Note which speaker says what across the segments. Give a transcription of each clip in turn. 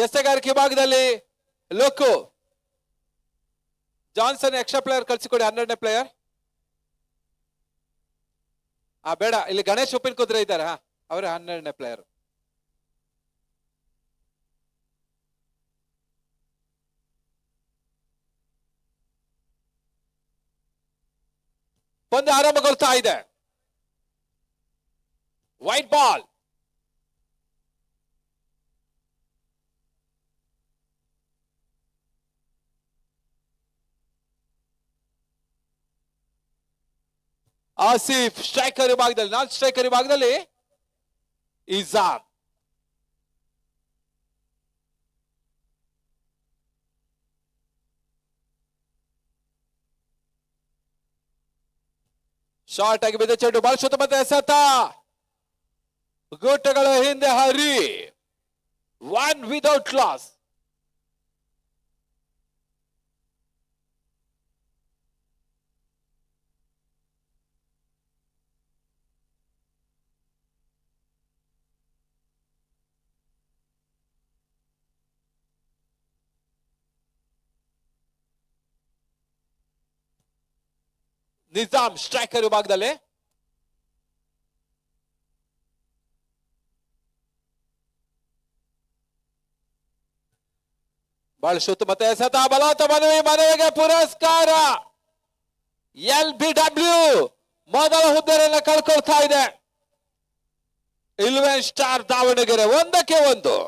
Speaker 1: ಎಸೆಗಾರಿಕೆ ಭಾಗದಲ್ಲಿ ಲೋಕು Johnson extra player ಕಳಿಸಿಕೊಡಿ 12ನೇ player. ಬೇಡ, ಇಲ್ಲಿ ಗಣೇಶ್ ಉಪ್ಪಿನ ಕುದ್ರೆ ಇದ್ದಾರೆ, ಅವರೇ 12ನೇ ಪ್ಲೇಯರ್. ಪಂದ್ಯ ಆರಂಭಗೊಳ್ತಾ ಇದೆ. White ball. ಆಸಿಫ್ ಸ್ಟ್ರೈಕರ್ ವಿಭಾಗದಲ್ಲಿ, ನಾನ್ ಸ್ಟ್ರೈಕರ್ ವಿಭಾಗದಲ್ಲಿ ಇಜಾಮ್. ಶಾರ್ಟ್ ಆಗಿ ಬಿದ್ದ ಚೆಂಡು ಬಳಸುತ್ತ ಮತ್ತೆ ಎಸೆತ, ಗೋಟಗಳ ಹಿಂದೆ ಹರಿ, 1 ವಿದೌಟ್ ಲಾಸ್. ನಿಜಾಮ್ ಸ್ಟ್ರೈಕರ್ ವಿಭಾಗದಲ್ಲಿ ಬಳಸುತ್ತ ಮತ್ತೆ ಎಸೆತ, ಬಲವಂತ ಮನವಿಗೆ ಪುರಸ್ಕಾರ. LBW ಮೊದಲ ಹುದ್ದೆಯನ್ನು ಕಳ್ಕೊಳ್ತಾ ಇದೆ. 11 star Davanagere 1-1.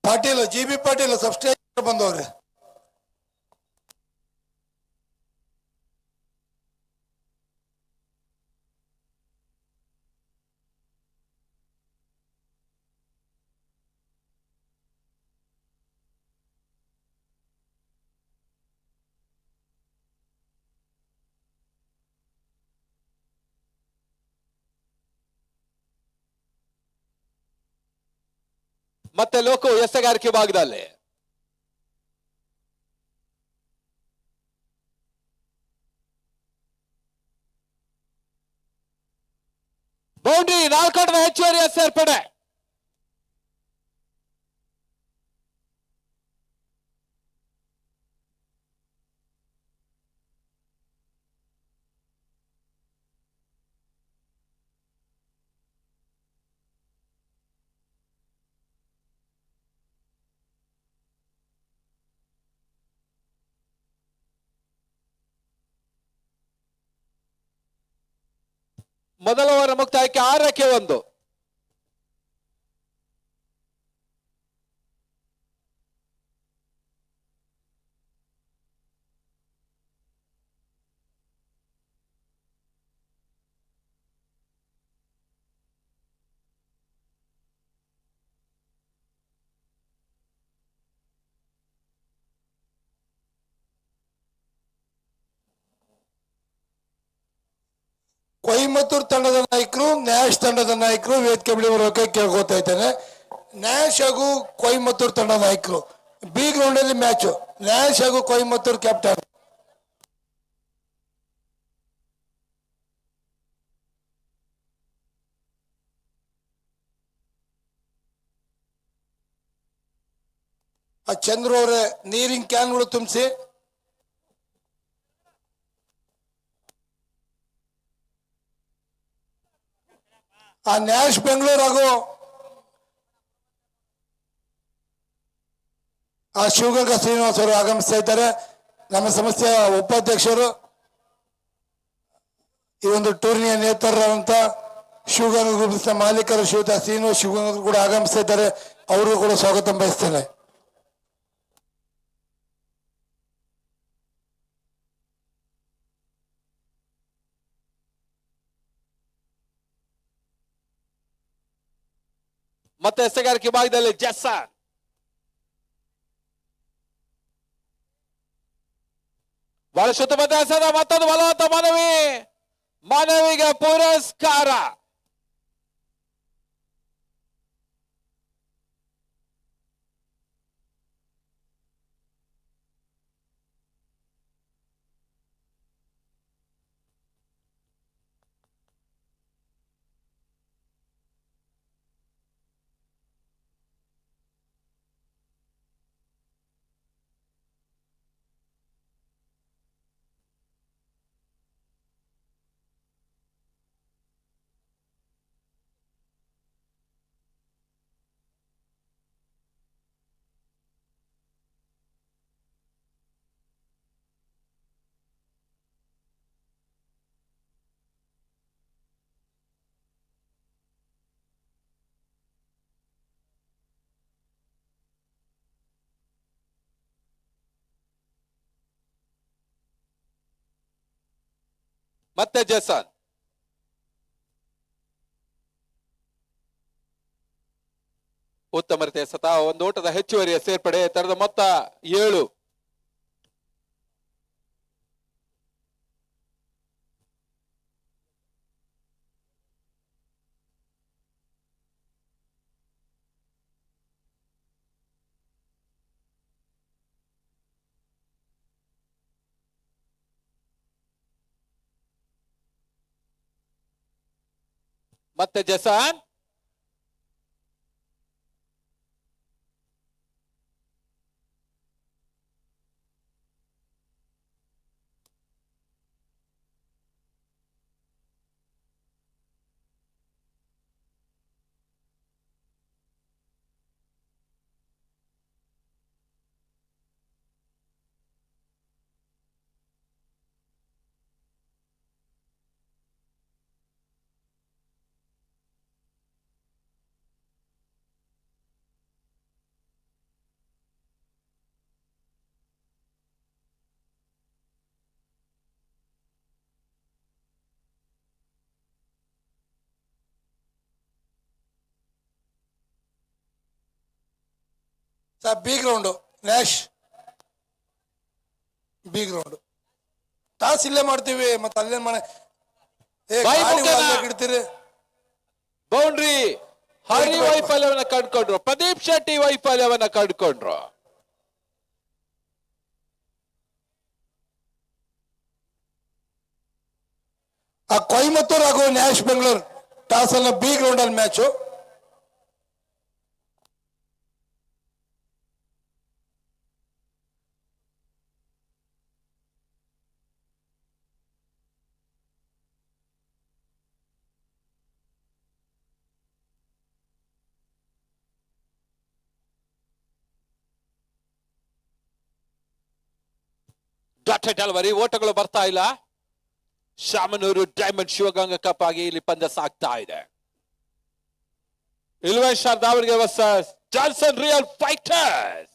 Speaker 2: Patil, GB Patil substation ಬಂದವ್ರೆ.
Speaker 1: ಮತ್ತೆ ಲೋಕು ಎಸೆಗಾರಿಕೆ ಭಾಗದಲ್ಲಿ ಬೌಂಡ್ರಿ, 4 ಹೆಚ್ಚುವರಿ ಸೇರ್ಪಡೆ. ಮೊದಲ ಓವರ್ ಮುಕ್ತಾಯಕ್ಕೆ 6-1.
Speaker 2: ಕೊಯಮತ್ತೂರು ತಂಡದ ನಾಯಕರು, ನ್ಯಾಶ್ ತಂಡದ ನಾಯಕರು ವೇದಿಕೆ ಬಳಿ ಬರೋಕೆ ಕೇಳ್ಕೊತಾ ಇದ್ದೇನೆ. ನ್ಯಾಶ್ ಹಾಗೂ ಕೊಯಮತ್ತೂರು ತಂಡದ ನಾಯಕರು, ಬಿ ಗ್ರೌಂಡ್ ಅಲ್ಲಿ ಮ್ಯಾಚ್. ನ್ಯಾಶ್ ಹಾಗೂ ಕೊಯಮತ್ತೂರು ಕ್ಯಾಪ್ಟನ್. ಚಂದ್ರು ಅವರೇ ನೀರಿನ ಕ್ಯಾನ್ಗಳು ತುಂಬಿಸಿ. ನ್ಯಾಶ್ ಬೆಂಗಳೂರು ಹಾಗೂ ಆ ಶಿವಗಂಗಾ ಶ್ರೀನಿವಾಸ್ ಅವರು ಆಗಮಿಸ್ತಾ ಇದ್ದಾರೆ. ನಮ್ಮ ಸಂಸ್ಥೆಯ ಉಪಾಧ್ಯಕ್ಷರು, ಈ ಒಂದು ಟೂರ್ನಿಯ ನೇತೃತ್ವದಂತ ಶಿವಗಂಗಾ ಗ್ರೂಪ್ಸ್ನ ಮಾಲೀಕರು ಶ್ರೀಯುತ ಶ್ರೀನಿವಾಸ್ ಶಿವಗಂಗಾ ಕೂಡ ಆಗಮಿಸ್ತಾ ಇದ್ದಾರೆ. ಅವರಿಗೂ ಕೂಡ ಸ್ವಾಗತ ಬಯಸ್ತೇನೆ.
Speaker 1: ಮತ್ತೆ ಎಸೆಗಾರಿಕೆ ಭಾಗದಲ್ಲಿ ಜೆಸ್ಸನ್ ಬಹಳ ಶುದ್ಧಮತ ಎಸೆದ ಮತ್ತೊಂದು ಬಲವಂತ ಮನವಿಗೆ ಪುರಸ್ಕಾರ. ಮತ್ತೆ ಜೆಸನ್ ಉತ್ತಮ ರೀತಿಯ ಸತ ಒಂದು ಓಟದ ಹೆಚ್ಚುವರಿಯ ಸೇರ್ಪಡೆ. ತರದ ಮೊತ್ತ 7. ಮತ್ತೆ Jason
Speaker 2: B ground Nash B ground toss ಇಲ್ಲೇ ಮಾಡ್ತೀವಿ. ಮತ್ತೆ ಅಲ್ಲೇ ಇಡ್ತೀರಿ.
Speaker 1: ಬೌಂಡ್ರಿ ಹರಿ ವೈಫಲ್ಯವನ್ನ ಕಂಡುಕೊಂಡ್ರು. ಪ್ರದೀಪ್ ಶೆಟ್ಟಿ ವೈಫಲ್ಯವನ್ನ ಕಂಡುಕೊಂಡ್ರು.
Speaker 2: ಆ ಕೊಯಮತ್ತೂರು ಹಾಗೂ ನ್ಯಾಶ್ ಬೆಂಗಳೂರು ಟಾಸ್ ಅನ್ನ ಬಿ ಗ್ರೌಂಡ್ ಅಲ್ಲಿ ಮ್ಯಾಚು.
Speaker 1: ಡಾಟೆಡ್ ಡೆಲಿವರಿ, ಓಟಗಳು ಬರ್ತಾ ಇಲ್ಲ. ಶಾಮನೂರು ಡೈಮಂಡ್ ಶಿವಗಂಗಾ ಕಪ್ ಆಗಿ ಇಲ್ಲಿ ಪಂದ್ಯ ಸಾಗ್ತಾ ಇದೆ. ಇಲ್ವೇಶ್ವರ್ Davanagere versus Johnson real fighters.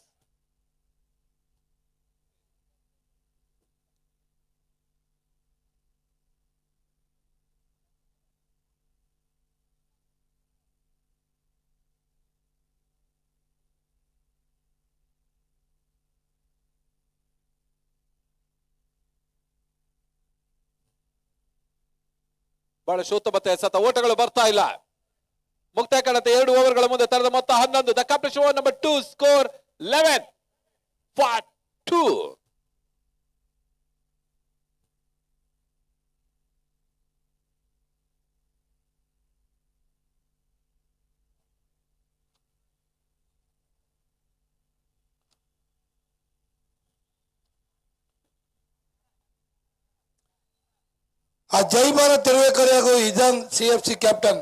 Speaker 1: ಬಹಳ ಶೋತಮತೆ ಸತ ಓಟಗಳು ಬರ್ತಾ ಇಲ್ಲ. ಮುಕ್ತಾಯ ಕಾಣುತ್ತೆ 2 ಓವರ್ಗಳ ಮುಂದೆ. ತರದ ಮೊತ್ತ 11. The completion over number 2 score 11-2.
Speaker 2: ಆ ಜೈ ಭಾರತ್ ತಿರುವೇಕರೆ ಹಾಗೂ ಇಜಾನ್ CFC ಕ್ಯಾಪ್ಟನ್,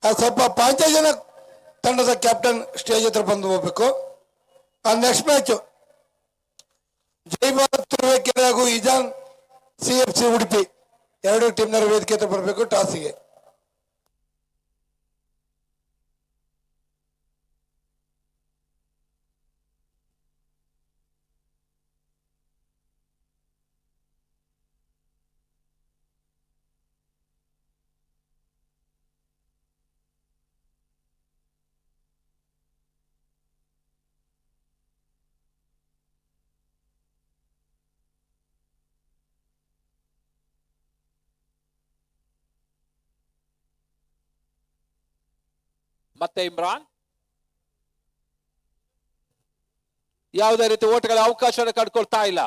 Speaker 2: ಸ್ವಲ್ಪ 5 ಜನ ತಂಡದ ಕ್ಯಾಪ್ಟನ್ ಸ್ಟೇಜ್ ಹತ್ರ ಬಂದು ಹೋಗ್ಬೇಕು. ಆ ನೆಕ್ಸ್ಟ್ ಮ್ಯಾಚ್ ಜೈ ಭಾರತ್ ತುರುವೇಕೆರೆ ಹಾಗೂ ಇಜಾನ್ CFC ಉಡುಪಿ ಎರಡು ಟೀಮ್ನವರು ವೇದಿಕೆ ಹತ್ರ ಬರಬೇಕು ಟಾಸ್ಗೆ.
Speaker 1: ಮತ್ತೆ ಇಮ್ರಾನ್ ಯಾವುದೇ ರೀತಿ ಓಟಗಳ ಅವಕಾಶವನ್ನು ಕಂಡುಕೊಳ್ತಾ ಇಲ್ಲ.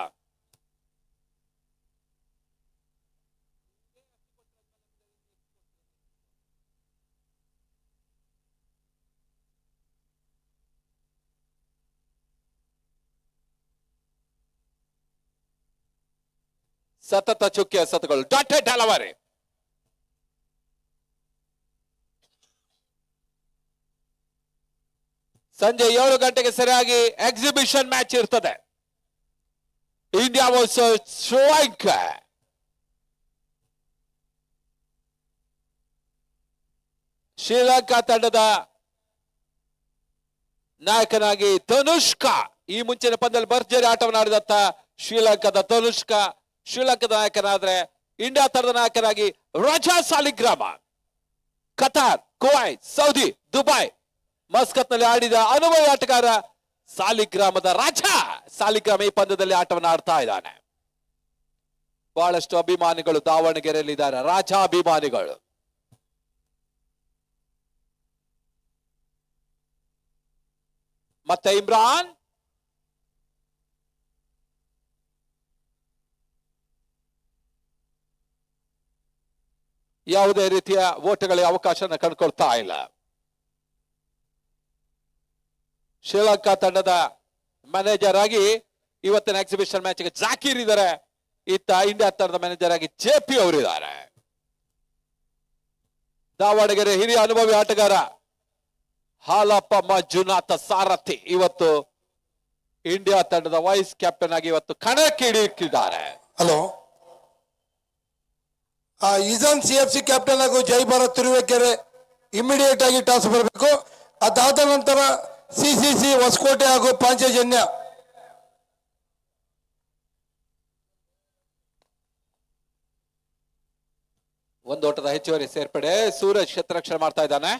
Speaker 1: ಸತತ ಚುಕ್ಕೆ ಎಸೆತಗಳು ಡಾಟೆಡ್ ಹಲವಾರೆ. ಸಂಜೆ 7 ಗಂಟೆಗೆ ಸರಿಯಾಗಿ ಎಕ್ಸಿಬಿಷನ್ ಮ್ಯಾಚ್ ಇರ್ತದೆ. India versus Sri Lanka. ಶ್ರೀಲಂಕಾ ತಂಡದ ನಾಯಕನಾಗಿ ತನುಷ್ಕಾ, ಈ ಮುಂಚಿನ ಪಂದ್ಯದಲ್ಲಿ ಭರ್ಜರಿ ಆಟವನ್ನು ಆಡಿದಂತ ಶ್ರೀಲಂಕಾದ ತನುಷ್ಕಾ ಶ್ರೀಲಂಕಾದ ನಾಯಕನಾದ್ರೆ, ಇಂಡಿಯಾ ತಂಡದ ನಾಯಕನಾಗಿ ರಜಾ Saligrama Qatar, Kuwait, Saudi, Dubai, Muscat ನಲ್ಲಿ ಆಡಿದ ಅನುಭವಿ ಆಟಗಾರ ಸಾಲಿಗ್ರಾಮದ ರಾಜಾ ಸಾಲಿಗ್ರಾಮ ಈ ಪಂದ್ಯದಲ್ಲಿ ಆಟವನ್ನು ಆಡ್ತಾ ಇದ್ದಾನೆ. ಬಹಳಷ್ಟು ಅಭಿಮಾನಿಗಳು ದಾವಣಗೆರೆಯಲ್ಲಿದ್ದಾರೆ, ರಾಜಾ ಅಭಿಮಾನಿಗಳು. ಮತ್ತೆ ಇಮ್ರಾನ್ ಯಾವುದೇ ರೀತಿಯ ಓಟಗಳಿಗೆ ಅವಕಾಶನ ಕಂಡುಕೊಳ್ತಾ ಇಲ್ಲ. ಶ್ರೀಲಂಕಾ ತಂಡದ ಮ್ಯಾನೇಜರ್ ಆಗಿ ಇವತ್ತಿನ ಎಕ್ಸಿಬಿಷನ್ ಮ್ಯಾಚ್ಗೆ ಜಾಕೀರ್ ಇದ್ದಾರೆ. ಇತ್ತ ಇಂಡಿಯಾ ತಂಡದ ಮ್ಯಾನೇಜರ್ ಆಗಿ JP ಅವರಿದ್ದಾರೆ. ದಾವಣಗೆರೆ ಹಿರಿಯ ಅನುಭವಿ ಆಟಗಾರ ಹಾಲಪ್ಪ ಮಂಜುನಾಥ ಸಾರಥಿ ಇವತ್ತು ಇಂಡಿಯಾ ತಂಡದ ವೈಸ್ ಕ್ಯಾಪ್ಟನ್ ಆಗಿ ಇವತ್ತು ಕಣಕ್ಕೆ ಇಳಿಯುತ್ತಿದ್ದಾರೆ.
Speaker 2: ಹಲೋ, ಇಜಾನ್ CFC ಕ್ಯಾಪ್ಟನ್ ಹಾಗೂ ಜೈ ಭಾರತ್ ತುರುವೇಕೆರೆ ಇಮಿಡಿಯೇಟ್ ಆಗಿ ಟಾಸ್ ಬರಬೇಕು. ಅದಾದ ನಂತರ CCC ಹೊಸಕೋಟೆ ಹಾಗೂ ಪಾಂಚಜನ್ಯ.
Speaker 1: ಒಂದು ಓಟದ ಹೆಚ್ಚುವರಿ ಸೇರ್ಪಡೆ. ಸೂರಜ್ ಕ್ಷೇತ್ರರಕ್ಷಣೆ ಮಾಡ್ತಾ ಇದ್ದಾನೆ.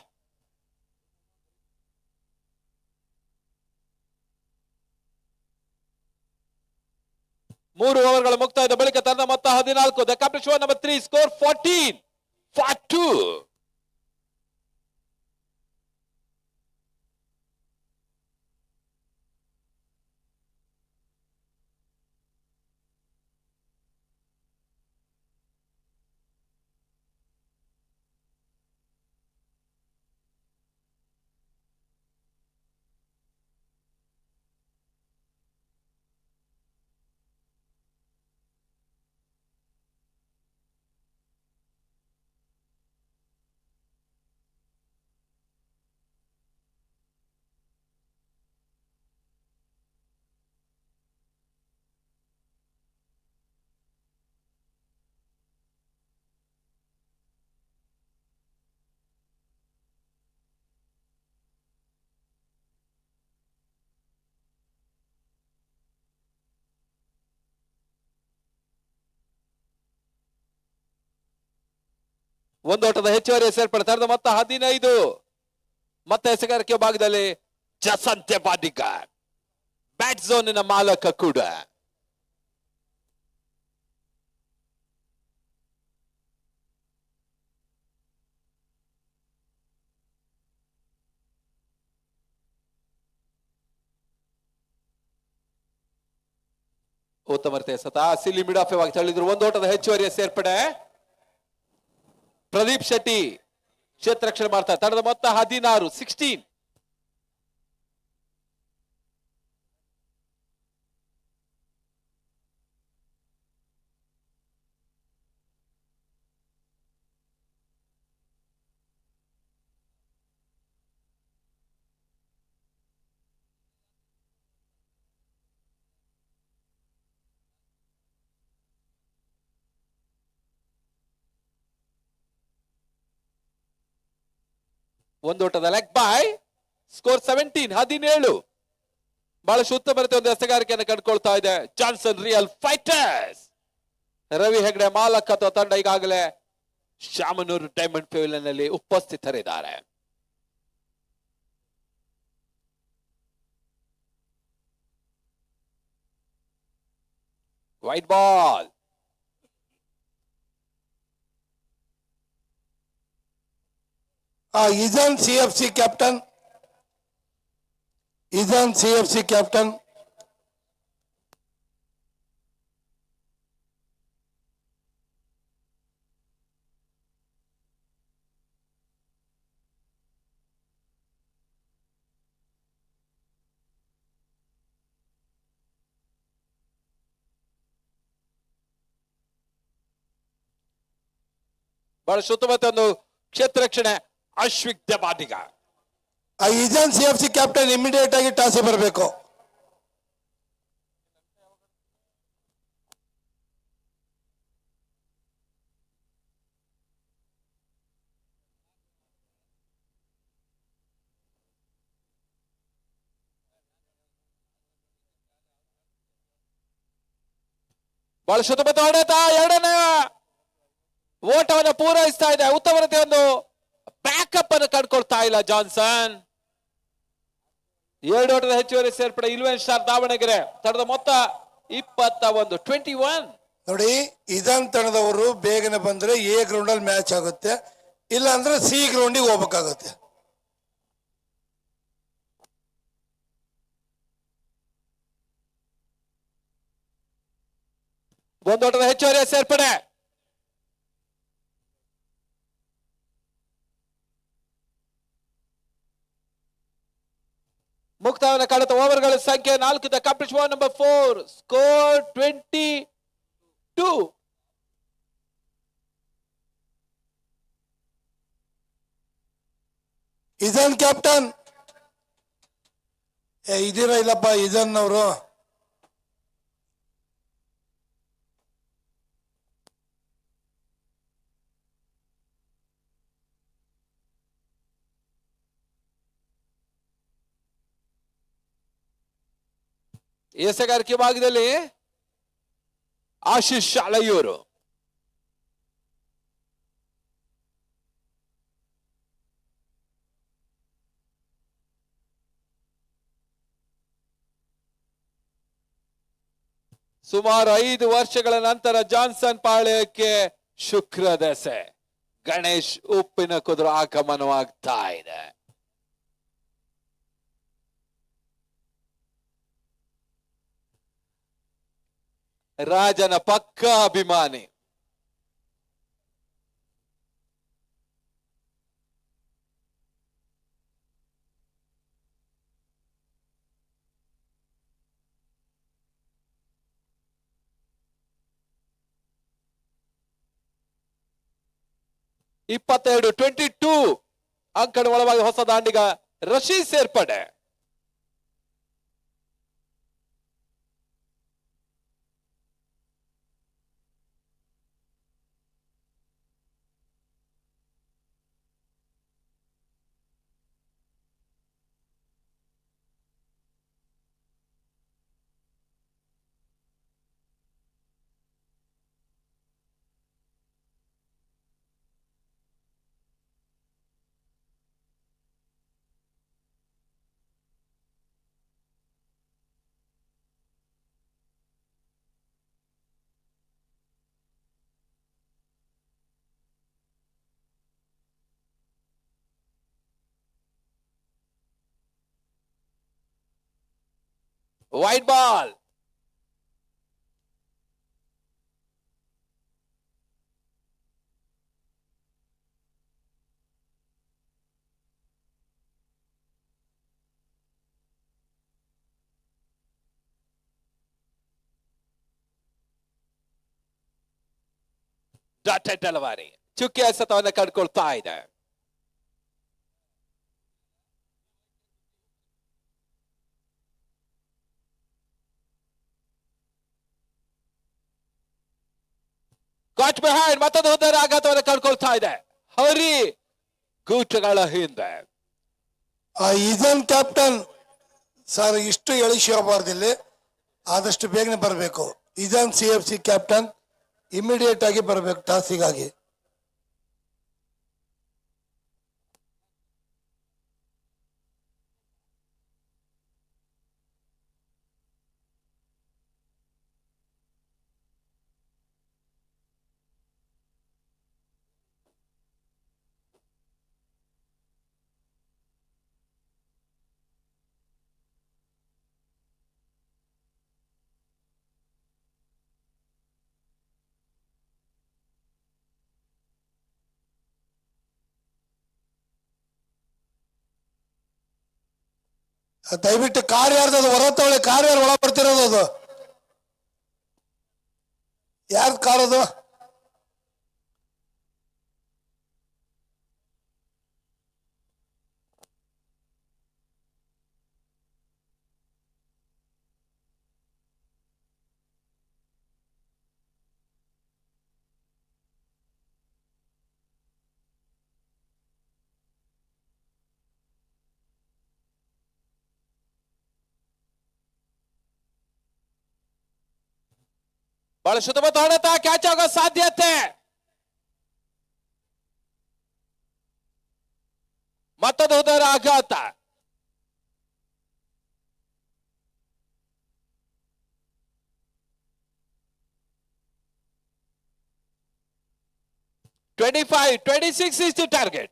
Speaker 1: ಮೂರು ಓವರ್ಗಳ ಮುಕ್ತಾಯದ ಬಳಿಕ ತಂಡ ಮೊತ್ತ 14. The captain show number 3 score 14-2. ಒಂದು ಓಟದ ಹೆಚ್ಚುವರಿ ಸೇರ್ಪಡೆ. ತಂಡದ ಮೊತ್ತ 15. ಮತ್ತೆ ಎಸೆಗಾರಿಕೆ ಭಾಗದಲ್ಲಿ ಜಸಂತೆ ಬಾಡಿಗಾರ್, ಬ್ಯಾಟ್ ಝೋನಿನ ಮಾಲಕ ಕೂಡ. ಉತ್ತಮತೆ ಎಸೆತ ಸಿಲಿ ಮಿಡ್ ಆಫ್ ಆಗಿ ತಳ್ಳಿದ್ರು. ಒಂದು ಓಟದ ಹೆಚ್ಚುವರಿಯ ಸೇರ್ಪಡೆ. ಪ್ರದೀಪ್ ಶೆಟ್ಟಿ ಕ್ಷೇತ್ರರಕ್ಷಣೆ ಮಾಡ್ತಾರೆ. ತಂಡದ ಮೊತ್ತ 16. ಒಂದೋಟದ ಲೆಗ್ ಬಾಯ್. ಸ್ಕೋರ್ 17. ಬಹಳಷ್ಟು ಉತ್ತಮ ರೀತಿಯ ಒಂದು ಎಸೆಗಾರಿಕೆಯನ್ನು ಕಂಡುಕೊಳ್ತಾ ಇದೆ Johnson real fighters. Ravi Hegde ಮಾಲಕ್ ಅಥವಾ ತಂಡ ಈಗಾಗಲೇ ಶಾಮನೂರು ಡೈಮಂಡ್ ಪೆವಿಲಿಯನ್ ನಲ್ಲಿ ಉಪಸ್ಥಿತರಿದ್ದಾರೆ. White ball.
Speaker 2: ಇಜಾನ್ ಸಿಎಫ್ಸಿ ಕ್ಯಾಪ್ಟನ್.
Speaker 1: ಬಹಳಷ್ಟು ಉತ್ತಮ ಒಂದು ಕ್ಷೇತ್ರ ರಕ್ಷಣೆ ಅಶ್ವಿಕ್ ದಬಾದಿಗ.
Speaker 2: ಇಜಾನ್ ಸಿಎಫ್ಸಿ ಕ್ಯಾಪ್ಟನ್ ಇಮಿಡಿಯೇಟ್ ಆಗಿ ಟಾಸ್ ಬರಬೇಕು.
Speaker 1: ಬಹಳಷ್ಟು ಉತ್ತಮ ಹೊಡೆತ. ಎರಡನೇ ಓಟವನ್ನು ಪೂರೈಸ್ತಾ ಇದೆ. ಉತ್ತಮ ರೀತಿಯ ಒಂದು ಬ್ಯಾಕಪ್ ಅನ್ನು ಕಂಡುಕೊಳ್ತಾ ಇಲ್ಲ ಜಾನ್ಸನ್. 2 ಓಟದ ಹೆಚ್ಚುವರಿ ಸೇರ್ಪಡೆ. ಇಲ್ವೆನ್ ಸ್ಟಾರ್ ದಾವಣಗೆರೆ ತಂಡದ ಮೊತ್ತ 21.
Speaker 2: ನೋಡಿ, ಇದಾನ್ ತಂಡದವರು ಬೇಗನೆ ಬಂದ್ರೆ ಎ ಗ್ರೌಂಡ್ ಅಲ್ಲಿ ಮ್ಯಾಚ್ ಆಗುತ್ತೆ, ಇಲ್ಲ ಅಂದ್ರೆ ಸಿ ಗ್ರೌಂಡಿಗೆ ಹೋಗ್ಬೇಕಾಗುತ್ತೆ.
Speaker 1: ಒಂದೋಟದ ಹೆಚ್ಚುವರಿ ಸೇರ್ಪಡೆ. ಮುಕ್ತಾಯವನ್ನು ಕಾಣುತ್ತ ಓವರ್ಗಳ ಸಂಖ್ಯೆ 4. Complete number 4. ಸ್ಕೋರ್ 22.
Speaker 2: ಇಜಾನ್ ಕ್ಯಾಪ್ಟನ್ ಇದೀರಾ ಇಲ್ಲಪ್ಪ ಇಜಾನ್ ಅವರು.
Speaker 1: ಎಸೆಗಾರಿಕೆ ಭಾಗದಲ್ಲಿ ಆಶೀಶ್ ಶಾಲೆಯೂರು. ಸುಮಾರು 5 ವರ್ಷಗಳ ನಂತರ ಜಾನ್ಸನ್ ಪಾಳ್ಯಕ್ಕೆ ಶುಕ್ರ ದೆಸೆ. ಗಣೇಶ್ ಉಪ್ಪಿನ ಕುದುರೆ ಆಗಮನವಾಗ್ತಾ ಇದೆ. ರಾಜನ ಪಕ್ಕ ಅಭಿಮಾನಿ. ಇಪ್ಪತ್ತೆರಡು 22 ಅಂಕಣ ಒಳಗಾಗಿ ಹೊಸ ದಾಂಡಿಗ ರಶೀದ್ ಸೇರ್ಪಡೆ. White ball. ಡೆಲವರಿ ಚುಕ್ಕಿ ಎಸೆತವನ್ನು ಕಂಡುಕೊಳ್ತಾ ಇದೆ. ಕಾಚ್ ಬಿಹೈಂಡ್ ಮತ್ತೊಂದು ಹುದ್ದರ ಆಘಾತವನ್ನು ಕಂಡುಕೊಳ್ತಾ ಇದೆ. ಹರಿ ಗೂಟಗಳ ಹಿಂದೆ
Speaker 2: ಇದನ್ ಕ್ಯಾಪ್ಟನ್ ಸರ್ ಇಷ್ಟು ಎಳಿಸಿರಬಾರ್ದಿಲ್ಲಿ, ಆದಷ್ಟು ಬೇಗನೆ ಬರಬೇಕು. ಇದನ್ CFC ಕ್ಯಾಪ್ಟನ್ ಇಮಿಡಿಯೇಟ್ ಆಗಿ ಬರಬೇಕು ಟಾಸಿಗಾಗಿ. ದಯವಿಟ್ಟು ಕಾರ್ ಯಾರ್ದು ಹೊರ ತಗೊಳ್ಳಿ. ಕಾರ್ ಯಾರು ಒಳ ಬರ್ತಿರೋದು? ಅದು ಯಾರ್ದು ಕಾರ್ ಅದು?
Speaker 1: ಬಹಳ ಶುದ್ಧವಾದ ಹೊಡೆತ, ಕ್ಯಾಚ್ ಆಗೋ ಸಾಧ್ಯತೆ. ಮತ್ತೊಂದು ಉದರ ಆಘಾತ. $25, $26 is the target.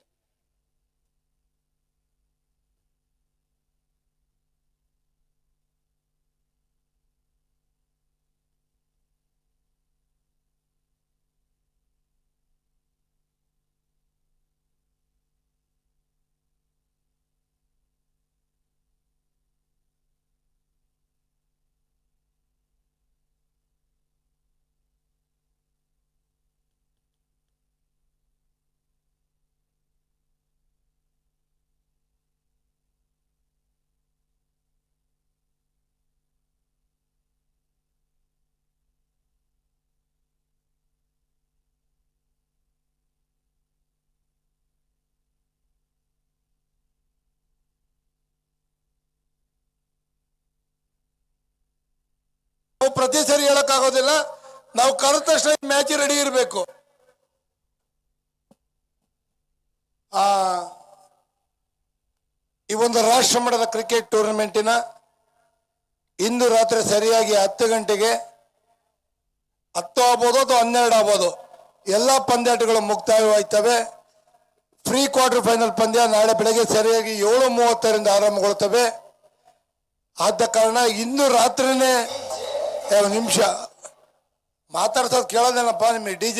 Speaker 2: ನಾವು ಪ್ರತಿ ಸರಿ ಹೇಳಕ್ ಆಗೋದಿಲ್ಲ. ನಾವು ಕರೆದ ತಕ್ಷಣ ಮ್ಯಾಚ್ ರೆಡಿ ಇರಬೇಕು. ಈ ಒಂದು ರಾಷ್ಟ್ರ ಮಟ್ಟದ ಕ್ರಿಕೆಟ್ ಟೂರ್ನಮೆಂಟಿನ ಇಂದು ರಾತ್ರಿ ಸರಿಯಾಗಿ 10 ಗಂಟೆಗೆ 10 ಆಗ್ಬೋದು ಅಥವಾ 12 ಆಗ್ಬೋದು ಎಲ್ಲಾ ಪಂದ್ಯಾಟಗಳು ಮುಕ್ತಾಯವಾಯ್ತವೆ. ಫ್ರೀ ಕ್ವಾರ್ಟರ್ ಫೈನಲ್ ಪಂದ್ಯ ನಾಳೆ ಬೆಳಗ್ಗೆ ಸರಿಯಾಗಿ 7:30ರಿಂದ ಆರಂಭಗೊಳ್ತವೆ. ಆದ ಕಾರಣ ಇಂದು ರಾತ್ರಿನೇ ನಿಮಿಷ ಮಾತಾಡ್ಸೋದು ಕೇಳೋದೇನಪ್ಪ ನಿಮಗೆ DJ.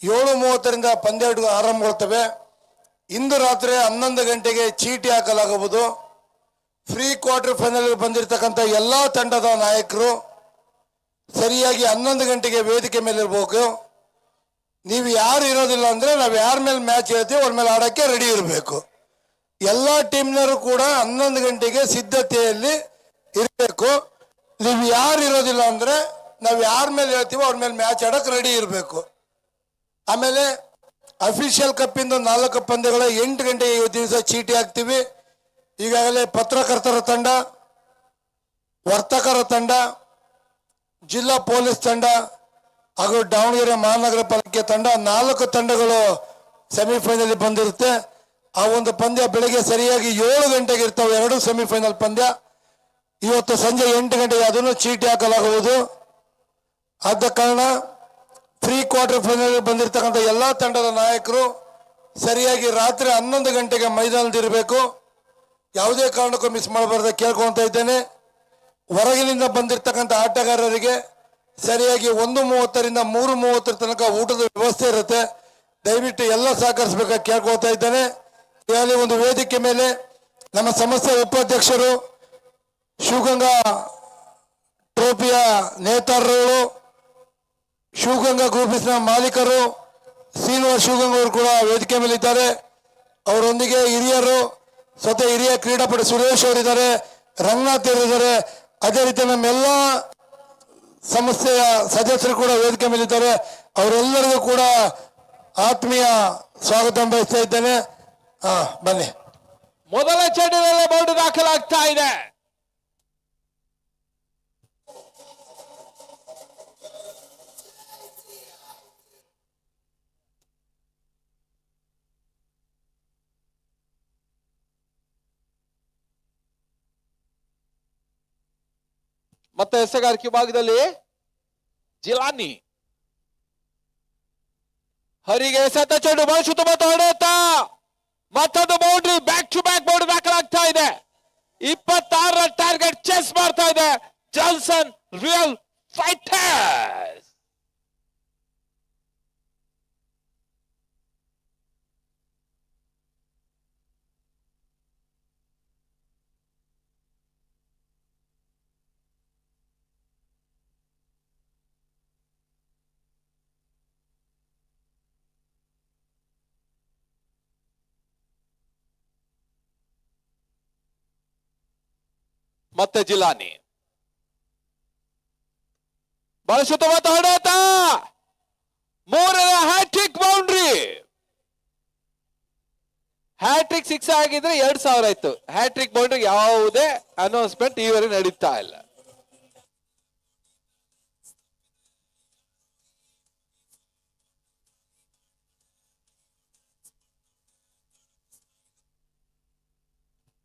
Speaker 2: 7:30ರಿಂದ ಪಂದ್ಯಾಟಗಳು ಆರಂಭಗೊಳ್ತವೆ. ಇಂದು ರಾತ್ರಿ 11 ಗಂಟೆಗೆ ಚೀಟಿ ಹಾಕಲಾಗುವುದು. ಫ್ರೀ ಕ್ವಾರ್ಟರ್ ಫೈನಲ್ ಬಂದಿರತಕ್ಕಂಥ ಎಲ್ಲಾ ತಂಡದ ನಾಯಕರು ಸರಿಯಾಗಿ 11 ಗಂಟೆಗೆ ವೇದಿಕೆ ಮೇಲೆ ಇರಬೇಕು. ನೀವು ಯಾರು ಇರೋದಿಲ್ಲ ಅಂದ್ರೆ ನಾವು ಯಾರ ಮೇಲೆ ಮ್ಯಾಚ್ ಹೇಳ್ತೀವಿ ಅವ್ರ ಮೇಲೆ ಆಡಕ್ಕೆ ರೆಡಿ ಇರಬೇಕು. ಎಲ್ಲಾ ಟೀಮ್ನವರು ಕೂಡ 11 ಗಂಟೆಗೆ ಸಿದ್ಧತೆಯಲ್ಲಿ ಇರಬೇಕು. ನೀವು ಯಾರು ಇರೋದಿಲ್ಲ ಅಂದ್ರೆ ನಾವು ಯಾರ ಮೇಲೆ ಹೇಳ್ತೀವೋ ಅವ್ರ ಮೇಲೆ ಮ್ಯಾಚ್ ಆಡಕ್ಕೆ ರೆಡಿ ಇರಬೇಕು. ಆಮೇಲೆ ಅಫಿಷಿಯಲ್ ಕಪ್ಪಿಂದ 4 ಪಂದ್ಯಗಳ 8 ಗಂಟೆಗೆ ಇವತ್ತು ದಿವಸ ಚೀಟಿ ಹಾಕ್ತೀವಿ. ಈಗಾಗಲೇ ಪತ್ರಕರ್ತರ ತಂಡ, ವರ್ತಕರ ತಂಡ, ಜಿಲ್ಲಾ ಪೊಲೀಸ್ ತಂಡ ಹಾಗೂ ದಾವಣಗೆರೆ ಮಹಾನಗರ ಪಾಲಿಕೆ ತಂಡ 4 ತಂಡಗಳು ಸೆಮಿಫೈನಲ್ ಬಂದಿರುತ್ತೆ. ಆ ಒಂದು ಪಂದ್ಯ ಬೆಳಗ್ಗೆ ಸರಿಯಾಗಿ 7 ಗಂಟೆಗೆ ಇರ್ತವೆ. 2 ಸೆಮಿಫೈನಲ್ ಪಂದ್ಯ ಇವತ್ತು ಸಂಜೆ 8 ಗಂಟೆಗೆ ಅದನ್ನು ಚೀಟಿ ಹಾಕಲಾಗುವುದು. ಆದ ಕಾರಣ ಫ್ರೀ ಕ್ವಾರ್ಟರ್ ಫೈನಲ್ ಬಂದಿರತಕ್ಕಂಥ ಎಲ್ಲಾ ತಂಡದ ನಾಯಕರು ಸರಿಯಾಗಿ ರಾತ್ರಿ 11 ಗಂಟೆಗೆ ಮೈದಾನದಲ್ಲಿರಬೇಕು. ಯಾವುದೇ ಕಾರಣಕ್ಕೂ ಮಿಸ್ ಮಾಡಬಾರ್ದು ಕೇಳ್ಕೊಳ್ತಾ ಇದ್ದೇನೆ. ಹೊರಗಿನಿಂದ ಬಂದಿರತಕ್ಕಂಥ ಆಟಗಾರರಿಗೆ ಸರಿಯಾಗಿ 1:30ರಿಂದ 3:30 ತನಕ ಊಟದ ವ್ಯವಸ್ಥೆ ಇರುತ್ತೆ. ದಯವಿಟ್ಟು ಎಲ್ಲ ಸಹಕರಿಸಬೇಕಾಗಿ ಕೇಳ್ಕೊಳ್ತಾ ಇದ್ದೇನೆ. ಈಗಾಗಲೇ ಒಂದು ವೇದಿಕೆ ಮೇಲೆ ನಮ್ಮ ಸಂಸ್ಥೆ ಉಪಾಧ್ಯಕ್ಷರು, ಶಿವಗಂಗಾ ಟ್ರೋಫಿಯ ನೇತಾರರು, ಶಿವಗಂಗಾ ಗ್ರೂಪ್ಸ್ನ ಮಾಲೀಕರು ಶ್ರೀನಿವಾಸ್ ಶಿವಗಂಗಾ ಅವರು ಕೂಡ ವೇದಿಕೆ ಮೇಲೆ ಇದ್ದಾರೆ. ಅವರೊಂದಿಗೆ ಹಿರಿಯರು, ಸ್ವತಃ ಹಿರಿಯ ಕ್ರೀಡಾಪಟು ಸುರೇಶ್ ಅವರಿದ್ದಾರೆ, ರಂಗನಾಥ್ ಅವರಿದ್ದಾರೆ. ಅದೇ ರೀತಿ ನಮ್ಮೆಲ್ಲ ಸಂಸ್ಥೆಯ ಸದಸ್ಯರು ಕೂಡ ವೇದಿಕೆ ಮೇಲಿದ್ದಾರೆ. ಅವರೆಲ್ಲರಿಗೂ ಕೂಡ ಆತ್ಮೀಯ ಸ್ವಾಗತ ಬಯಸ್ತಾ ಇದ್ದೇನೆ. ಹಾ ಬನ್ನಿ.
Speaker 1: ಮೊದಲ ಚೆಂಡಿನಲ್ಲಿ ಬೌಂಡ್ರಿ ದಾಖಲಾಗ್ತಾ ಇದೆ. ಮತ್ತೆ ಎಸೆಗಾರಿಕೆ ಭಾಗದಲ್ಲಿ ಜಿಲಾನಿ ಹರಿಗೆ ಎಸೆತ ಚೆಂಡು ಬಹಳ ಸುತ್ತಮುತ್ತ ಹೊಡೆಯುತ್ತಾ ಮತ್ತೊಂದು boundary, back to back boundary ದಾಖಲಾಗ್ತಾ ಇದೆ. 26ರ ಟಾರ್ಗೆಟ್ ಚೆಸ್ ಮಾಡ್ತಾ ಇದೆ ಜಾನ್ಸನ್ ರಿಯಲ್ ಫೈಟರ್ಸ್. ಮತ್ತೆ ಜಿಲಾನಿ ಬಹಳ ಸುತ್ತಮುತ್ತ ಹೊಡೆಯುತ್ತ ಮೂರನೇ ಹ್ಯಾಟ್ರಿಕ್ ಬೌಂಡ್ರಿ. ಹ್ಯಾಟ್ರಿಕ್ 6 ಆಗಿದ್ರೆ 2000 ಆಯ್ತು. ಹ್ಯಾಟ್ರಿಕ್ ಬೌಂಡ್ರಿ ಯಾವುದೇ ಅನೌನ್ಸ್ಮೆಂಟ್ ಈವರೆಗೆ ನಡೀತಾ ಇಲ್ಲ.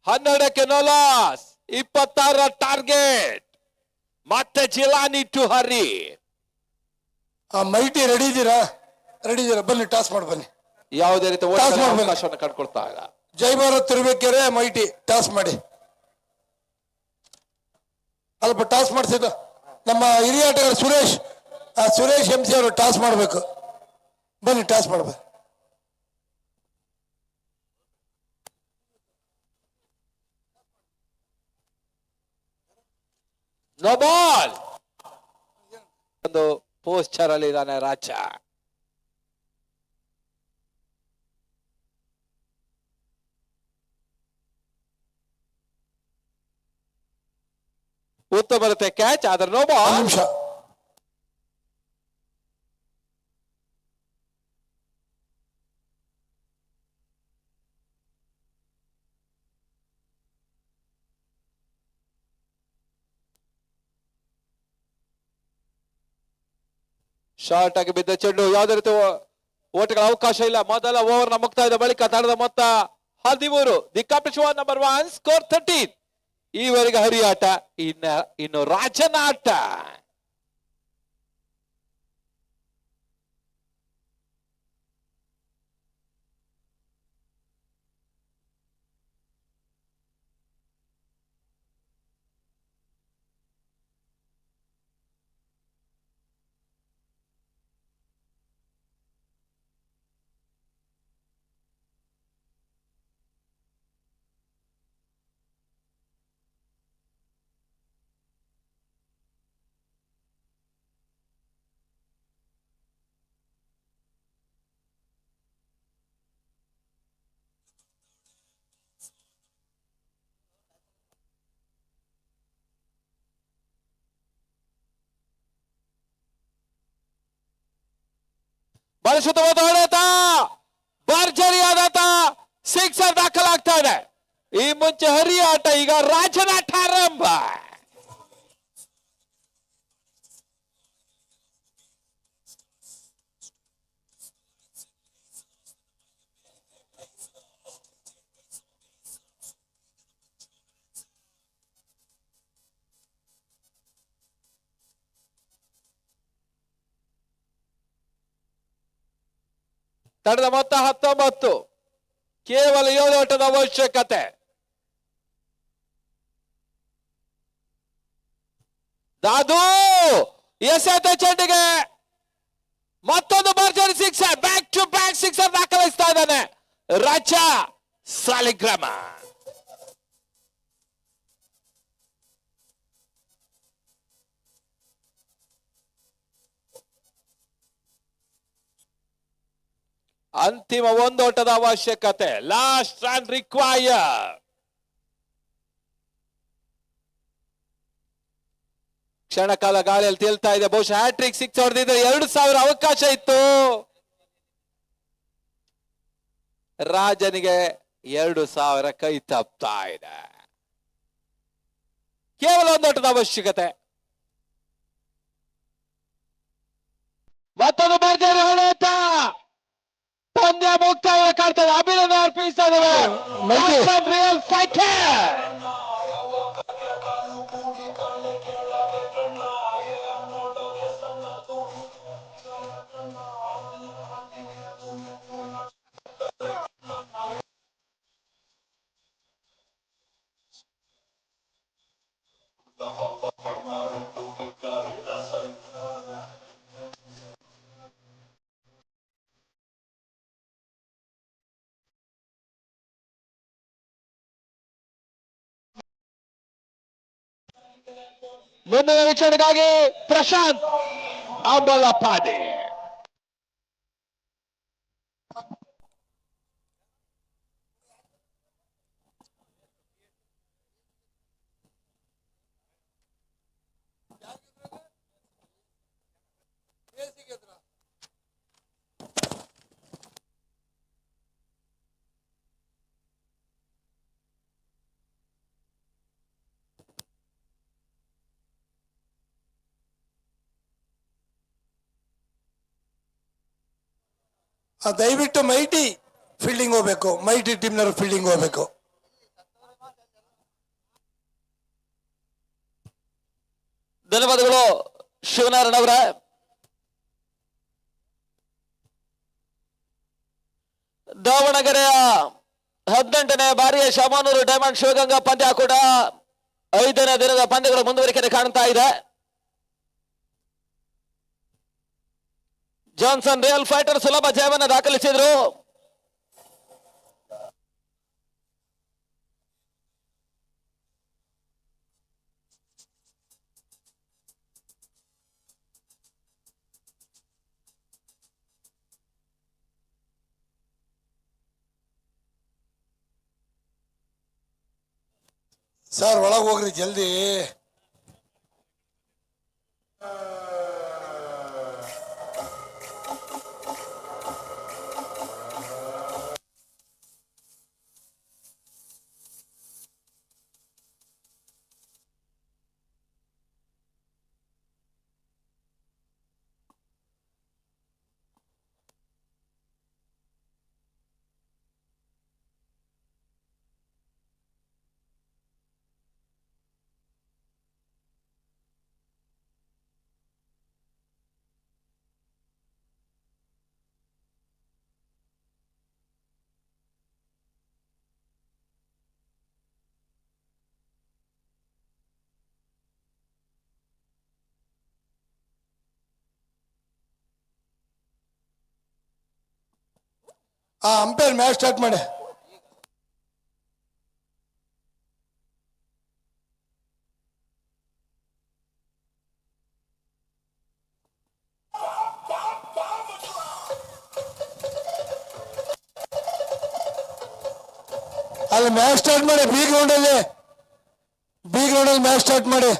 Speaker 1: ಹನ್ನೆರಡಕ್ಕೆ ನೋ ಲಾಸ್, 26ರ ಟಾರ್ಗೆಟ್. ಮತ್ತೆ Jilani to Hari.
Speaker 2: Mighty ready ಇದ್ದೀರಾ? ರೆಡಿ ಇದ್ದೀರಾ? ಬನ್ನಿ ಟಾಸ್ ಮಾಡಿ ಬನ್ನಿ.
Speaker 1: ಯಾವುದೇ ರೀತಿ
Speaker 2: ಟಾಸ್ ಮಾಡ್ಬೇಕು.
Speaker 1: ಅವಕಾಶವನ್ನು ಕಂಡುಕೊಳ್ತಾ ಇಲ್ಲ.
Speaker 2: ಜೈ ಭಾರತ್ ತಿರುವೇಕೆರೆ ಮೈಟಿ ಟಾಸ್ ಮಾಡಿ. ಅಲ್ಪ ಟಾಸ್ ಮಾಡಿಸಿದ್ದು ನಮ್ಮ ಹಿರಿಯ ಆಟಗಾರ ಸುರೇಶ್ ಎಂಸಿ ಅವರು ಟಾಸ್ ಮಾಡಬೇಕು. ಬನ್ನಿ ಟಾಸ್ ಮಾಡ್ಬೇಕು.
Speaker 1: No ball. ಒಂದು ಪೋಸ್ಟರ್ ಅಲ್ಲಿ ಇದ್ದಾನೆ ರಾಜ. ಉತ್ತ ಬರುತ್ತೆ ಕ್ಯಾಚ್, ಆದ್ರೆ ನೋ ಬಾಲ್.
Speaker 2: ನಿಮಿಷ
Speaker 1: ಶಾರ್ಟ್ ಆಗಿ ಬಿದ್ದ ಚೆಂಡು, ಯಾವುದೇ ರೀತಿ ಓಟಗಳ ಅವಕಾಶ ಇಲ್ಲ. ಮೊದಲ ಓವರ್ ನ ಮುಕ್ತಾಯದ ಬಳಿಕ ತಂಡದ ಮೊತ್ತ 13. The competition number 1 score 13. ಈವರೆಗೆ ಹರಿಯಾಟ, ಇನ್ನು ರಾಜನ ಆಟ. ಬಳಸುತ್ತ ಹೊಡೆತ ಭರ್ಜರಿಯಾದಂತ ಸಿಕ್ಸರ್ ದಾಖಲಾಗ್ತಾ ಇದೆ. ಈ ಮುಂಚೆ ಹರಿಯಾಟ, ಈಗ ರಾಜನಾಟ ಆರಂಭ. ತಂಡದ ಮೊತ್ತ 19. ಕೇವಲ 7 ಓಟದ ಅವಶ್ಯಕತೆ. ದಾದು ಎಸೆತ ಚೆಂಡಿಗೆ ಮತ್ತೊಂದು ಭರ್ಜರಿ sixer, back to back sixer ದಾಖಲಿಸ್ತಾ ಇದ್ದಾನೆ ರಾಜ ಸಾಲಿಗ್ರಾಮ. ಅಂತಿಮ 1 ಓಟದ ಅವಶ್ಯಕತೆ. Last run require. ಕ್ಷಣಕಾಲ ಗಾಳಿಯಲ್ಲಿ ತೇಲ್ತಾ ಇದೆ. ಬಹುಶಃ ಹ್ಯಾಟ್ರಿಕ್ 6 ಹೊಡೆದಿದ್ರೆ 2000 ಅವಕಾಶ ಇತ್ತು. ರಾಜನಿಗೆ 2,000 ಕೈ ತಪ್ತಾ ಇದೆ. ಕೇವಲ ಒಂದು ಓಟದ ಅವಶ್ಯಕತೆ. ಮತ್ತೊಂದು ಭರ್ಜರಿ ಹೊಡೆತ. ಪಂದ್ಯ ಮುಕ್ತಾಯ ಕಾಣ್ತದೆ. ಅಭಿನಂದನೆ ಅರ್ಪಿಸ್ತಾ ಇದ್ದೇವೆ. Real fighter. ಮುಂದಿನ ವೀಕ್ಷಣೆಗಾಗಿ ಪ್ರಶಾಂತ್ ಅಂಬಲಪಾದೆ.
Speaker 2: ದಯವಿಟ್ಟು ಮೈಟಿ ಫೀಲ್ಡಿಂಗ್ ಹೋಗ್ಬೇಕು. ಮೈಟಿ ಟೀಮ್ನವರು ಫೀಲ್ಡಿಂಗ್ ಹೋಗ್ಬೇಕು.
Speaker 1: ಧನ್ಯವಾದಗಳು ಶಿವನಾರಾಯಣ ಅವರ. ದಾವಣಗೆರೆಯ 18ನೇ ಬಾರಿಯ ಶಾಮನೂರು ಡೈಮಂಡ್ ಶಿವಗಂಗಾ ಪಂದ್ಯ ಕೂಡ 5ನೇ ದಿನದ ಪಂದ್ಯಗಳು ಮುಂದುವರಿಕೆ ಕಾಣ್ತಾ ಇದೆ. ಜಾನ್ಸನ್ ರಿಯಲ್ ಫೈಟರ್ ಸುಲಭ ಜಯವನ್ನು ದಾಖಲಿಸಿದ್ರು.
Speaker 2: ಸರ್ ಒಳಗೆ ಹೋಗ್ರಿ ಜಲ್ದಿ. ಅಂಪೈರ್ ಮ್ಯಾಚ್ ಸ್ಟಾರ್ಟ್ ಮಾಡಿ. ಅಲ್ಲಿ ಮ್ಯಾಚ್ ಸ್ಟಾರ್ಟ್ ಮಾಡಿ. ಬಿ ಗ್ರೌಂಡ್ ಅಲ್ಲಿ ಮ್ಯಾಚ್ ಸ್ಟಾರ್ಟ್ ಮಾಡಿ.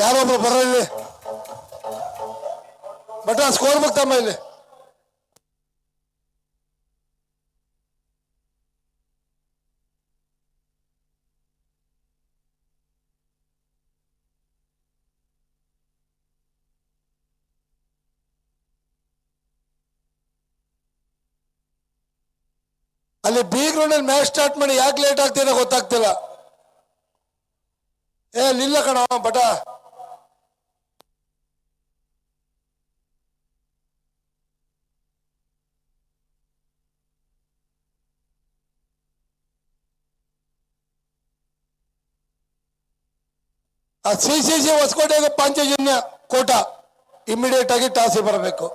Speaker 2: ಯಾರೊಬ್ರು ಬರ ಇಲ್ಲಿ. ಬಟ್ ಸ್ಕೋರ್ ಬುಕ್ ತಮ್ಮ ಇಲ್ಲಿ. ಬಿ ಗ್ರೌಂಡ್ ಅಲ್ಲಿ ಮ್ಯಾಚ್ ಸ್ಟಾರ್ಟ್ ಮಾಡಿ ಯಾಕೆ ಲೇಟ್ ಆಗ್ತಿದೆ ಗೊತ್ತಾಗ್ತಿಲ್ಲ. ನಿಲ್ಲ ಕಣ ಬಟ. CCC ಹೊಸಕೋಟೆಗೆ ಪಾಂಚಜನ್ಯ ಕೋಟ ಇಮಿಡಿಯೇಟ್ ಆಗಿ ಟಾಸಿ ಬರಬೇಕು.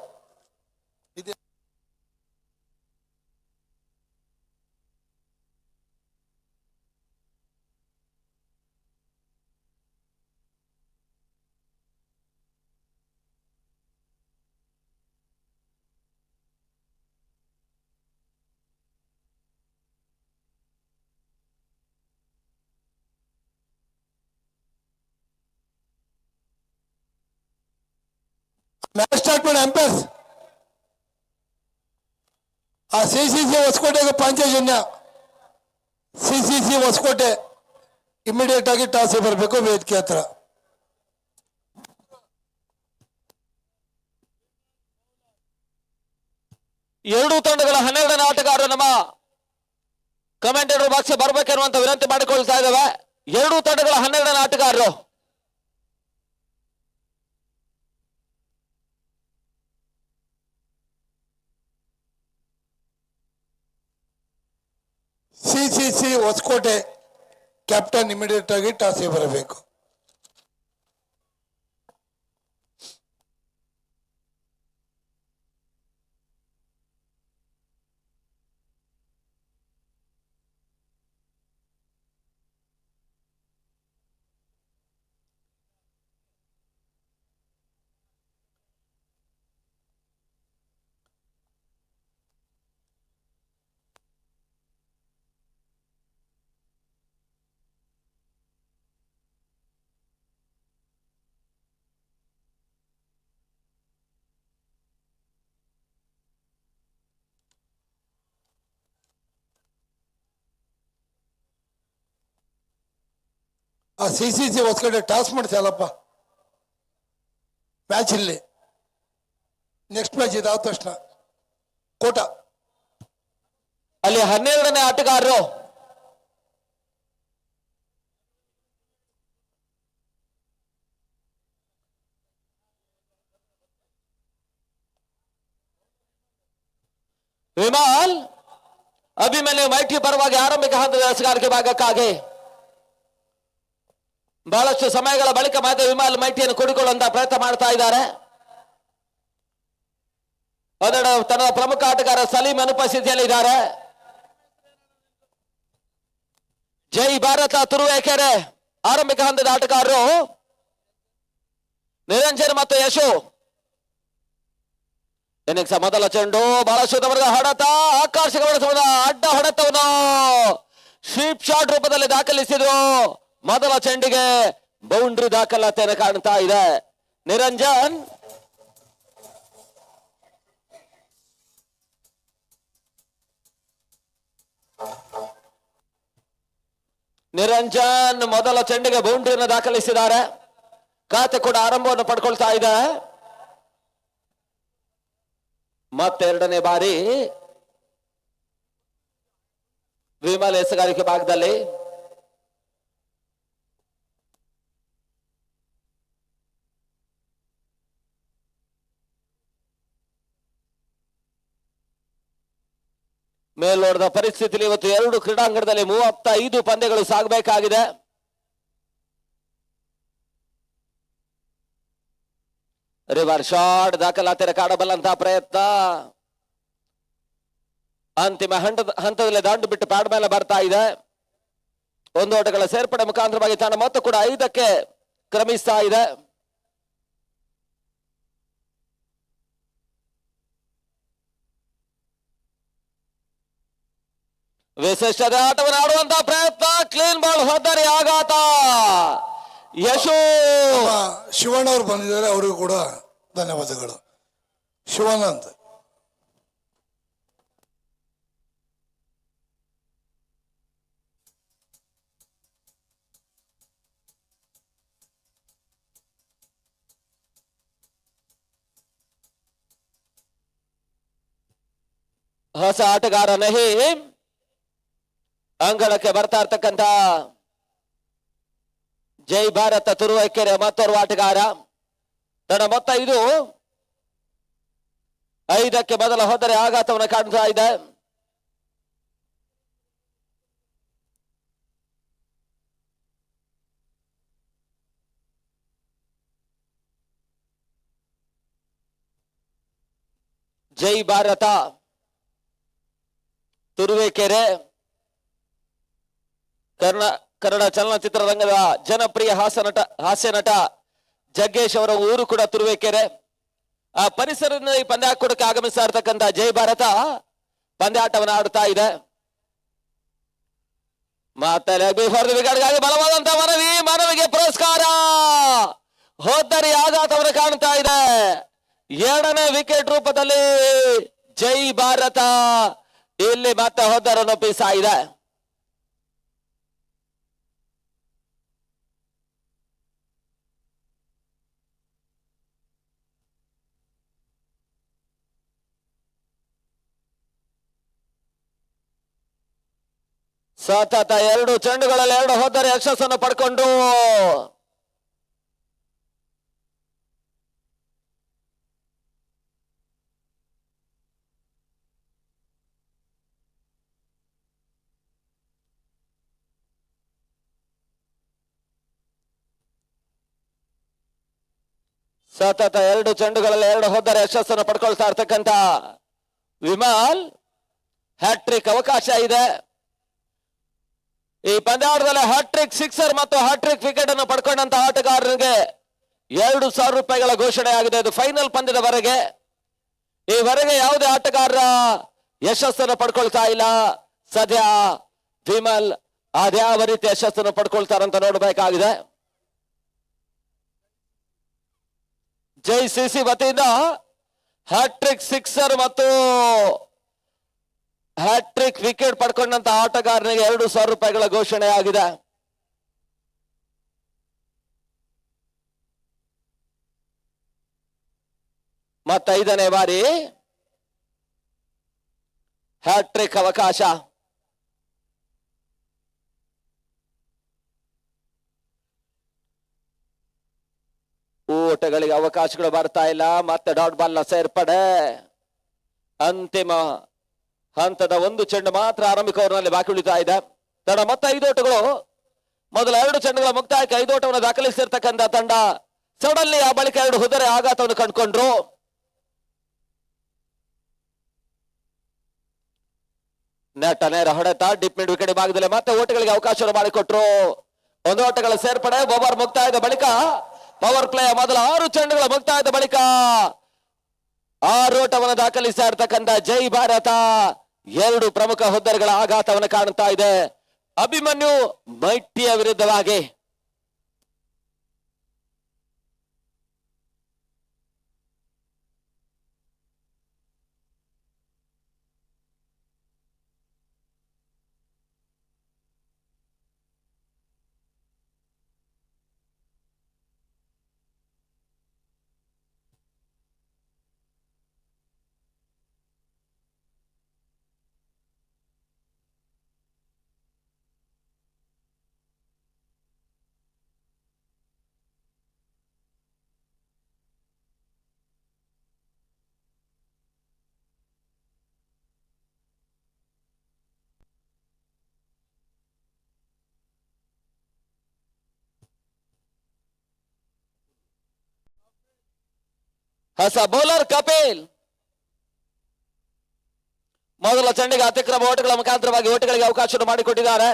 Speaker 2: ಮ್ಯಾಚ್ ಸ್ಟಾರ್ಟ್ ಮಾಡಿ ಅಂಪೈರ್ಸ್. CCC ಹೊಸಕೋಟೆಗೆ ಪಾಂಚಜನ್ಯ, CCC ಹೊಸಕೋಟೆ ಇಮಿಡಿಯೇಟ್ ಆಗಿ ಟಾಸಿ ಬರಬೇಕು ವೇದಿಕೆ ಹತ್ರ.
Speaker 1: ಎರಡೂ ತಂಡಗಳ 12ನೇ ಆಟಗಾರರು ನಮ್ಮ ಕಮೆಂಟೇಟರ್ ಬಾಕ್ಸ್ ಬರ್ಬೇಕೆನ್ನುವಂತ ವಿನಂತಿ ಮಾಡಿಕೊಳ್ತಾ ಇದ್ದಾವೆ. ಎರಡೂ ತಂಡಗಳ 12ನೇ ಆಟಗಾರರು
Speaker 2: CCC ಹೊಸಕೋಟೆ ಕ್ಯಾಪ್ಟನ್ ಇಮಿಡಿಯೇಟ್ ಆಗಿ ಟಾಸಿ ಬರಬೇಕು. CCC ಹೊಸಕೋಟೆ ಟಾಸ್ ಮಾಡಿಸಲ್ಲಪ್ಪ. ಮ್ಯಾಚ್ ಇಲ್ಲಿ ನೆಕ್ಸ್ಟ್ ಮ್ಯಾಚ್ ಇದಾದ ತಕ್ಷಣ ಕೋಟ
Speaker 1: ಅಲ್ಲಿ 12ನೇ ಆಟಗಾರರು ವಿಮಾಲ್ ಅಭಿಮನ್ಯು ಮೈಟಿ ಪರವಾಗಿ ಆರಂಭಿಕ ಹಂತದ ಎಸಗಾರಿಕೆ ಭಾಗಕ್ಕಾಗಿ ಬಹಳಷ್ಟು ಸಮಯಗಳ ಬಳಿಕ ಮತ್ತೆ ವಿಮಾಲ್ ಮೈಟಿಯನ್ನು ಕೂಡಿಕೊಳ್ಳುವಂತ ಪ್ರಯತ್ನ ಮಾಡ್ತಾ ಇದ್ದಾರೆ. ಅದರ ತನ್ನ ಪ್ರಮುಖ ಆಟಗಾರ ಸಲೀಂ ಅನುಪಸ್ಥಿತಿಯಲ್ಲಿದ್ದಾರೆ. ಜೈ ಭಾರತ ತುರುವೇಕೆರೆ ಆರಂಭಿಕ ಹಂತದ ಆಟಗಾರರು ನಿರಂಜನ್ ಮತ್ತು ಯಶು. ಇನ್ನಿಂಗ್ಸ್ ಮೊದಲ ಚೆಂಡು ಬಹಳಷ್ಟು ತವರದ ಹೊಡೆತ, ಆಕರ್ಷಕ ಅಡ್ಡ ಹೊಡೆತವನ್ನು ಸ್ವೀಪ್ ಶಾಟ್ ರೂಪದಲ್ಲಿ ದಾಖಲಿಸಿದ್ರು. ಮೊದಲ ಚೆಂಡಿಗೆ ಬೌಂಡ್ರಿ ದಾಖಲಾತಿಯನ್ನು ಕಾಣ್ತಾ ಇದೆ. ನಿರಂಜನ್ ಮೊದಲ ಚೆಂಡಿಗೆ ಬೌಂಡ್ರಿಯನ್ನು ದಾಖಲಿಸಿದ್ದಾರೆ. ಖಾತೆ ಕೂಡ ಆರಂಭವನ್ನು ಪಡ್ಕೊಳ್ತಾ ಇದೆ. ಮತ್ತೆರಡನೇ ಬಾರಿ ವಿಮಲ್ ಎಸಗಾರಿಕೆ ಭಾಗದಲ್ಲಿ ಮೇಲ್ನೋಟದ ಪರಿಸ್ಥಿತಿಯಲ್ಲಿ ಇವತ್ತು ಎರಡು ಕ್ರೀಡಾಂಗಣದಲ್ಲಿ 35 ಪಂದ್ಯಗಳು ಸಾಗಬೇಕಾಗಿದೆ. ರಿವರ್ಸ್ ಶಾಟ್ ದಾಖಲಾತಿಯನ್ನು ಕಾಣಬಲ್ಲಂತಹ ಪ್ರಯತ್ನ ಅಂತಿಮ ಹಂತದಲ್ಲಿ ದಾಂಡು ಬಿಟ್ಟು ಪ್ಯಾಡ್ ಮೇಲೆ ಬರ್ತಾ ಇದೆ. ಒಂದು ಓಟಗಳ ಸೇರ್ಪಡೆ ಮುಖಾಂತರವಾಗಿ ತನ್ನ ಮೊತ್ತ ಕೂಡ 5ಕ್ಕೆ ಕ್ರಮಿಸ್ತಾ ಇದೆ. ವಿಶಿಷ್ಟದ ಆಟವನ್ನು ಆಡುವಂತಹ ಪ್ರಯತ್ನ, ಕ್ಲೀನ್ ಬಾಲ್ ಹೋದರೆ ಆಘಾತ. ಯಶು
Speaker 2: ಶಿವಣ್ಣ ಅವರು ಬಂದಿದ್ದಾರೆ, ಅವರಿಗೂ ಕೂಡ ಧನ್ಯವಾದಗಳು. ಶಿವಾನಂದ್
Speaker 1: ಹೊಸ ಆಟಗಾರ ನಹೀಂ
Speaker 3: ಅಂಗಳಕ್ಕೆ ಬರ್ತಾ ಇರ್ತಕ್ಕಂಥ ಜೈ ಭಾರತ ತುರುವೇಕೆರೆ ಮತ್ತೋರ್ವ ಆಟಗಾರ. ತನ್ನ ಮೊತ್ತ ಇದು 5ಕ್ಕೆ ಮೊದಲ ಹೋದರೆ ಆಘಾತವನ್ನು ಕಾಣ್ತಾ ಇದೆ. ಜೈ ಭಾರತ ತುರುವೇಕೆರೆ ಕನ್ನಡ ಚಲನಚಿತ್ರರಂಗದ ಜನಪ್ರಿಯ ಹಾಸ್ಯ ನಟ ಜಗ್ಗೇಶ್ ಅವರ ಊರು ಕೂಡ ತುರುವೇಕೆರೆ. ಆ ಪರಿಸರದಿಂದ ಈ ಪಂದ್ಯಾಟಕ್ಕೆ ಆಗಮಿಸ್ತಾ ಇರ್ತಕ್ಕಂಥ ಜೈ ಭಾರತ ಪಂದ್ಯಾಟವನ್ನು ಆಡುತ್ತಾ ಇದೆ. ಮತ್ತೆ ವಿಕೆಟ್ಗಾಗಿ ಬಲವಾದಂತ ಮನವಿಗೆ ಪುರಸ್ಕಾರ. ಹೋದ್ದರಿ ಆಘಾತವನ್ನು ಕಾಣ್ತಾ ಇದೆ. 2ನೇ ವಿಕೆಟ್ ರೂಪದಲ್ಲಿ ಜೈ ಭಾರತ ಇಲ್ಲಿ ಮತ್ತೆ ಹೋದ್ದರನ್ನು ಒಪ್ಪಿಸ್ತಾ ಇದೆ. ಸತತ 2 ಚೆಂಡುಗಳಲ್ಲಿ 2 ಹೋದರೆ ಯಶಸ್ಸನ್ನು ಪಡ್ಕೊಂಡು ಸತತ 2 ಚೆಂಡುಗಳಲ್ಲಿ 2 ಹೋದರೆ ಯಶಸ್ಸನ್ನು ಪಡ್ಕೊಳ್ತಾ ಇರ್ತಕ್ಕಂಥ ವಿಮಲ್ ಹ್ಯಾಟ್ರಿಕ್ ಅವಕಾಶ ಇದೆ. ಈ ಪಂದ್ಯಾಟದಲ್ಲಿ ಹ್ಯಾಟ್ರಿಕ್ ಸಿಕ್ಸರ್ ಮತ್ತು ಹ್ಯಾಟ್ರಿಕ್ ವಿಕೆಟ್ ಅನ್ನು ಪಡ್ಕೊಂಡಂತ ಆಟಗಾರರಿಗೆ 2,000 ರೂಪಾಯಿಗಳ ಘೋಷಣೆ ಆಗಿದೆ. ಇದು ಫೈನಲ್ ಪಂದ್ಯದವರೆಗೆ. ಈವರೆಗೆ ಯಾವುದೇ ಆಟಗಾರರ ಯಶಸ್ಸನ್ನು ಪಡ್ಕೊಳ್ತಾ ಇಲ್ಲ. ಸದ್ಯ ವಿಮಲ್ ಅದ್ಯಾವ ರೀತಿ ಯಶಸ್ಸನ್ನು ಪಡ್ಕೊಳ್ತಾರಂತ ನೋಡಬೇಕಾಗಿದೆ. ಜೈ ಸಿಸಿ ವತಿಯಿಂದ ಹ್ಯಾಟ್ರಿಕ್ ಸಿಕ್ಸರ್ ಮತ್ತು ಹ್ಯಾಟ್ರಿಕ್ ವಿಕೆಟ್ ಪಡ್ಕೊಂಡಂತ ಆಟಗಾರನಿಗೆ 2,000 ರೂಪಾಯಿಗಳ ಘೋಷಣೆ ಆಗಿದೆ. ಮತ್ತೆ 5ನೇ ಬಾರಿ ಹ್ಯಾಟ್ರಿಕ್ ಅವಕಾಶ. ಓಟಗಳಿಗೆ ಅವಕಾಶಗಳು ಬರ್ತಾ ಇಲ್ಲ. ಮತ್ತೆ ಡಾಟ್ ಬಾಲ್ ನ ಸೇರ್ಪಡೆ. ಅಂತಿಮ ಹಂತದ 1 ಚೆಂಡು ಮಾತ್ರ ಆರಂಭಿಕ ಓವರ್ನಲ್ಲಿ ಬಾಕಿ ಉಳಿತಾ ಇದೆ. ತಡ ಮತ್ತೆ 5 ಓಟಗಳು. ಮೊದಲ 2 ಚೆಂಡುಗಳ ಮುಕ್ತಾಯಕ್ಕೆ 5 ಓಟವನ್ನು ದಾಖಲಿಸಿರ್ತಕ್ಕಂಥ ತಂಡ ಸಡನ್ಲಿ ಆ ಬಳಿಕ 2 ಹುದರೆ ಆಘಾತವನ್ನು ಕಂಡುಕೊಂಡ್ರು. ನೆಟ್ ನೇರ ಹೊಡೆತ ಡಿಪ್ ಮಿಡ್ ವಿಕೆಟ್ ಭಾಗದಲ್ಲಿ ಮತ್ತೆ ಓಟಗಳಿಗೆ ಅವಕಾಶವನ್ನು ಮಾಡಿಕೊಟ್ರು. 1 ಓಟಗಳ ಸೇರ್ಪಡೆ. ಓವರ್ ಮುಕ್ತಾಯದ ಬಳಿಕ ಪವರ್ ಪ್ಲೇ ಮೊದಲ 6 ಚೆಂಡುಗಳ ಮುಕ್ತಾಯದ ಬಳಿಕ 6 ಓಟವನ್ನು ದಾಖಲಿಸ್ತಾ ಇರ್ತಕ್ಕಂಥ ಜೈ ಭಾರತ 2 ಪ್ರಮುಖ ಹುದ್ದೆಗಳ ಆಘಾತವನ್ನು ಕಾಣುತ್ತಾ ಇದೆ. ಅಭಿಮನ್ಯು ಮೈಟಿಯ ವಿರುದ್ಧವಾಗಿ. ಹೊಸ ಬೌಲರ್ ಕಪಿಲ್ ಮೊದಲ ಚೆಂಡಿಗೆ ಅತಿಕ್ರಮ ಓಟಗಳ ಮುಖಾಂತರವಾಗಿ ಓಟಗಳಿಗೆ ಅವಕಾಶವನ್ನು ಮಾಡಿಕೊಟ್ಟಿದ್ದಾರೆ.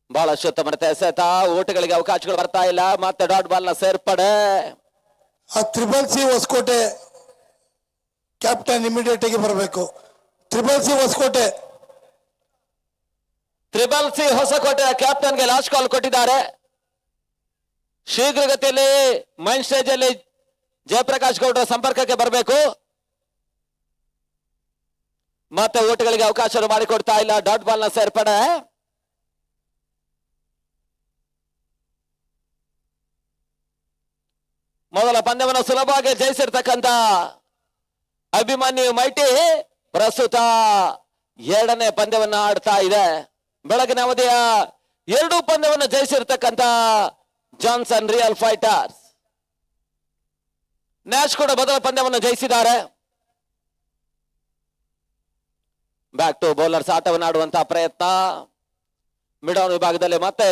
Speaker 3: ಬಹಳಷ್ಟು ಉತ್ತಮ ಎಸೆತ. ಓಟಗಳಿಗೆ ಅವಕಾಶಗಳು ಬರ್ತಾ ಇಲ್ಲ. ಮತ್ತೆ ಡಾಟ್ ಬಾಲ್ ನ ಸೇರ್ಪಡೆ.
Speaker 2: ಆ triple C Hosakote captain immediate ಆಗಿ ಬರಬೇಕು. ತ್ರಿಬಲ್ ಸಿ ಹೊಸಕೋಟೆ
Speaker 3: ಹೊಸಕೋಟೆಯ ಕ್ಯಾಪ್ಟನ್ಗೆ ಲಾಸ್ಟ್ ಕಾಲ್ ಕೊಟ್ಟಿದ್ದಾರೆ. ಶೀಘ್ರಗತಿಯಲ್ಲಿ ಮೈನ್ ಸ್ಟೇಜ್ ಅಲ್ಲಿ ಜಯಪ್ರಕಾಶ್ ಗೌಡರ ಸಂಪರ್ಕಕ್ಕೆ ಬರಬೇಕು. ಮತ್ತೆ ಓಟಗಳಿಗೆ ಅವಕಾಶ ಮಾಡಿಕೊಡ್ತಾ ಇಲ್ಲ. ಡಾಟ್ ಬಾಲ್ ನ ಸೇರ್ಪಡೆ. ಮೊದಲ ಪಂದ್ಯವನ್ನು ಸುಲಭವಾಗಿ ಜಯಿಸಿರ್ತಕ್ಕಂಥ ಅಭಿಮನ್ಯು ಮೈಟಿ ಪ್ರಸ್ತುತ ಎರಡನೇ ಪಂದ್ಯವನ್ನ ಆಡ್ತಾ ಇದೆ. ಬೆಳಗಿನ ಅವಧಿಯ 2 ಪಂದ್ಯವನ್ನು ಜಯಿಸಿರ್ತಕ್ಕಂತ ಜಾನ್ಸನ್ ರಿಯಲ್ ಫೈಟರ್ಸ್. ನ್ಯಾಶ್ ಕೂಡ ಮೊದಲ ಪಂದ್ಯವನ್ನು ಜಯಿಸಿದ್ದಾರೆ. ಬ್ಯಾಕ್ ಟು ಬೌಲರ್ಸ್ ಆಟವನ್ನು ಆಡುವಂತಹ ಪ್ರಯತ್ನ. ಮಿಡೌನ್ ವಿಭಾಗದಲ್ಲಿ ಮತ್ತೆ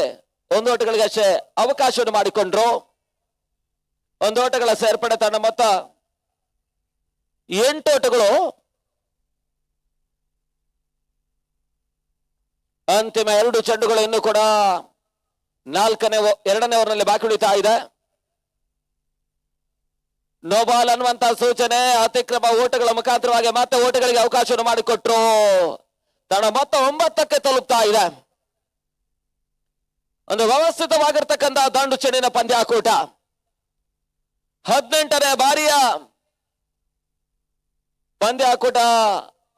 Speaker 3: 1 ಓಟಗಳಿಗೆ ಅಷ್ಟೇ ಅವಕಾಶವನ್ನು ಮಾಡಿಕೊಂಡ್ರು. 1 ಓಟಗಳ ಸೇರ್ಪಡೆ ತಂಡ ಮೊತ್ತ 8 ಓಟಗಳು. ಅಂತಿಮ 2 ಚೆಂಡುಗಳು ಇನ್ನು ಕೂಡ 2ನೇ ಓವರ್ನಲ್ಲಿ ಬಾಕಿ ಉಳಿತಾ ಇದೆ. ನೋಬಾಲ್ ಅನ್ನುವಂತಹ ಸೂಚನೆ, ಅತಿಕ್ರಮ ಓಟಗಳ ಮುಖಾಂತರವಾಗಿ ಮತ್ತೆ ಓಟಗಳಿಗೆ ಅವಕಾಶವನ್ನು ಮಾಡಿಕೊಟ್ರು. ತಂಡ ಮೊತ್ತ 9ಕ್ಕೆ ತಲುಪ್ತಾ ಇದೆ. ಒಂದು ವ್ಯವಸ್ಥಿತವಾಗಿರ್ತಕ್ಕಂತಹ ದಂಡು ಚೆಂಡಿನ ಪಂದ್ಯಾಕೂಟ. 18ನೇ ಬಾರಿಯ ಪಂದ್ಯಾಕೂಟ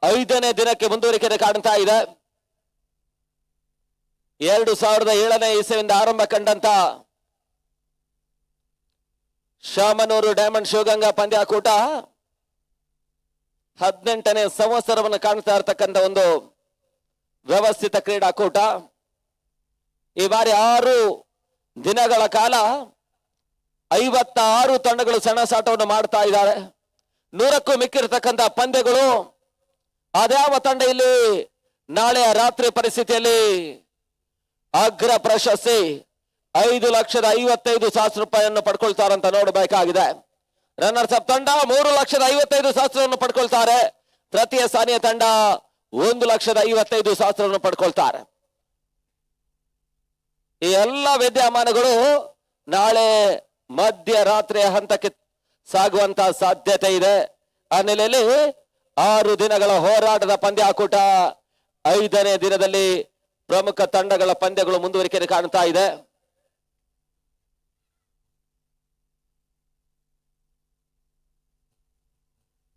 Speaker 3: 5ನೇ ದಿನಕ್ಕೆ ಮುಂದುವರಿಕೆ ಕಾಣ್ತಾ ಇದೆ. 2007ನೇ ಇಸವಿಯಿಂದ ಆರಂಭ ಕಂಡಂತ ಶಾಮನೂರು ಡೈಮಂಡ್ ಶಿವಗಂಗಾ ಪಂದ್ಯಾಕೂಟ 18ನೇ ಸಂವತ್ಸರವನ್ನು ಕಾಣ್ತಾ ಇರತಕ್ಕಂತ ಒಂದು ವ್ಯವಸ್ಥಿತ ಕ್ರೀಡಾಕೂಟ. ಈ ಬಾರಿ 6 ದಿನಗಳ ಕಾಲ 56 ತಂಡಗಳು ಸೆಣಸಾಟವನ್ನು ಮಾಡ್ತಾ ಇದ್ದಾರೆ. 100ಕ್ಕೂ ಮಿಕ್ಕಿರತಕ್ಕಂತ ಪಂದ್ಯಗಳು. ಅದ್ಯಾವ ತಂಡ ಇಲ್ಲಿ ನಾಳೆಯ ರಾತ್ರಿ ಪರಿಸ್ಥಿತಿಯಲ್ಲಿ ಅಗ್ರ ಪ್ರಶಸ್ತಿ 5,55,000 ರೂಪಾಯಿಯನ್ನು ಪಡ್ಕೊಳ್ತಾರಂತ ನೋಡಬೇಕಾಗಿದೆ. ರನ್ನರ್ಸ್ ಅಪ್ ತಂಡ 3,55,000 ಪಡ್ಕೊಳ್ತಾರೆ. ತೃತೀಯ ಸ್ಥಾನೀಯ ತಂಡ 1,55,000 ಪಡ್ಕೊಳ್ತಾರೆ. ಈ ಎಲ್ಲ ವಿದ್ಯಮಾನಗಳು ನಾಳೆ ಮಧ್ಯರಾತ್ರಿಯ ಹಂತಕ್ಕೆ ಸಾಗುವಂತಹ ಸಾಧ್ಯತೆ ಇದೆ. ಆ ನೆಲೆಯಲ್ಲಿ 6 ದಿನಗಳ ಹೋರಾಟದ ಪಂದ್ಯಾಕೂಟ 5ನೇ ದಿನದಲ್ಲಿ ಪ್ರಮುಖ ತಂಡಗಳ ಪಂದ್ಯಗಳು ಮುಂದುವರಿಕೆ ಕಾಣ್ತಾ ಇದೆ.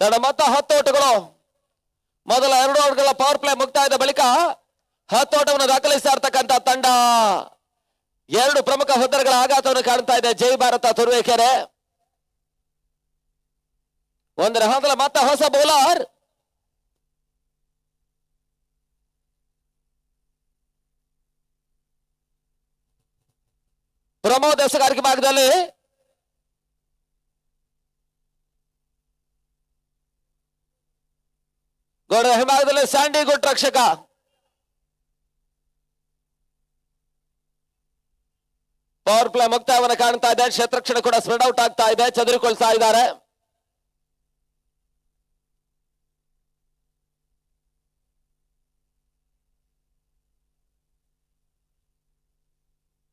Speaker 3: ತಂಡ ಮೊತ್ತ 10 ಓಟಗಳು. ಮೊದಲ 2 ಓವರ್ಗಳ ಪವರ್ ಪ್ಲೇ ಮುಕ್ತಾಯದ ಬಳಿಕ 10 ಓಟವನ್ನು ದಾಖಲಿಸ್ತಾ ಇರ್ತಕ್ಕಂಥ ತಂಡ 2 ಪ್ರಮುಖ ಹುದ್ದೆಗಳ ಆಘಾತವನ್ನು ಕಾಣ್ತಾ ಇದೆ. ಜೈ ಭಾರತ ತುರುವೇಕೆರೆ. 1ರ ಹಂತದಲ್ಲಿ ಮತ್ತೆ ಹೊಸ ಬೌಲರ್ ಪ್ರಮೋದ್ ಎಸಗಾರಿಕೆ ಭಾಗದಲ್ಲಿ ಗೋಡ ಹಿಂಭಾಗದಲ್ಲಿ ಸ್ಯಾಂಡಿ ಗುಡ್ ರಕ್ಷಕ. ಪವರ್ ಪ್ಲೇ ಮುಕ್ತಾಯವನ್ನು ಕಾಣ್ತಾ ಇದೆ. ಕ್ಷೇತ್ರಕ್ಷಣ ಕೂಡ ಸ್ಪ್ರೆಡ್ ಔಟ್ ಆಗ್ತಾ ಇದೆ. ಚದುರಿಕೊಳ್ತಾ ಇದ್ದಾರೆ.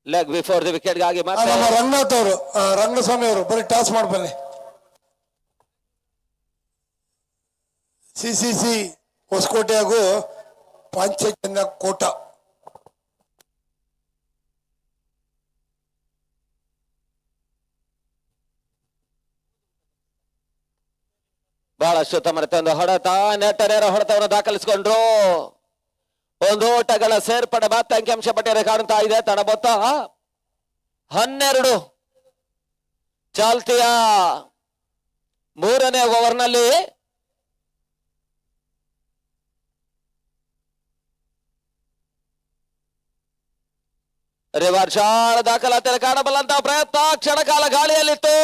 Speaker 3: ಲೆಗ್ ಬಿಫೋರ್ ದಿ ವಿಕೆಟ್ ಗಾಗಿ
Speaker 2: ನಮ್ಮ ರಂಗನಾಥ್ ಅವರು, ರಂಗಸ್ವಾಮಿ ಅವರು ಬರೀ ಟಾಸ್ ಮಾಡಿ ಬನ್ನಿ. ಸಿಸಿಸಿ ಹೊಸಕೋಟೆ ಹಾಗೂ ಪಾಂಚಜನ್ಯ ಕೋಟ.
Speaker 3: ಬಹಳಷ್ಟು ತಮ್ಮ ಒಂದು ಹೊಡೆತ, ನೆಟ್ಟ ನೇರ ಹೊಡೆತವನ್ನು ದಾಖಲಿಸಿಕೊಂಡ್ರು. 1 ಓಟಗಳ ಸೇರ್ಪಡೆ ಮತ್ತೆ ಅಂಕಿಅಂಶ ಪಟ್ಟಿಯಲ್ಲಿ ಕಾಣ್ತಾ ಇದೆ. ತಂಡ ಮೊತ್ತ 12. ಚಾಲ್ತಿಯ 3ನೇ ಓವರ್ನಲ್ಲಿ ರಿವರ್ಸ್ ಶಾಟ್ ದಾಖಲಾತಿಯಲ್ಲಿ ಕಾಣಬಲ್ಲಂತಹ ಪ್ರಯತ್ನ. ಕ್ಷಣಕಾಲ ಗಾಳಿಯಲ್ಲಿತ್ತು.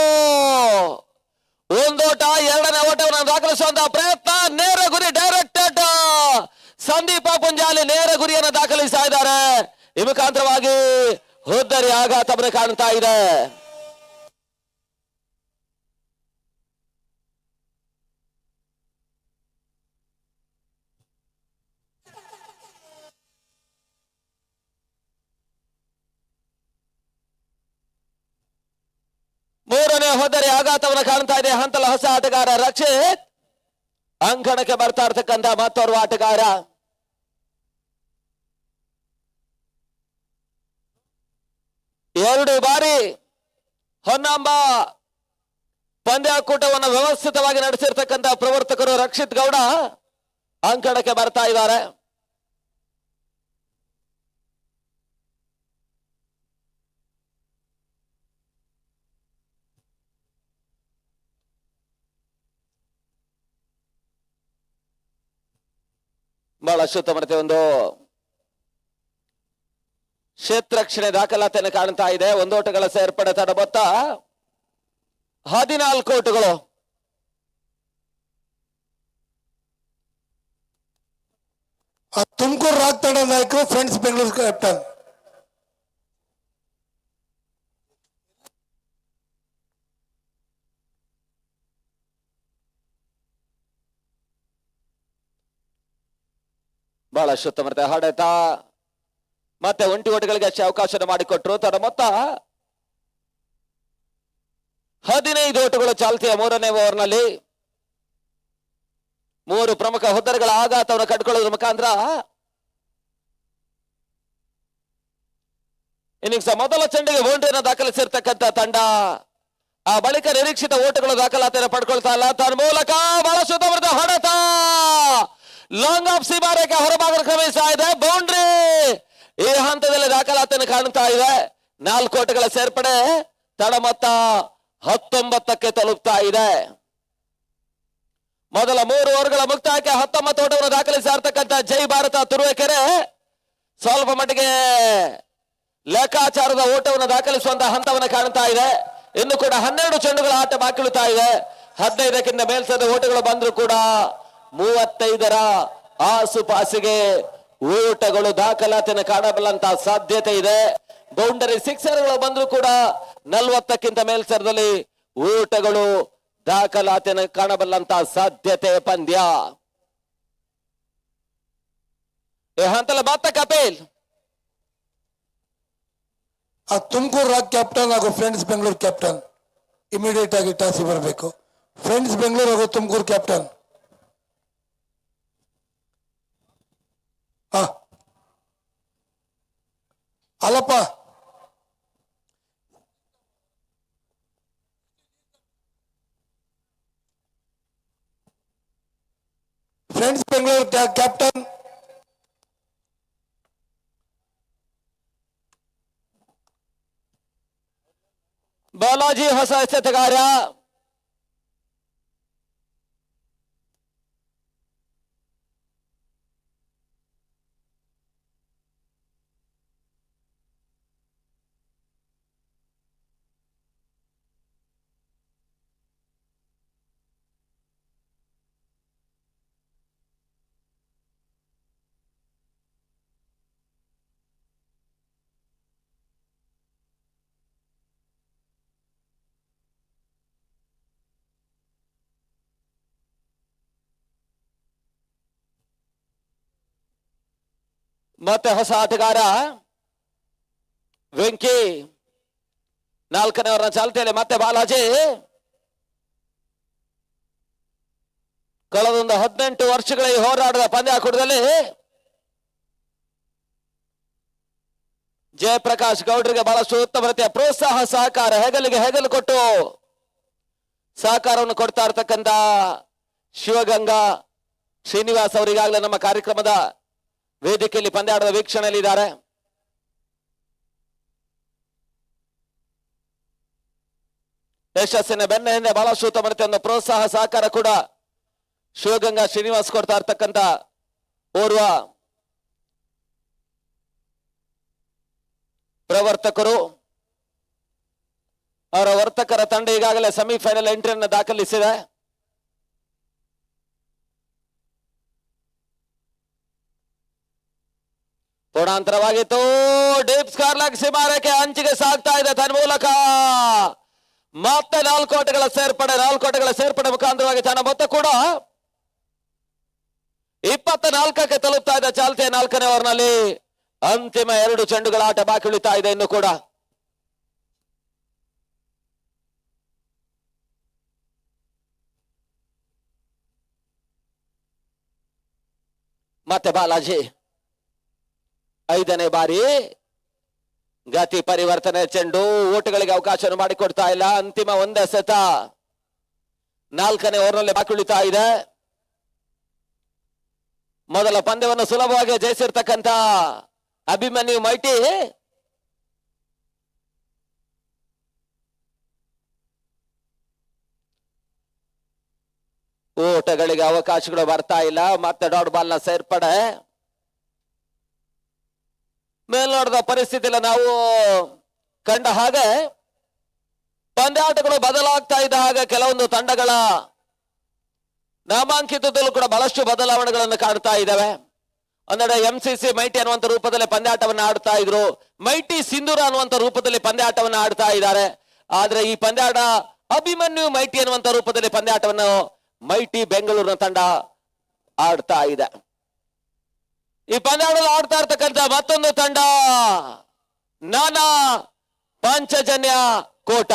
Speaker 3: 1 ಓಟ, 2ನೇ ಓಟವನ್ನು ದಾಖಲಿಸುವಂತಹ ಪ್ರಯತ್ನ. ನೇರ ಗುರಿ, ಡೈರೆಕ್ಟೆಡ್. ಸಂದೀಪ ಪುಂಜಾಲಿ ನೇರ ಗುರಿಯನ್ನು ದಾಖಲಿಸ್ತಾ ಇದ್ದಾರೆ. ಈ ಮುಖಾಂತರವಾಗಿ ಹುದ್ದರಿ ಆಘಾತವನ್ನು ಕಾಣ್ತಾ ಇದೆ. ಮೂರನೇ ಹೋದರೆ ಆಘಾತವನ್ನು ಕಾಣ್ತಾ ಇದೆ. ಹಂತಲ ಹೊಸ ಆಟಗಾರ ರಕ್ಷಿತ್ ಅಂಕಣಕ್ಕೆ ಬರ್ತಾ ಇರ್ತಕ್ಕಂಥ ಮತ್ತೋರ್ವ ಆಟಗಾರ. ಎರಡು ಬಾರಿ ಹೊನ್ನಾಂಬ ಪಂದ್ಯಾಕೂಟವನ್ನು ವ್ಯವಸ್ಥಿತವಾಗಿ ನಡೆಸಿರ್ತಕ್ಕಂಥ ಪ್ರವರ್ತಕರು ರಕ್ಷಿತ್ ಗೌಡ ಅಂಕಣಕ್ಕೆ ಬರ್ತಾ ಇದ್ದಾರೆ. ಬಹಳ ಅತ್ಯುತ್ತಮತೆ ಒಂದು ಕ್ಷೇತ್ರ ರಕ್ಷಣೆ ದಾಖಲಾತಿಯನ್ನು ಕಾಣ್ತಾ ಇದೆ. ಒಂದೋಟಗಳ ಸೇರ್ಪಡೆ ತಡ ಮೊತ್ತ 14 ಓಟಗಳು.
Speaker 2: ತುಮಕೂರು ರಾಕ್ ತಂಡ ನಾಯಕರು ಫ್ರೆಂಡ್ಸ್ ಬೆಂಗಳೂರು ಕ್ಯಾಪ್ಟನ್.
Speaker 3: ಬಹಳ ಅತ್ಯುತ್ತಮತೆ ಹಾಡಾಯ್ತ. ಮತ್ತೆ ಒಂಟಿ ಓಟಗಳಿಗೆ ಅಷ್ಟೇ ಅವಕಾಶ ಮಾಡಿಕೊಟ್ರು. ತಡ ಮೊತ್ತ 15 ಓಟಗಳು ಚಾಲ್ತಿಯ ಮೂರನೇ ಓವರ್ನಲ್ಲಿ. 3 ಪ್ರಮುಖ ಹುದ್ದೆಗಳ ಆಘಾತವನ್ನು ಕಟ್ಕೊಳ್ಳೋದ್ರ ಮುಖಾಂತರ ಇನ್ನಿಂಗ್ಸ್ ಮೊದಲ ಚೆಂಡಿಗೆ ಬೌಂಡ್ರಿಯನ್ನು ದಾಖಲಿಸಿರ್ತಕ್ಕಂಥ ತಂಡ ಆ ಬಳಿಕ ನಿರೀಕ್ಷಿತ ಓಟಗಳು ದಾಖಲಾತಿಯನ್ನು ಪಡ್ಕೊಳ್ತಾ ಇಲ್ಲ. ತನ್ನ ಮೂಲಕ ಬಹಳ ಸುತ್ತಮುತ್ತ ಹೊಡೆತ ಲಾಂಗ್ ಆಫ್ ಸೀಮಾರೇಖೆ ಹೊರಭಾಗ ಕ್ರಮಿಸ್ತಾ ಇದೆ. ಬೌಂಡ್ರಿ ಈ ಹಂತದಲ್ಲಿ ದಾಖಲಾತಿಯನ್ನು ಕಾಣ್ತಾ ಇದೆ. 4 ಓಟಗಳ ಸೇರ್ಪಡೆ ತಡ ಮೊತ್ತ 19ಕ್ಕೆ ತಲುಪ್ತಾ ಇದೆ. ಮೊದಲ 3 ಓವರ್ಗಳ ಮುಕ್ತಾಯಕ್ಕೆ 19 ಓಟವನ್ನು ದಾಖಲಿಸಿರ್ತಕ್ಕಂಥ ಜೈ ಭಾರತ ತುರುವೇಕೆರೆ ಸ್ವಲ್ಪ ಮಟ್ಟಿಗೆ ಲೆಕ್ಕಾಚಾರದ ಓಟವನ್ನು ದಾಖಲಿಸುವಂತಹ ಹಂತವನ್ನು ಕಾಣ್ತಾ ಇದೆ. ಇನ್ನು ಕೂಡ 12 ಚೆಂಡುಗಳ ಆಟ ಬಾಕಿ ಉಳಿತಾ ಇದೆ. 15ಕ್ಕಿಂತ ಮೇಲ್ಸದ ಓಟಗಳು ಬಂದರೂ ಕೂಡ 35ರ ಆಸುಪಾಸಿಗೆ ಓಟಗಳು ದಾಖಲಾತಿಯನ್ನು ಕಾಣಬಲ್ಲಂತ ಸಾಧ್ಯತೆ ಇದೆ. ಬೌಂಡರಿ ಸಿಕ್ಸರ್ಗಳು ಬಂದರೂ ಕೂಡ 40ಕ್ಕಿಂತ ಮೇಲ್ಸರದಲ್ಲಿ ಓಟಗಳು ದಾಖಲಾತಿಯನ್ನು ಕಾಣಬಲ್ಲಂತ ಸಾಧ್ಯತೆ ಪಂದ್ಯ. ಈ ಹಂತದಲ್ಲಿ ಮಾತ್ರ ಕಪಿಲ್
Speaker 2: ತುಮಕೂರು ರಾಕ್ ಕ್ಯಾಪ್ಟನ್ ಹಾಗೂ ಫ್ರೆಂಡ್ಸ್ ಬೆಂಗಳೂರು ಕ್ಯಾಪ್ಟನ್ ಇಮಿಡಿಯೇಟ್ ಆಗಿ ಟಾಸಿ ಬರಬೇಕು. ಫ್ರೆಂಡ್ಸ್ ಬೆಂಗಳೂರು ಹಾಗೂ ತುಮಕೂರು ಕ್ಯಾಪ್ಟನ್. ಅಲ್ಲಪ್ಪ ಫ್ರೆಂಡ್ಸ್ ಬೆಂಗಳೂರು ಕ್ಯಾಪ್ಟನ್
Speaker 3: ಬಾಲಾಜಿ ಹೊಸ ಎಸೆತಗಾರ. ಮತ್ತೆ ಹೊಸ ಆಟಗಾರ ವೆಂಕಿ 4ನೇ ಓವರ್ನ ಚಾಲ್ತಿಯಲ್ಲಿ. ಮತ್ತೆ ಬಾಲಾಜಿ ಕಳೆದೊಂದು 18 ವರ್ಷಗಳ ಈ ಹೋರಾಟದ ಪಂದ್ಯಾಕೂಟದಲ್ಲಿ ಜಯಪ್ರಕಾಶ್ ಗೌಡ್ರಿಗೆ ಬಹಳಷ್ಟು ಉತ್ತಮ ರೀತಿಯ ಪ್ರೋತ್ಸಾಹ ಸಹಕಾರ ಹೆಗಲಿಗೆ ಹೆಗಲು ಕೊಟ್ಟು ಸಹಕಾರವನ್ನು ಕೊಡ್ತಾ ಇರ್ತಕ್ಕಂಥ ಶಿವಗಂಗಾ ಶ್ರೀನಿವಾಸ್ ಅವರಿಗಾಗಲೇ ನಮ್ಮ ಕಾರ್ಯಕ್ರಮದ ವೇದಿಕೆಯಲ್ಲಿ ಪಂದ್ಯಾಟದ ವೀಕ್ಷಣೆಯಲ್ಲಿ ಇದ್ದಾರೆ. ಯಶಸ್ಸಿನ ಬೆನ್ನ ಹಿಂದೆ ಬಹಳಷ್ಟು ಉತ್ತಮ ರೀತಿಯ ಪ್ರೋತ್ಸಾಹ ಸಹಕಾರ ಕೂಡ ಶಿವಗಂಗಾ ಶ್ರೀನಿವಾಸ್ ಕೊಡ್ತಾ ಇರ್ತಕ್ಕಂಥ ಓರ್ವ ಪ್ರವರ್ತಕರು. ಅವರ ವರ್ತಕರ ತಂಡ ಈಗಾಗಲೇ ಸೆಮಿಫೈನಲ್ ಎಂಟ್ರಿಯನ್ನು ದಾಖಲಿಸಿದೆ. ಕೋಣಾಂತರವಾಗಿತ್ತು. ಡೀಪ್ ಸ್ಕಾರ್ಲಾಗ್ ಸೀಮಾರೇಖೆ ಅಂಚಿಗೆ ಸಾಗ್ತಾ ಇದೆ. ತನ್ನ ಮೂಲಕ ಮತ್ತೆ 4 ಓಟಗಳ ಸೇರ್ಪಡೆ ಮುಖಾಂತರವಾಗಿ ತನ್ನ ಮೊತ್ತ ಕೂಡ 24ಕ್ಕೆ ತಲುಪ್ತಾ ಇದೆ. ಚಾಲ್ತಿಯ 4ನೇ ಓವರ್ನಲ್ಲಿ ಅಂತಿಮ 2 ಚೆಂಡುಗಳ ಆಟ ಬಾಕಿ ಉಳಿತಾ ಇದೆ. ಇನ್ನು ಕೂಡ ಮತ್ತೆ ಬಾಲಾಜಿ 5ನೇ ಬಾರಿ ಗತಿ ಪರಿವರ್ತನೆ ಚೆಂಡು. ಓಟಗಳಿಗೆ ಅವಕಾಶ ಮಾಡಿಕೊಡ್ತಾ ಇಲ್ಲ. ಅಂತಿಮ 1 ಎಸೆತ 4ನೇ ಓವರ್ನಲ್ಲಿ ಬಾಕಿ ಉಳಿತಾ ಇದೆ. ಮೊದಲ ಪಂದ್ಯವನ್ನು ಸುಲಭವಾಗಿ ಜಯಿಸಿರ್ತಕ್ಕಂಥ ಅಭಿಮನ್ಯು ಮೈಟಿ ಓಟಗಳಿಗೆ ಅವಕಾಶಗಳು ಬರ್ತಾ ಇಲ್ಲ. ಮತ್ತೆ ಡಾಟ್ ಬಾಲ್ ನ ಸೇರ್ಪಡೆ. ಮೇಲ್ನೋಟದ ಪರಿಸ್ಥಿತಿಯಲ್ಲಿ ನಾವು ಕಂಡ ಹಾಗೆ ಪಂದ್ಯಾಟಗಳು ಬದಲಾಗ್ತಾ ಇದ್ದ ಹಾಗೆ ಕೆಲವೊಂದು ತಂಡಗಳ ನಾಮಾಂಕಿತದಲ್ಲೂ ಕೂಡ ಬಹಳಷ್ಟು ಬದಲಾವಣೆಗಳನ್ನು ಕಾಣ್ತಾ ಇದ್ದಾವೆ. ಒಂದೆಡೆ ಎಂಸಿಸಿ ಮೈಟಿ ಅನ್ನುವಂತ ರೂಪದಲ್ಲಿ ಪಂದ್ಯಾಟವನ್ನು ಆಡ್ತಾ ಇದ್ರು, ಮೈಟಿ ಸಿಂಧೂರ ಅನ್ನುವಂತ ರೂಪದಲ್ಲಿ ಪಂದ್ಯಾಟವನ್ನು ಆಡ್ತಾ ಇದ್ದಾರೆ. ಆದ್ರೆ ಈ ಪಂದ್ಯಾಟ ಅಭಿಮನ್ಯು ಮೈಟಿ ಅನ್ನುವಂತ ರೂಪದಲ್ಲಿ ಪಂದ್ಯಾಟವನ್ನು ಮೈಟಿ ಬೆಂಗಳೂರಿನ ತಂಡ ಆಡ್ತಾ ಇದೆ. ಈ ಪಂದ್ಯಾಟದಲ್ಲಿ ಆಡ್ತಾ ಇರ್ತಕ್ಕಂಥ ಮತ್ತೊಂದು ತಂಡ ನಾನಾ ಪಾಂಚಜನ್ಯ ಕೋಟ.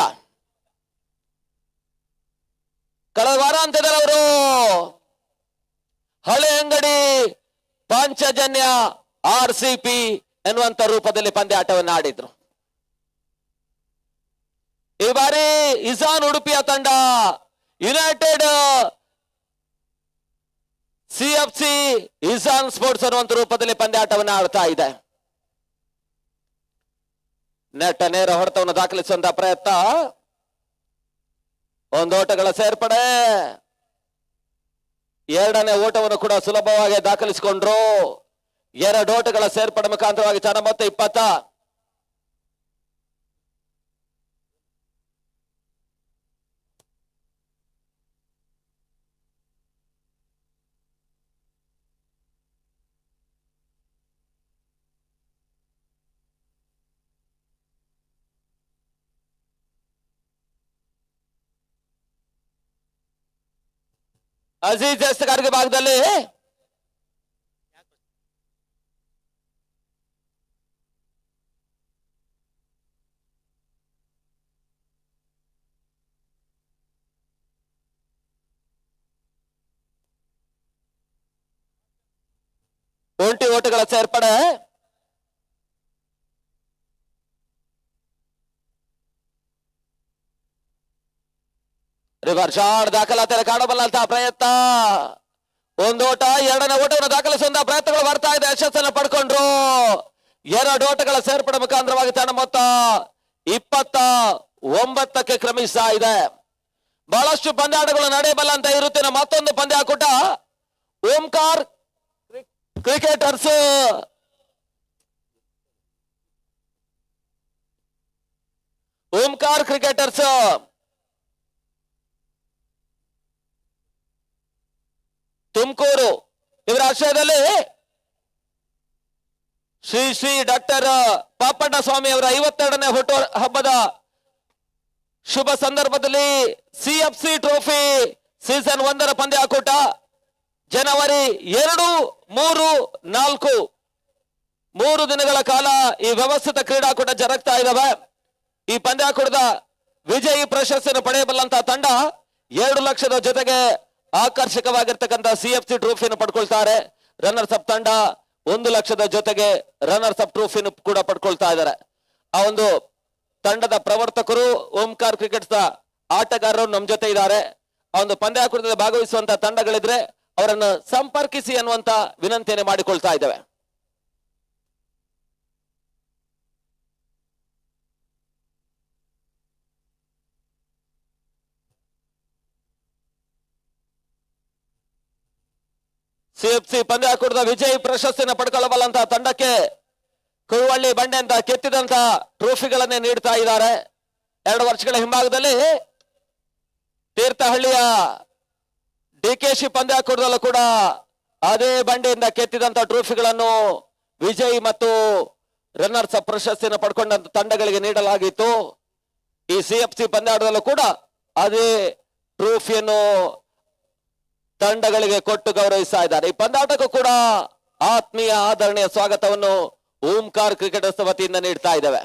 Speaker 3: ಕಳೆದ ವಾರಾಂತ್ಯದಲ್ಲಿ ಅವರು ಹಳೆ ಅಂಗಡಿ ಪಾಂಚಜನ್ಯ RCP ಎನ್ನುವಂತ ರೂಪದಲ್ಲಿ ಪಂದ್ಯಾಟವನ್ನು ಆಡಿದ್ರು. ಈ ಬಾರಿ ಇಸಾನ್ ಉಡುಪಿಯ ತಂಡ ಯುನೈಟೆಡ್ CFC ಇಸಾನ್ ಸ್ಪೋರ್ಟ್ಸ್ ಅನ್ನುವಂತ ರೂಪದಲ್ಲಿ ಪಂದ್ಯಾಟವನ್ನು ಆಡ್ತಾ ಇದೆ. ನೆಟ್ಟ ನೇರ ಹೊಡೆತವನ್ನು ದಾಖಲಿಸುವಂತಹ ಪ್ರಯತ್ನ, ಒಂದು ಓಟಗಳ ಸೇರ್ಪಡೆ, ಎರಡನೇ ಓಟವನ್ನು ಕೂಡ ಸುಲಭವಾಗಿ ದಾಖಲಿಸಿಕೊಂಡ್ರು. ಎರಡು ಓಟಗಳ ಸೇರ್ಪಡೆ ಮುಖಾಂತರವಾಗಿ ಜನ ಮೊತ್ತ 20. ಅಜೀಜ್ ಎಸ್ತಗಾರಿಕೆ ಭಾಗದಲ್ಲಿ ಒಂಟಿ ಓಟಗಳ ಸೇರ್ಪಡೆ. ರಿವರ್ಸ್ ಶಾಟ್ ದಾಖಲಾತಿಯಲ್ಲಿ ಕಾಣಬಲ್ಲಂತಹ ಪ್ರಯತ್ನ, ಒಂದು ಓಟ, ಎರಡನೇ ಓಟವನ್ನು ದಾಖಲಿಸುವಂತಹ ಪ್ರಯತ್ನಗಳು ಬರ್ತಾ ಇದೆ. ಯಶಸ್ಸನ್ನು ಪಡ್ಕೊಂಡ್ರು. ಎರಡು ಓಟಗಳ ಸೇರ್ಪಡೆ ಮುಖಾಂತರವಾಗಿ ತಂಡ ಮೊತ್ತ 29ಕ್ಕೆ ಕ್ರಮಿಸ್ತಾ ಇದೆ. ಬಹಳಷ್ಟು ಪಂದ್ಯಾಟಗಳು ನಡೆಯಬಲ್ಲಂತ ಇರುತ್ತಿನ ಮತ್ತೊಂದು ಪಂದ್ಯಾಕೂಟ ಓಂಕಾರ್ ಕ್ರಿಕೆಟರ್ಸ್ ತುಮಕೂರು ಇವರ ಆಶ್ರಯದಲ್ಲಿ ಶ್ರೀ ಡಾಕ್ಟರ್ ಪಾಪಣ್ಣ ಸ್ವಾಮಿ ಅವರ 52ನೇ ಹುಟ್ಟು ಹಬ್ಬದ ಶುಭ ಸಂದರ್ಭದಲ್ಲಿ CFC ಟ್ರೋಫಿ ಸೀಸನ್ 1ರ ಪಂದ್ಯಾಕೂಟ ಜನವರಿ 2, 3, 4 3 ದಿನಗಳ ಕಾಲ ಈ ವ್ಯವಸ್ಥಿತ ಕ್ರೀಡಾಕೂಟ ಜರುಗ್ತಾ ಇದ್ದಾವೆ. ಈ ಪಂದ್ಯಾಕೂಟದ ವಿಜಯಿ ಪ್ರಶಸ್ತಿಯನ್ನು ಪಡೆಯಬಲ್ಲಂತಹ ತಂಡ 2 ಲಕ್ಷದ ಜೊತೆಗೆ ಆಕರ್ಷಕವಾಗಿರ್ತಕ್ಕಂಥ CFC ಟ್ರೋಫಿಯನ್ನು ಪಡ್ಕೊಳ್ತಾರೆ. ರನ್ನರ್ಸ್ ಅಪ್ ತಂಡ 1 ಲಕ್ಷದ ಜೊತೆಗೆ ರನ್ನರ್ಸ್ ಅಪ್ ಟ್ರೋಫಿಯನ್ನು ಕೂಡ ಪಡ್ಕೊಳ್ತಾ ಇದ್ದಾರೆ. ಆ ಒಂದು ತಂಡದ ಪ್ರವರ್ತಕರು ಓಂಕಾರ್ ಕ್ರಿಕೆಟ್ಸ್ ಆಟಗಾರರು ನಮ್ಮ ಜೊತೆ ಇದ್ದಾರೆ. ಆ ಒಂದು ಪಂದ್ಯಾಕೂಟದಲ್ಲಿ ಭಾಗವಹಿಸುವಂತಹ ತಂಡಗಳಿದ್ರೆ ಅವರನ್ನು ಸಂಪರ್ಕಿಸಿ ಅನ್ನುವಂತ ವಿನಂತಿಯನ್ನು ಮಾಡಿಕೊಳ್ತಾ ಇದ್ದೇವೆ. CFC ಪಂದ್ಯಾಕೂಟದ ವಿಜಯಿ ಪ್ರಶಸ್ತಿಯನ್ನು ಪಡ್ಕೊಳ್ಳಬಲ್ಲಂತಹ ತಂಡಕ್ಕೆ ಕುರುವಳ್ಳಿ ಬಂಡೆ ಅಂತ ಕೆತ್ತಿದಂತ ಟ್ರೋಫಿಗಳನ್ನೇ ನೀಡ್ತಾ ಇದ್ದಾರೆ. 2 ವರ್ಷಗಳ ಹಿಂಭಾಗದಲ್ಲಿ ತೀರ್ಥಹಳ್ಳಿಯ DKC ಪಂದ್ಯಾಕೂಟದಲ್ಲೂ ಕೂಡ ಅದೇ ಬಂಡೆಯಿಂದ ಕೆತ್ತಿದಂತ ಟ್ರೋಫಿಗಳನ್ನು ವಿಜಯ್ ಮತ್ತು ರನ್ನರ್ಸ್ ಅಪ್ ಪ್ರಶಸ್ತಿಯನ್ನು ಪಡ್ಕೊಂಡಂತ ತಂಡಗಳಿಗೆ ನೀಡಲಾಗಿತ್ತು. ಈ CFC ಪಂದ್ಯಾಟದಲ್ಲೂ ಕೂಡ ಅದೇ ಟ್ರೋಫಿಯನ್ನು ತಂಡಗಳಿಗೆ ಕೊಟ್ಟು ಗೌರವಿಸ್ತಾ ಇದ್ದಾರೆ. ಈ ಪಂದ್ಯಾಟಕ್ಕೂ ಕೂಡ ಆತ್ಮೀಯ ಆದರಣೀಯ ಸ್ವಾಗತವನ್ನು ಓಂಕಾರ್ ಕ್ರಿಕೆಟರ್ಸ್ ವತಿಯಿಂದ ನೀಡ್ತಾ ಇದ್ದೇವೆ.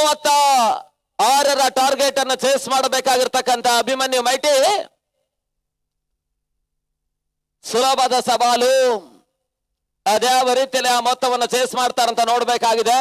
Speaker 3: 36ರ ಟಾರ್ಗೆಟ್ ಅನ್ನು ಚೇಸ್ ಮಾಡಬೇಕಾಗಿರ್ತಕ್ಕಂಥ ಅಭಿಮನ್ಯು ಮೈಟಿ ಸುಲಭದ ಸವಾಲು. ಅದ್ಯಾವ ರೀತಿಯಲ್ಲಿ ಆ ಮೊತ್ತವನ್ನು ಚೇಸ್ ಮಾಡ್ತಾರಂತ ನೋಡ್ಬೇಕಾಗಿದೆ.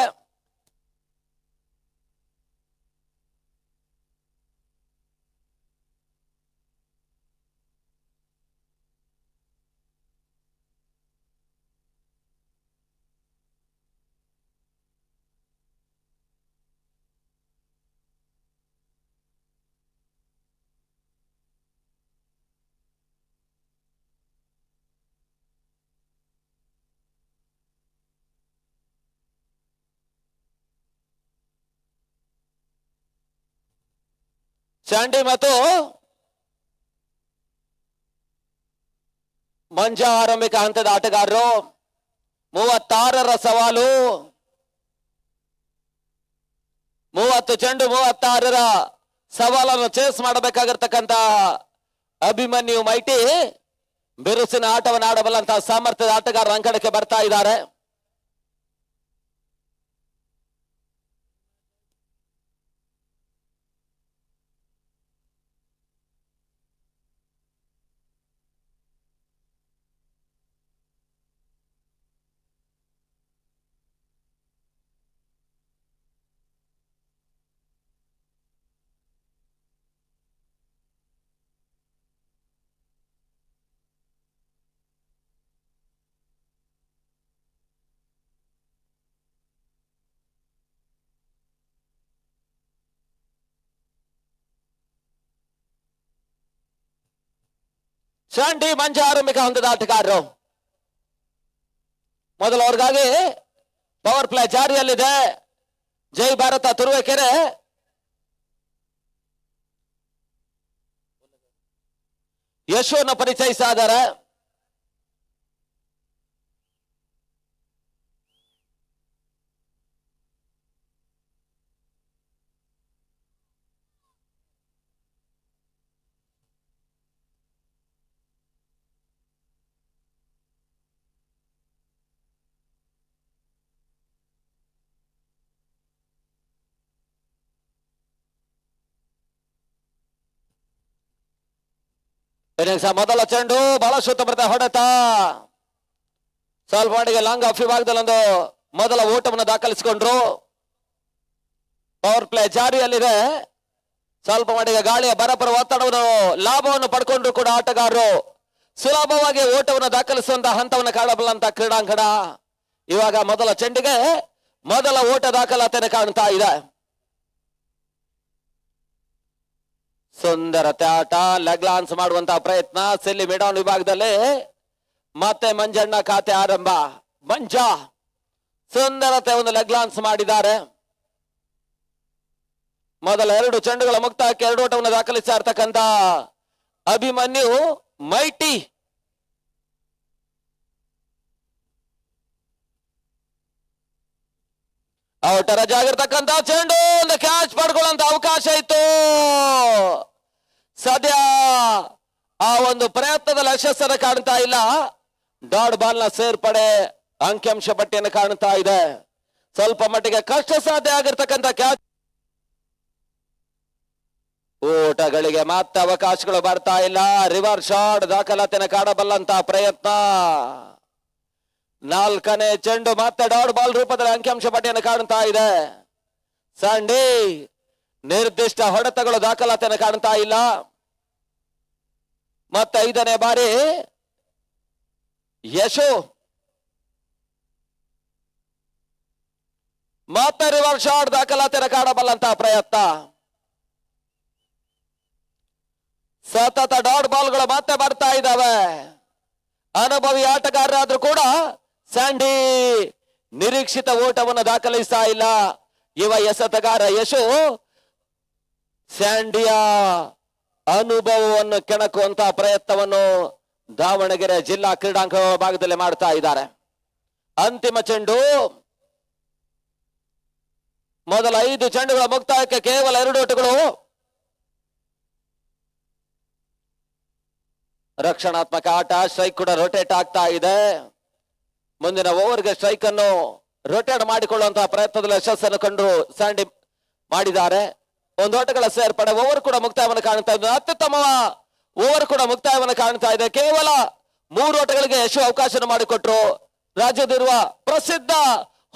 Speaker 3: ಚಾಂಡಿ ಮತ್ತು ಮಂಜಾ ಆರಂಭಿಕ ಹಂತದ ಆಟಗಾರರು. 36ರ ಸವಾಲು. 30 ಚೆಂಡು 36ರ ಸವಾಲನ್ನು ಚೇಸ್ ಮಾಡಬೇಕಾಗಿರ್ತಕ್ಕಂಥ ಅಭಿಮನ್ಯು ಮೈಟಿ ಬಿರುಸಿನ ಆಟವನ್ನು ಆಡಬಲ್ಲಂತಹ ಸಾಮರ್ಥ್ಯದ ಆಟಗಾರರ ಅಂಕಣಕ್ಕೆ ಬರ್ತಾ ಇದ್ದಾರೆ. ಶಾಂಡಿ ಮಂಜ ಆರಂಭಿಕ ಹಂತದ ಆಟಗಾರರು. ಮೊದಲ ಓವರ್ಗಾಗಿ ಪವರ್ ಪ್ಲೇ ಜಾರಿಯಲ್ಲಿದೆ. ಜೈ ಭಾರತ ತುರುವೇಕೆರೆ ಯಶೋನ ಪರಿಚಯಿಸ್ತಾ ಇದ್ದಾರೆ. ಮೊದಲ ಚೆಂಡು ಬಹಳ ಸುತ್ತಮುತ್ತ ಹೊಡೆತ. ಸ್ವಲ್ಪ ಮಟ್ಟಿಗೆ ಲಾಂಗ್ ಆಫ್ ವಿಭಾಗದಲ್ಲಿ ಒಂದು ಮೊದಲ ಓಟವನ್ನು ದಾಖಲಿಸಿಕೊಂಡ್ರು. ಪವರ್ ಪ್ಲೇ ಜಾರಿಯಲ್ಲಿದೆ. ಸ್ವಲ್ಪ ಮಟ್ಟಿಗೆ ಗಾಳಿಯ ಬರಪರ ಒತ್ತಡವನ್ನು ಲಾಭವನ್ನು ಪಡ್ಕೊಂಡ್ರು ಕೂಡ ಆಟಗಾರರು ಸುಲಭವಾಗಿ ಓಟವನ್ನು ದಾಖಲಿಸುವಂತಹ ಹಂತವನ್ನು ಕಾಣಬಲ್ಲಂತ ಕ್ರೀಡಾಂಗಣ. ಇವಾಗ ಮೊದಲ ಚೆಂಡಿಗೆ ಮೊದಲ ಓಟ ದಾಖಲಾತಿಯನ್ನು ಕಾಣ್ತಾ ಇದೆ. ಸುಂದರತೆ ಆಟ, ಲೆಗ್ ಲಾನ್ಸ್ ಮಾಡುವಂತಹ ಪ್ರಯತ್ನ ಸೆಲ್ಲಿ ಮಿಡೌನ್ ವಿಭಾಗದಲ್ಲಿ ಮತ್ತೆ ಮಂಜಣ್ಣ ಖಾತೆ ಆರಂಭ. ಮಂಜಾ ಸುಂದರತೆ ಒಂದು ಲೆಗ್ ಲಾನ್ಸ್ ಮಾಡಿದ್ದಾರೆ. ಮೊದಲ 2 ಚೆಂಡುಗಳ ಮುಕ್ತಾಯಕ್ಕೆ 2 ಓಟವನ್ನು ದಾಖಲಿಸ್ತಾ ಇರ್ತಕ್ಕಂಥ ಅಭಿಮನ್ಯು ಮೈಟಿ ಔಟರ ಜಾಗಿರ್ತಕ್ಕಂಥ ಚೆಂಡು ಒಂದು ಕ್ಯಾಚ್ ಪಡ್ಕೊಳ್ಳುವಂತ ಅವಕಾಶ ಇತ್ತು. ಸದ್ಯ ಆ ಒಂದು ಪ್ರಯತ್ನದಲ್ಲಿ ಯಶಸ್ಸನ್ನು ಕಾಣ್ತಾ ಇಲ್ಲ. ಡಾಟ್ ಬಾಲ್ ನ ಸೇರ್ಪಡೆ ಅಂಕಿಅಂಶ ಪಟ್ಟಿಯನ್ನು ಕಾಣ್ತಾ ಇದೆ. ಸ್ವಲ್ಪ ಮಟ್ಟಿಗೆ ಕಷ್ಟ ಸಾಧ್ಯ ಆಗಿರ್ತಕ್ಕಂಥ ಕ್ಯಾಚ್. ಊಟಗಳಿಗೆ ಮತ್ತೆ ಅವಕಾಶಗಳು ಬರ್ತಾ ಇಲ್ಲ. ರಿವರ್ಸ್ ಶಾಟ್ ದಾಖಲಾತಿಯನ್ನು ಕಾಣಬಲ್ಲಂತ ಪ್ರಯತ್ನ. 4ನೇ ಚೆಂಡು ಮತ್ತೆ ಡಾಟ್ ಬಾಲ್ ರೂಪದಲ್ಲಿ ಅಂಕಿಅಂಶ ಪಟ್ಟಿಯನ್ನು ಕಾಣ್ತಾ ಇದೆ. ಸಂಡಿ ನಿರ್ದಿಷ್ಟ ಹೊಡೆತಗಳು ದಾಖಲಾತಿಯನ್ನು ಕಾಣ್ತಾ ಇಲ್ಲ. ಮತ್ತೆ 5ನೇ ಬಾರಿ ಯಶು ಮತ್ತೆ ರಿವರ್ಸ್ ಶಾಟ್ ದಾಖಲಾತಿಯನ್ನು ಕಾಣಬಲ್ಲಂತಹ ಪ್ರಯತ್ನ. ಸತತ ಡಾಟ್ ಬಾಲ್ಗಳು ಮತ್ತೆ ಬರ್ತಾ ಇದ್ದಾವೆ. ಅನುಭವಿ ಆಟಗಾರರಾದ್ರೂ ಕೂಡ ಸ್ಯಾಂಡಿ ನಿರೀಕ್ಷಿತ ಓಟವನ್ನು ದಾಖಲಿಸ್ತಾ ಇಲ್ಲ. ಯುವ ಎಸೆತಗಾರ ಯಶು ಸ್ಯಾಂಡಿಯ ಅನುಭವವನ್ನು ಕೆಣಕುವಂತಹ ಪ್ರಯತ್ನವನ್ನು ದಾವಣಗೆರೆ ಜಿಲ್ಲಾ ಕ್ರೀಡಾಂಗಣ ಭಾಗದಲ್ಲಿ ಮಾಡ್ತಾ ಇದ್ದಾರೆ. ಅಂತಿಮ ಚೆಂಡು. ಮೊದಲ 5 ಚೆಂಡುಗಳ ಮುಕ್ತಾಯಕ್ಕೆ ಕೇವಲ 2 ಓಟಗಳು. ರಕ್ಷಣಾತ್ಮಕ ಆಟ. ಸ್ಟ್ರೈಕ್ ಕೂಡ ರೊಟೇಟ್ ಆಗ್ತಾ ಇದೆ. ಮುಂದಿನ ಓವರ್ಗೆ ಸ್ಟ್ರೈಕ್ ಅನ್ನು ರೊಟೇಟ್ ಮಾಡಿಕೊಳ್ಳುವಂತಹ ಪ್ರಯತ್ನದಲ್ಲಿ ಯಶಸ್ಸನ್ನು ಕಂಡ್ರು ಸ್ಯಾಂಡಿ ಮಾಡಿದ್ದಾರೆ. ಒಂದು ಓಟಗಳ ಸೇರ್ಪಡೆ. ಓವರ್ ಕೂಡ ಮುಕ್ತಾಯವನ್ನು ಕಾಣ್ತಾ ಇದೆ. ಅತ್ಯುತ್ತಮ ಓವರ್ ಕೂಡ ಮುಕ್ತಾಯವನ್ನು ಕಾಣ್ತಾ ಇದೆ. ಕೇವಲ 3 ಓಟಗಳಿಗೆ ಯಶು ಅವಕಾಶ ಮಾಡಿಕೊಟ್ರು. ರಾಜ್ಯದಿರುವ ಪ್ರಸಿದ್ಧ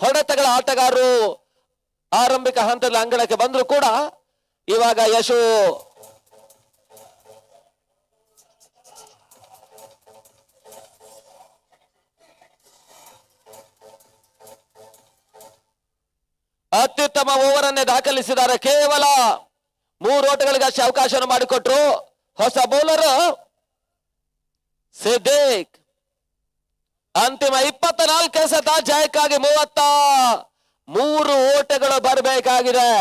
Speaker 3: ಹೊಡೆತಗಳ ಆಟಗಾರರು ಆರಂಭಿಕ ಹಂತದಲ್ಲಿ ಅಂಗಳಕ್ಕೆ ಬಂದ್ರು ಕೂಡ ಇವಾಗ ಯಶು ಅತ್ಯುತ್ತಮ ಓವರ್ ಅನ್ನೇ ದಾಖಲಿಸಿದ್ದಾರೆ. ಕೇವಲ 3 ಓಟಗಳಿಗಷ್ಟೇ ಅವಕಾಶ ಮಾಡಿಕೊಟ್ರು. ಹೊಸ ಬೌಲರ್ ಸಿದ್ದೇಕ್. ಅಂತಿಮ 24 ಎಸೆತ ಜಯಕ್ಕಾಗಿ 33 ಓಟಗಳು ಬರಬೇಕಾಗಿದೆ.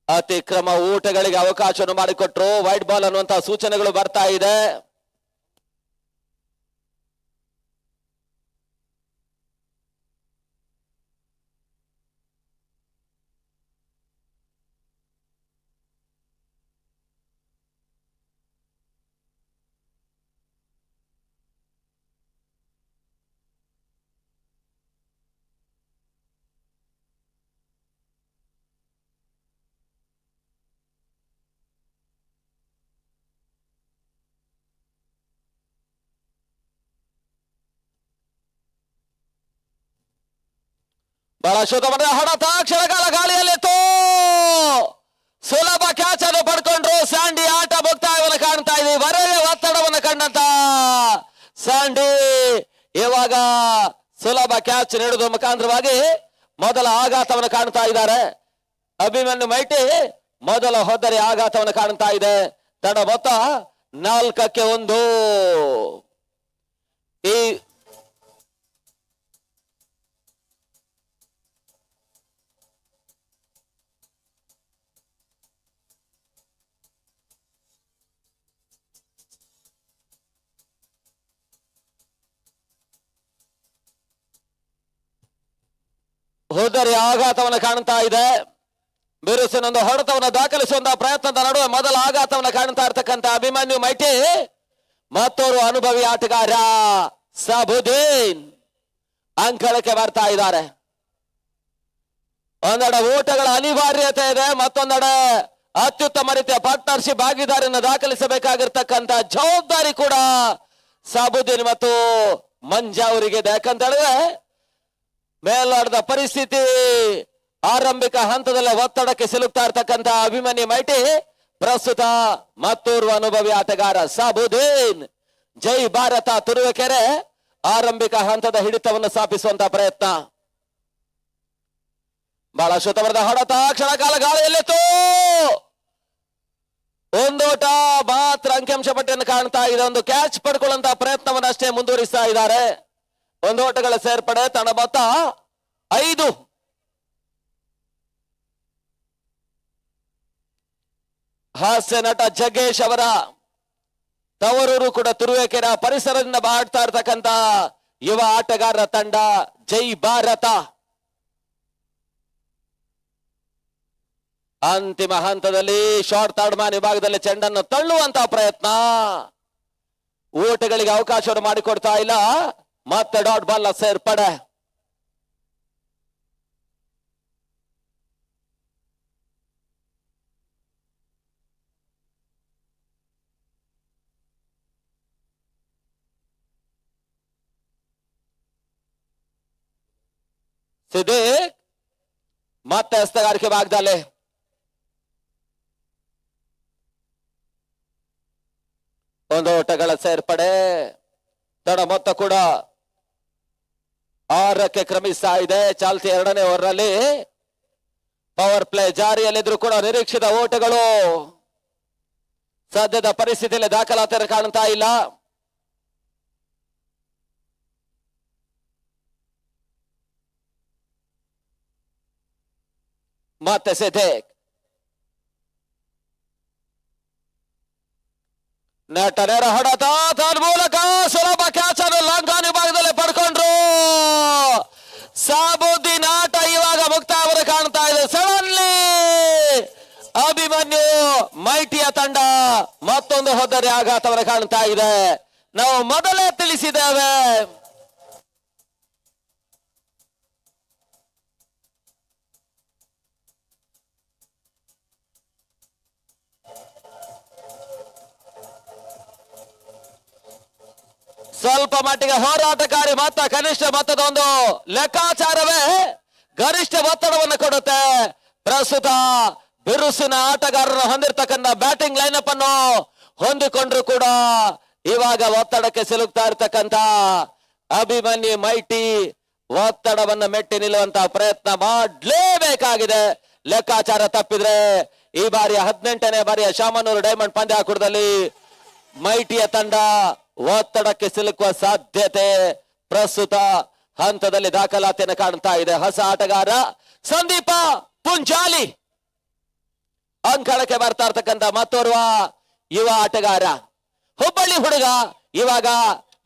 Speaker 3: ಅತಿಕ್ರಮ ಊಟಗಳಿಗೆ ಅವಕಾಶವನ್ನು ಮಾಡಿಕೊಟ್ರು. ವೈಟ್ ಬಾಲ್ ಅನ್ನುವಂತಹ ಸೂಚನೆಗಳು ಬರ್ತಾ ಇದೆ. ಬಹಳ ಶುದ್ಧವಾದ ಹೊಡೆತ. ಕ್ಷಣಕಾಲ ಗಾಳಿಯಲ್ಲಿತ್ತು. ಸುಲಭ ಕ್ಯಾಚ್ ಅನ್ನು ಪಡ್ಕೊಂಡ್ರು. ಸ್ಯಾಂಡಿ ಆಟ ಮುಕ್ತಾಯವನ್ನು ಕಾಣ್ತಾ ಇದೆ. ವರೆಗೆ ಒತ್ತಡವನ್ನು ಕಂಡಂತ ಸ್ಯಾಂಡಿ ಇವಾಗ ಸುಲಭ ಕ್ಯಾಚ್ ನೀಡುವ ಮುಖಾಂತರವಾಗಿ ಮೊದಲ ಆಘಾತವನ್ನು ಕಾಣ್ತಾ ಇದ್ದಾರೆ. ಅಭಿಮನ್ಯು ಮೈಟಿ ಮೊದಲ ಹೊದ್ದರಿ ಆಘಾತವನ್ನು ಕಾಣ್ತಾ ಇದೆ. ತಂಡ ಮೊತ್ತ 4-1. ಈ ಹೋದರೆ ಆಘಾತವನ್ನು ಕಾಣ್ತಾ ಇದೆ. ಬಿರುಸಿನೊಂದು ಹೊಡೆತವನ್ನು ದಾಖಲಿಸುವಂತಹ ಪ್ರಯತ್ನದ ನಡುವೆ ಮೊದಲ ಆಘಾತವನ್ನು ಕಾಣ್ತಾ ಇರ್ತಕ್ಕಂಥ ಅಭಿಮನ್ಯು ಮೈಟಿ ಮತ್ತೋರ್ವ ಅನುಭವಿ ಆಟಗಾರ ಸಬುದ್ದೀನ್ ಅಂಕಣಕ್ಕೆ ಬರ್ತಾ ಇದ್ದಾರೆ. ಒಂದೆಡೆ ಓಟಗಳ ಅನಿವಾರ್ಯತೆ ಇದೆ, ಮತ್ತೊಂದೆಡೆ ಅತ್ಯುತ್ತಮ ರೀತಿಯ ಪಾರ್ಟ್ನರ್ಶಿಪ್ ಭಾಗಿದಾರಿಯನ್ನು ದಾಖಲಿಸಬೇಕಾಗಿರ್ತಕ್ಕಂಥ ಜವಾಬ್ದಾರಿ ಕೂಡ ಸಬುದ್ದೀನ್ ಮತ್ತು ಮಂಜಾ ಅವರಿಗಿದೆ. ಯಾಕಂತ ಹೇಳಿದ್ರೆ ಮೇಲಾಡದ ಪರಿಸ್ಥಿತಿ ಆರಂಭಿಕ ಹಂತದಲ್ಲೇ ಒತ್ತಡಕ್ಕೆ ಸಿಲುಕ್ತಾ ಇರ್ತಕ್ಕಂಥ ಅಭಿಮನ್ಯು ಮೈಟಿ ಪ್ರಸ್ತುತ ಮತ್ತೋರ್ವ ಅನುಭವಿ ಆಟಗಾರ ಸಬುದ್ದೀನ್. ಜೈ ಭಾರತ ತುರುವೇಕೆರೆ ಆರಂಭಿಕ ಹಂತದ ಹಿಡಿತವನ್ನು ಸ್ಥಾಪಿಸುವಂತಹ ಪ್ರಯತ್ನ. ಬಹಳ ಶುದ್ಧವಾದ ಹೊಡೆತ. ಕ್ಷಣಕಾಲ ಗಾಳಿಯಲ್ಲಿತ್ತು. ಒಂದೋಟ ಮಾತ್ರ ಅಂಕಿಅಂಶ ಪಟ್ಟಿಯನ್ನು ಕಾಣ್ತಾ ಇದೆ. ಒಂದು ಕ್ಯಾಚ್ ಪಡ್ಕೊಳ್ಳುವಂತಹ ಪ್ರಯತ್ನವನ್ನು ಅಷ್ಟೇ ಮುಂದುವರಿಸ್ತಾ ಇದ್ದಾರೆ. ಒಂದು ಓಟಗಳ ಸೇರ್ಪಡೆ. ತಂಡ ಮೊತ್ತ 5. ಹಾಸ್ಯ ನಟ ಜಗ್ಗೇಶ್ ಅವರ ತವರೂರು ಕೂಡ ತುರುವೇಕೆರೆ ಪರಿಸರದಿಂದ ಆಡ್ತಾ ಇರ್ತಕ್ಕಂಥ ಯುವ ಆಟಗಾರರ ತಂಡ ಜೈ ಭಾರತ. ಅಂತಿಮ ಹಂತದಲ್ಲಿ ಶಾರ್ಟ್ ಥರ್ಡ್ ಮ್ಯಾನ್ ವಿಭಾಗದಲ್ಲಿ ಚೆಂಡನ್ನು ತಳ್ಳುವಂತಹ ಪ್ರಯತ್ನ. ಓಟಗಳಿಗೆ ಅವಕಾಶವನ್ನು ಮಾಡಿಕೊಡ್ತಾ ಇಲ್ಲ. ಮತ್ತೆ ಡಾಟ್ ಬಾಲ್ ಸೇರ್ಪಡೆ. ಸಿದ್ದೇಕ್ ಮತ್ತೆ ಹಸ್ತಗಾರಿಕೆ ಭಾಗದಲ್ಲಿ ಒಂದು ಓಟಗಳ ಸೇರ್ಪಡೆ. ತಂಡ ಮೊತ್ತ ಕೂಡ 6ಕ್ಕೆ ಕ್ರಮಿಸ್ತಾ ಇದೆ. ಚಾಲ್ತಿ 2ನೇ ಓವರ್ನಲ್ಲಿ ಪವರ್ ಪ್ಲೇ ಜಾರಿಯಲ್ಲಿದ್ರು ಕೂಡ ನಿರೀಕ್ಷಿತ ಓಟಗಳು ಸದ್ಯದ ಪರಿಸ್ಥಿತಿಯಲ್ಲಿ ದಾಖಲಾತಿ ಕಾಣ್ತಾ ಇಲ್ಲ. ಮತ್ತೆ ಸಿದ್ದೇಕ್ ನೆಟ್ಟ ನೇರ ಹೊಡೆತ ಮೂಲಕ ಸುಲಭ ಕ್ಯಾಚ್ ಅನ್ನು ಲಂಗಾನಿ ಭಾಗದಲ್ಲಿ ಪಡ್ಕೊಂಡ್ರು. ಸಾಬುದ್ದೀನ್ ಆಟ ಇವಾಗ ಮುಕ್ತಾಯವನ್ನು ಕಾಣ್ತಾ ಇದೆ. ಸಡನ್ಲಿ ಅಭಿಮನ್ಯು ಮೈಟಿಯ ತಂಡ ಮತ್ತೊಂದು ಹೊದ್ದರಿ ಆಘಾತವನ್ನು ಕಾಣ್ತಾ ಇದೆ. ನಾವು ಮೊದಲೇ ತಿಳಿಸಿದ್ದೇವೆ, ಸ್ವಲ್ಪ ಮಟ್ಟಿಗೆ ಹೋರಾಟಕಾರಿ ಮೊತ್ತ, ಕನಿಷ್ಠ ಮೊತ್ತದ ಒಂದು ಲೆಕ್ಕಾಚಾರವೇ ಗರಿಷ್ಠ ಒತ್ತಡವನ್ನು ಕೊಡುತ್ತೆ. ಪ್ರಸ್ತುತ ಬಿರುಸಿನ ಆಟಗಾರರು ಹೊಂದಿರತಕ್ಕಂಥ ಬ್ಯಾಟಿಂಗ್ ಲೈನಪ್ ಅನ್ನು ಹೊಂದಿಕೊಂಡ್ರು ಕೂಡ ಇವಾಗ ಒತ್ತಡಕ್ಕೆ ಸಿಲುಕ್ತಾ ಇರ್ತಕ್ಕಂಥ ಅಭಿಮನ್ಯು ಮೈಟಿ ಒತ್ತಡವನ್ನು ಮೆಟ್ಟಿ ನಿಲ್ಲುವಂತಹ ಪ್ರಯತ್ನ ಮಾಡಲೇಬೇಕಾಗಿದೆ. ಲೆಕ್ಕಾಚಾರ ತಪ್ಪಿದ್ರೆ ಈ ಬಾರಿಯ 18ನೇ ಬಾರಿಯ ಶಾಮನೂರು ಡೈಮಂಡ್ ಪಂದ್ಯಾಕೂಟದಲ್ಲಿ ಮೈಟಿಯ ತಂಡ ಒತ್ತಡಕ್ಕೆ ಸಿಲುಕುವ ಸಾಧ್ಯತೆ ಪ್ರಸ್ತುತ ಹಂತದಲ್ಲಿ ದಾಖಲಾತಿಯನ್ನು ಕಾಣ್ತಾ ಇದೆ. ಹೊಸ ಆಟಗಾರ ಸಂದೀಪ ಪುಂಜಾಲಿ ಅಂಕಣಕ್ಕೆ ಬರ್ತಾ ಇರ್ತಕ್ಕಂಥ ಮತ್ತೋರ್ವ ಯುವ ಆಟಗಾರ, ಹುಬ್ಬಳ್ಳಿ ಹುಡುಗ. ಇವಾಗ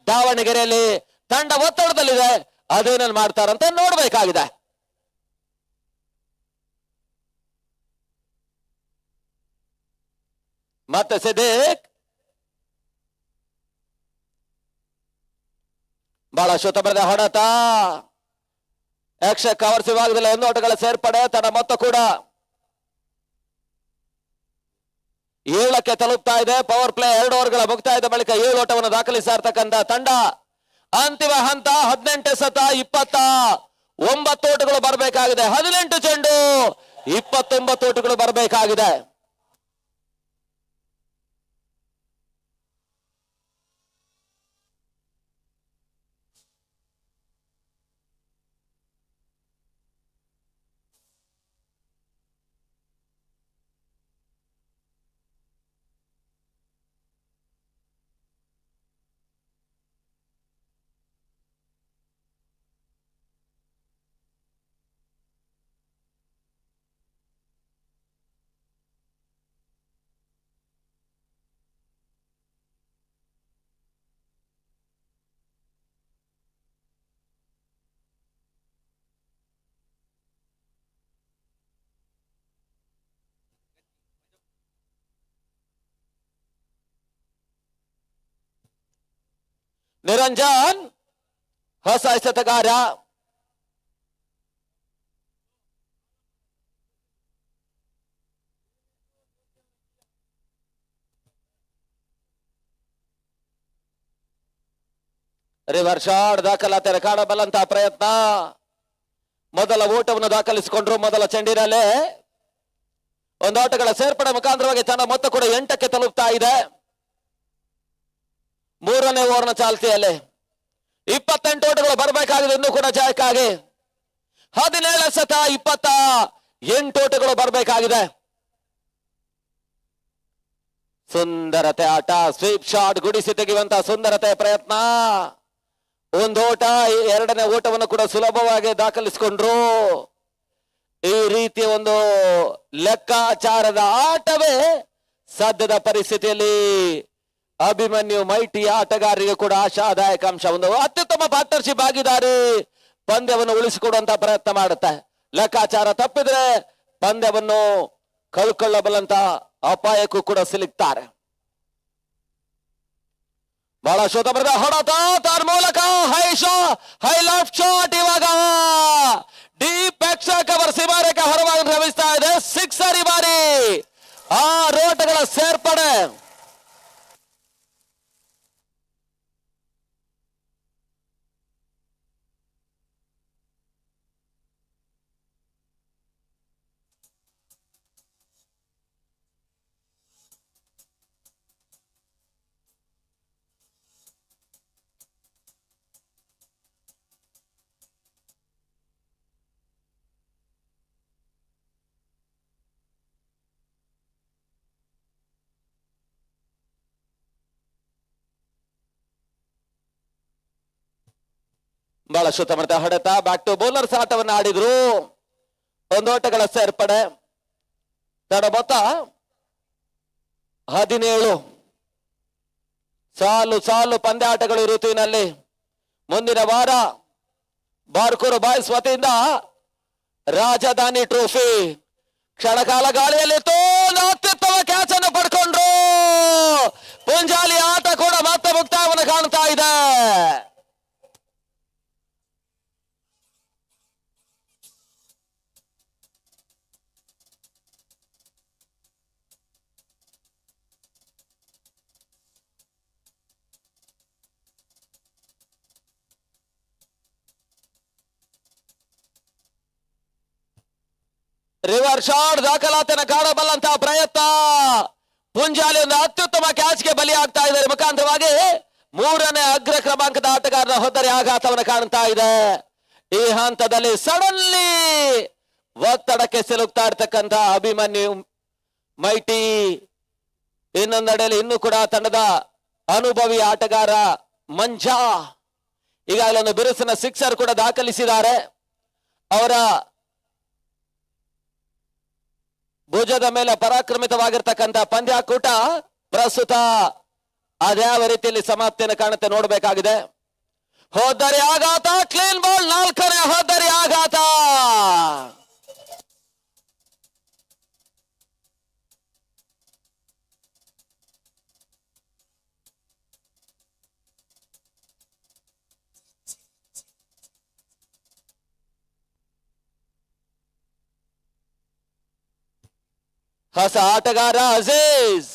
Speaker 3: ದಾವಣಗೆರೆಯಲ್ಲಿ ತಂಡ ಒತ್ತಡದಲ್ಲಿದೆ, ಅದೇನನ್ನು ಮಾಡ್ತಾರಂತ ನೋಡ್ಬೇಕಾಗಿದೆ. ಮತ್ತೆ ಸಿದ್ದೇಕ್ ಬಹಳ ಶುತ ಬರೆದ ಹೊಡೆತ, ಯಕ್ಷ ಕವರ್ಸ್ ವಿಭಾಗದಲ್ಲಿ 1 ಓಟಗಳ ಸೇರ್ಪಡೆ. ತನ್ನ ಮೊತ್ತ ಕೂಡ 7ಕ್ಕೆ ತಲುಪ್ತಾ ಇದೆ. ಪವರ್ ಪ್ಲೇ 2 ಓವರ್ಗಳ ಮುಕ್ತಾಯದ ಬಳಿಕ 7 ಓಟವನ್ನು ದಾಖಲಿಸ್ತಾ ಇರ್ತಕ್ಕಂಥ ತಂಡ ಅಂತಿಮ ಹಂತ 18 ಸತ 29 ಓಟಗಳು ಬರಬೇಕಾಗಿದೆ. 18 ಚೆಂಡು 29 ಓಟಗಳು ಬರಬೇಕಾಗಿದೆ. ನಿರಂಜನ್ ಹೊಸ ಎಸೆತಗಾರ, ರಿವರ್ ಶಾಟ್ ದಾಖಲಾತಿ ಕಾಣಬಲ್ಲಂತಹ ಪ್ರಯತ್ನ. ಮೊದಲ ಓಟವನ್ನು ದಾಖಲಿಸಿಕೊಂಡ್ರು. ಮೊದಲ ಚೆಂಡಿನಲ್ಲೇ 1 ಆಟಗಳ ಸೇರ್ಪಡೆ ಮುಖಾಂತರವಾಗಿ ತನ್ನ ಮೊತ್ತ ಕೂಡ 8ಕ್ಕೆ ತಲುಪ್ತಾ ಇದೆ. 3ನೇ ಓವರ್ನ ಚಾಲ್ತಿಯಲ್ಲಿ 28 ಓಟಗಳು ಬರಬೇಕಾಗಿದೆ. ಇನ್ನೂ ಕೂಡ ಜಯಕ್ಕಾಗಿ 17 ಸತ 28 ಓಟಗಳು ಬರಬೇಕಾಗಿದೆ. ಸುಂದರತೆ ಆಟ, ಸ್ವೀಪ್ ಶಾಟ್ ಗುಡಿಸಿ ತೆಗೆಯುವಂತಹ ಸುಂದರತೆ ಪ್ರಯತ್ನ. 1 ಓಟ, 2ನೇ ಓಟವನ್ನು ಕೂಡ ಸುಲಭವಾಗಿ ದಾಖಲಿಸಿಕೊಂಡ್ರು. ಈ ರೀತಿಯ ಒಂದು ಲೆಕ್ಕಾಚಾರದ ಆಟವೇ ಸದ್ಯದ ಪರಿಸ್ಥಿತಿಯಲ್ಲಿ ಅಭಿಮನ್ಯು ಮೈಟಿ ಆಟಗಾರರಿಗೆ ಕೂಡ ಆಶಾದಾಯಕ ಅಂಶ. ಒಂದು ಅತ್ಯುತ್ತಮ ಪಾರ್ಟ್ನರ್ಶಿಪ್ ಭಾಗಿದಾರಿ ಪಂದ್ಯವನ್ನು ಉಳಿಸಿಕೊಡುವಂತಹ ಪ್ರಯತ್ನ ಮಾಡುತ್ತೆ. ಲೆಕ್ಕಾಚಾರ ತಪ್ಪಿದ್ರೆ ಪಂದ್ಯವನ್ನು ಕಳ್ಕೊಳ್ಳಬಲ್ಲಂತ ಅಪಾಯಕ್ಕೂ ಕೂಡ ಸಿಲುಕ್ತಾರೆ. ಬಹಳ ಶೋಧ ಬರೆದ ಹೊಡೆತ, ತನ್ನ ಮೂಲಕ ಹೈ ಲೆಫ್ಟ್ ಶಾಟ್. ಇವಾಗ ಡೀಪ್ ಎಕ್ಸ್ ಕವರ್ ಸೀಮಾರೇಖೆ ಹೊರವಾಗಿ ಶ್ರಮಿಸ್ತಾ ಇದೆ. 6 ಬಾರಿ 6 ಓಟಗಳ ಸೇರ್ಪಡೆ. ಬಹಳ ಶುದ್ಧ ಹೊಡೆತ, ಬ್ಯಾಕ್ ಟು ಬೌಲರ್ಸ್ ಆಟವನ್ನು ಆಡಿದ್ರು. ಒಂದು ಓಟಗಳ ಸೇರ್ಪಡೆ. ತಡ ಮೊತ್ತ 17. ಸಾಲು ಸಾಲು ಪಂದ್ಯಾಟಗಳು ಈ ಋತುವಿನಲ್ಲಿ. ಮುಂದಿನ ವಾರ ಬಾರ್ಕೂರು ಬಾಯ್ಸ್ ವತಿಯಿಂದ ರಾಜಧಾನಿ ಟ್ರೋಫಿ. ಕ್ಷಣಕಾಲ ಗಾಳಿಯಲ್ಲಿತ್ತು, ಅತ್ಯುತ್ತಮ ಕ್ಯಾಚ್ ಅನ್ನು ಪಡ್ಕೊಂಡ್ರು. ಪುಂಜಾಲಿ ಆಟ ಕೂಡ ಮತ್ತೆ ಮುಕ್ತಾಯವನ್ನು ಕಾಣ್ತಾ ಇದೆ. ರಿವರ್ ಶಾಟ್ ದಾಖಲಾತಿಯನ್ನು ಕಾಣಬಲ್ಲಂತಹ ಪ್ರಯತ್ನ. ಪುಂಜಾಲಿ ಒಂದು ಅತ್ಯುತ್ತಮ ಕ್ಯಾಚ್ಗೆ ಬಲಿಯಾಗ್ತಾ ಇದ್ದಾರೆ. ಮುಖಾಂತರವಾಗಿ 3ನೇ ಅಗ್ರ ಕ್ರಮಾಂಕದ ಆಟಗಾರನ ಹೊತ್ತರೆ ಆಘಾತವನ್ನು ಕಾಣ್ತಾ ಇದೆ. ಈ ಹಂತದಲ್ಲಿ ಸಡನ್ಲಿ ಒತ್ತಡಕ್ಕೆ ಸಿಲುಕ್ತಾ ಇರ್ತಕ್ಕಂಥ ಅಭಿಮನ್ಯು ಮೈಟಿ. ಇನ್ನೊಂದೆಡೆಯಲ್ಲಿ ಇನ್ನೂ ಕೂಡ ತಂಡದ ಅನುಭವಿ ಆಟಗಾರ ಮಂಜಾ ಈಗಾಗಲೇ ಒಂದು ಬಿರುಸಿನ ಸಿಕ್ಸರ್ ಕೂಡ ದಾಖಲಿಸಿದ್ದಾರೆ. ಅವರ ಭುಜದ ಮೇಲೆ ಪರಾಕ್ರಮಿತವಾಗಿರ್ತಕ್ಕಂಥ ಪಂದ್ಯಾಕೂಟ ಪ್ರಸ್ತುತ ಅದ್ಯಾವ ರೀತಿಯಲ್ಲಿ ಸಮಾಪ್ತಿಯನ್ನು ಕಾಣುತ್ತೆ ನೋಡಬೇಕಾಗಿದೆ. ಹೋದರೆ ಆಘಾತ, ಕ್ಲೀನ್ ಬಾಲ್, 4ನೇ ಹೋದರೆ ಆಘಾತ. ಹೊಸ ಆಟಗಾರ ಅಜೀಜ್.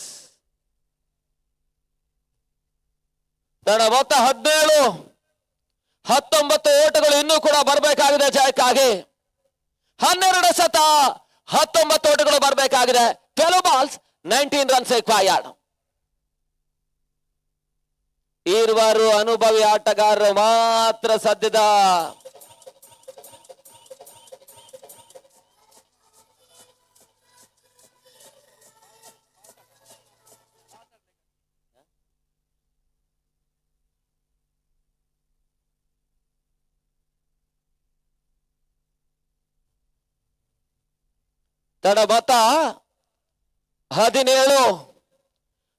Speaker 3: ತನ್ನ ಮೊತ್ತ 17. 19 ಓಟಗಳು ಇನ್ನೂ ಕೂಡ ಬರಬೇಕಾಗಿದೆ ಜಯಕ್ಕಾಗಿ. 12 ಸತ 19 ಓಟಗಳು ಬರಬೇಕಾಗಿದೆ. 12 ಬಾಲ್ಸ್ 19 ರನ್ಸ್ ರಿಕ್ವೈರ್ಡ್. ಇರುವರು ಅನುಭವಿ ಆಟಗಾರರು ಮಾತ್ರ ಸದ್ಯದ ತಡ ಮೊತ್ತ 17.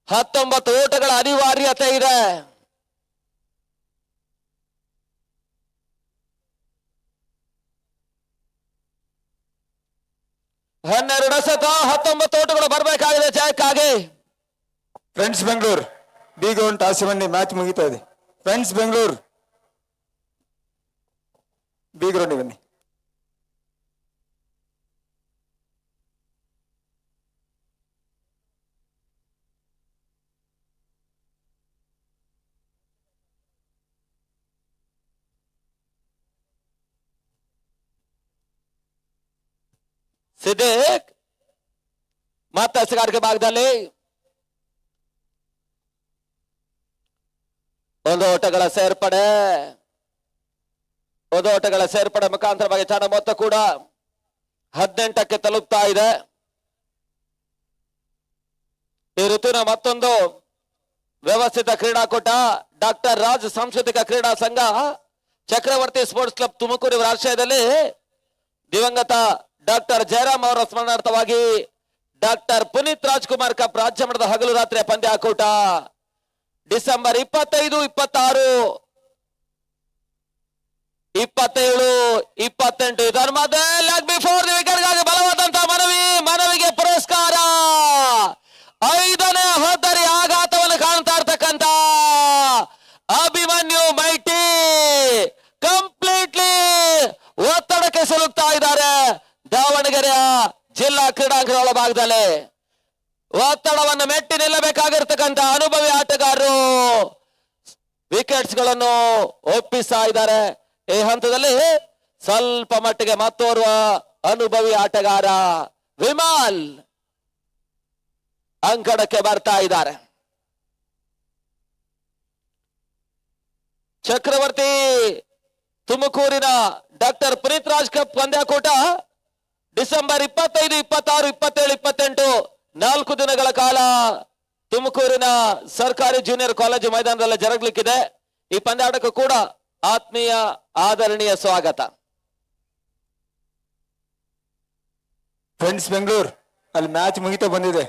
Speaker 3: 19 ಓಟಗಳ ಅನಿವಾರ್ಯತೆ ಇದೆ. ಹನ್ನೆರಡು ಸತ 19 ಓಟಗಳು ಬರಬೇಕಾಗಿದೆ ಜಯಕ್ಕಾಗಿ.
Speaker 4: Friends Bengaluru B ground toss ಬನ್ನಿ, ಮ್ಯಾಚ್ ಮುಗಿತಾ ಇದೆ. ಫ್ರೆಂಡ್ಸ್ ಬೆಂಗಳೂರು ಬಿ ಗ್ರೌಂಡ್ ಬನ್ನಿ.
Speaker 3: ಸಿದ್ದಿಕ್ ಮತ್ತೆ ಎಸೆಗಾರಿಕೆ ಭಾಗದಲ್ಲಿ ಒಂದು ಓಟಗಳ ಸೇರ್ಪಡೆ ಮುಖಾಂತರವಾಗಿ ತನ್ನ ಮೊತ್ತ ಕೂಡ 18ಕ್ಕೆ ತಲುಪ್ತಾ ಇದೆ. ಈ ಋತುವಿನ ಮತ್ತೊಂದು ವ್ಯವಸ್ಥಿತ ಕ್ರೀಡಾಕೂಟ ಡಾಕ್ಟರ್ ರಾಜ್ ಸಾಂಸ್ಕೃತಿಕ ಕ್ರೀಡಾ ಸಂಘ ಚಕ್ರವರ್ತಿ ಸ್ಪೋರ್ಟ್ಸ್ ಕ್ಲಬ್ ತುಮಕೂರು ಆಶ್ರಯದಲ್ಲಿ ದಿವಂಗತ ಡಾಕ್ಟರ್ ಜಯರಾಮ್ ಅವರ ಸ್ಮರಣಾರ್ಥವಾಗಿ ಡಾಕ್ಟರ್ ಪುನೀತ್ ರಾಜ್ಕುಮಾರ್ ಕಪ್ ರಾಜ್ಯ ಮಟ್ಟದ ಹಗಲು ರಾತ್ರಿಯ ಪಂದ್ಯಾಕೂಟ ಡಿಸೆಂಬರ್ 25, 26, 27, 28 ಇದರ ಮಧ್ಯೆ ಲೆಗ್ ಬಿಫೋರ್ ದಿ ವಿಕೆಟ್ಗಾಗಿ ಬಲವಾದಂತಹ ಮನವಿಗೆ ಪುರಸ್ಕಾರ. 5ನೇ ಹೋದರಿ ಆಘಾತವನ್ನು ಕಾಣ್ತಾ ಇರ್ತಕ್ಕಂಥ ಅಭಿಮನ್ಯು ಮೈಟಿ ಕಂಪ್ಲೀಟ್ಲಿ ಒತ್ತಡಕ್ಕೆ ಸಿಲುಕ್ತಾ ಇದ್ದಾರೆ. ದಾವಣಗೆರೆಯ ಜಿಲ್ಲಾ ಕ್ರೀಡಾಂಗಣ ಒಳಭಾಗದಲ್ಲಿ ಒತ್ತಡವನ್ನು ಮೆಟ್ಟಿ ನಿಲ್ಲಬೇಕಾಗಿರ್ತಕ್ಕಂಥ ಅನುಭವಿ ಆಟಗಾರರು ವಿಕೆಟ್ಸ್ ಗಳನ್ನು ಒಪ್ಪಿಸ್ತಾ ಇದ್ದಾರೆ. ಈ ಹಂತದಲ್ಲಿ ಸ್ವಲ್ಪ ಮಟ್ಟಿಗೆ ಮತ್ತೋರ್ವ ಅನುಭವಿ ಆಟಗಾರ ವಿಮಾಲ್ ಅಂಕಣಕ್ಕೆ ಬರ್ತಾ ಇದ್ದಾರೆ. ಚಕ್ರವರ್ತಿ ತುಮಕೂರಿನ ಡಾಕ್ಟರ್ ಪುನೀತ್ ರಾಜ್ ಕಪ್ ಪಂದ್ಯಾಕೂಟ ಡಿಸೆಂಬರ್ 25, 26, 27, 28 4 ದಿನಗಳ ಕಾಲ ತುಮಕೂರಿನ ಸರ್ಕಾರಿ ಜೂನಿಯರ್ ಕಾಲೇಜು ಮೈದಾನದಲ್ಲಿ ಜರುಗಲಿಕ್ಕಿದೆ. ಈ ಪಂದ್ಯಾಟಕ್ಕೂ ಕೂಡ ಆತ್ಮೀಯ ಆದರಣೀಯ ಸ್ವಾಗತ.
Speaker 4: ಫ್ರೆಂಡ್ಸ್ ಬೆಂಗಳೂರು ಅಲ್ಲಿ ಮ್ಯಾಚ್ ಮುಗಿತಾ ಬಂದಿದೆ.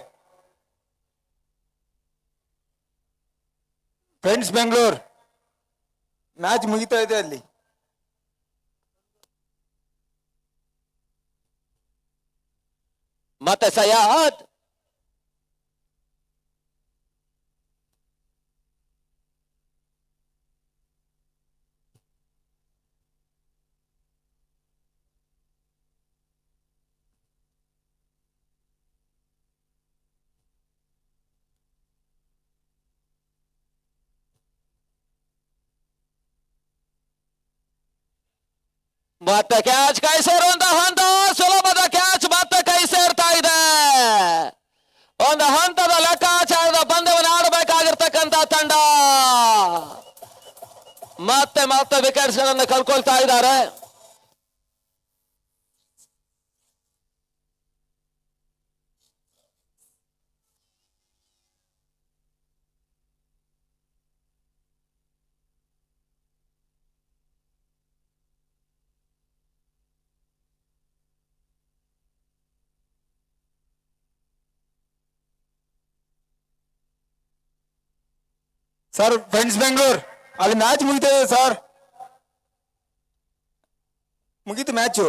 Speaker 4: ಫ್ರೆಂಡ್ಸ್ ಬೆಂಗಳೂರು ಮ್ಯಾಚ್ ಮುಗಿತಾ ಇದೆ ಅಲ್ಲಿ.
Speaker 3: ಮತ್ತೆ ಸಯಾದ್ ಮತ್ತೆ ಕ್ಯಾಚ್ ಕೈ ಸೇರುವಂತ ಹಂತ, ಸುಲಭದ ಕ್ಯಾಚ್ ಮತ್ತೆ ಕೈ ಸೇರ್ತಾ ಇದೆ. ಒಂದು ಹಂತದ ಲೆಕ್ಕಾಚಾರದ ಪಂದ್ಯವನ್ನು ಆಡಬೇಕಾಗಿರ್ತಕ್ಕಂಥ ತಂಡ ಮತ್ತೆ ವಿಕೆಟ್ಸ್ ಗಳನ್ನು ಕಳ್ಕೊಳ್ತಾ ಇದ್ದಾರೆ.
Speaker 4: ಸರ್ ಫ್ರೆಂಡ್ಸ್ ಬೆಂಗಳೂರು ಅಲ್ಲಿ ಮ್ಯಾಚ್ ಮುಗಿತಾ ಇದೆ ಸರ್. ಮುಗೀತು ಮ್ಯಾಚು.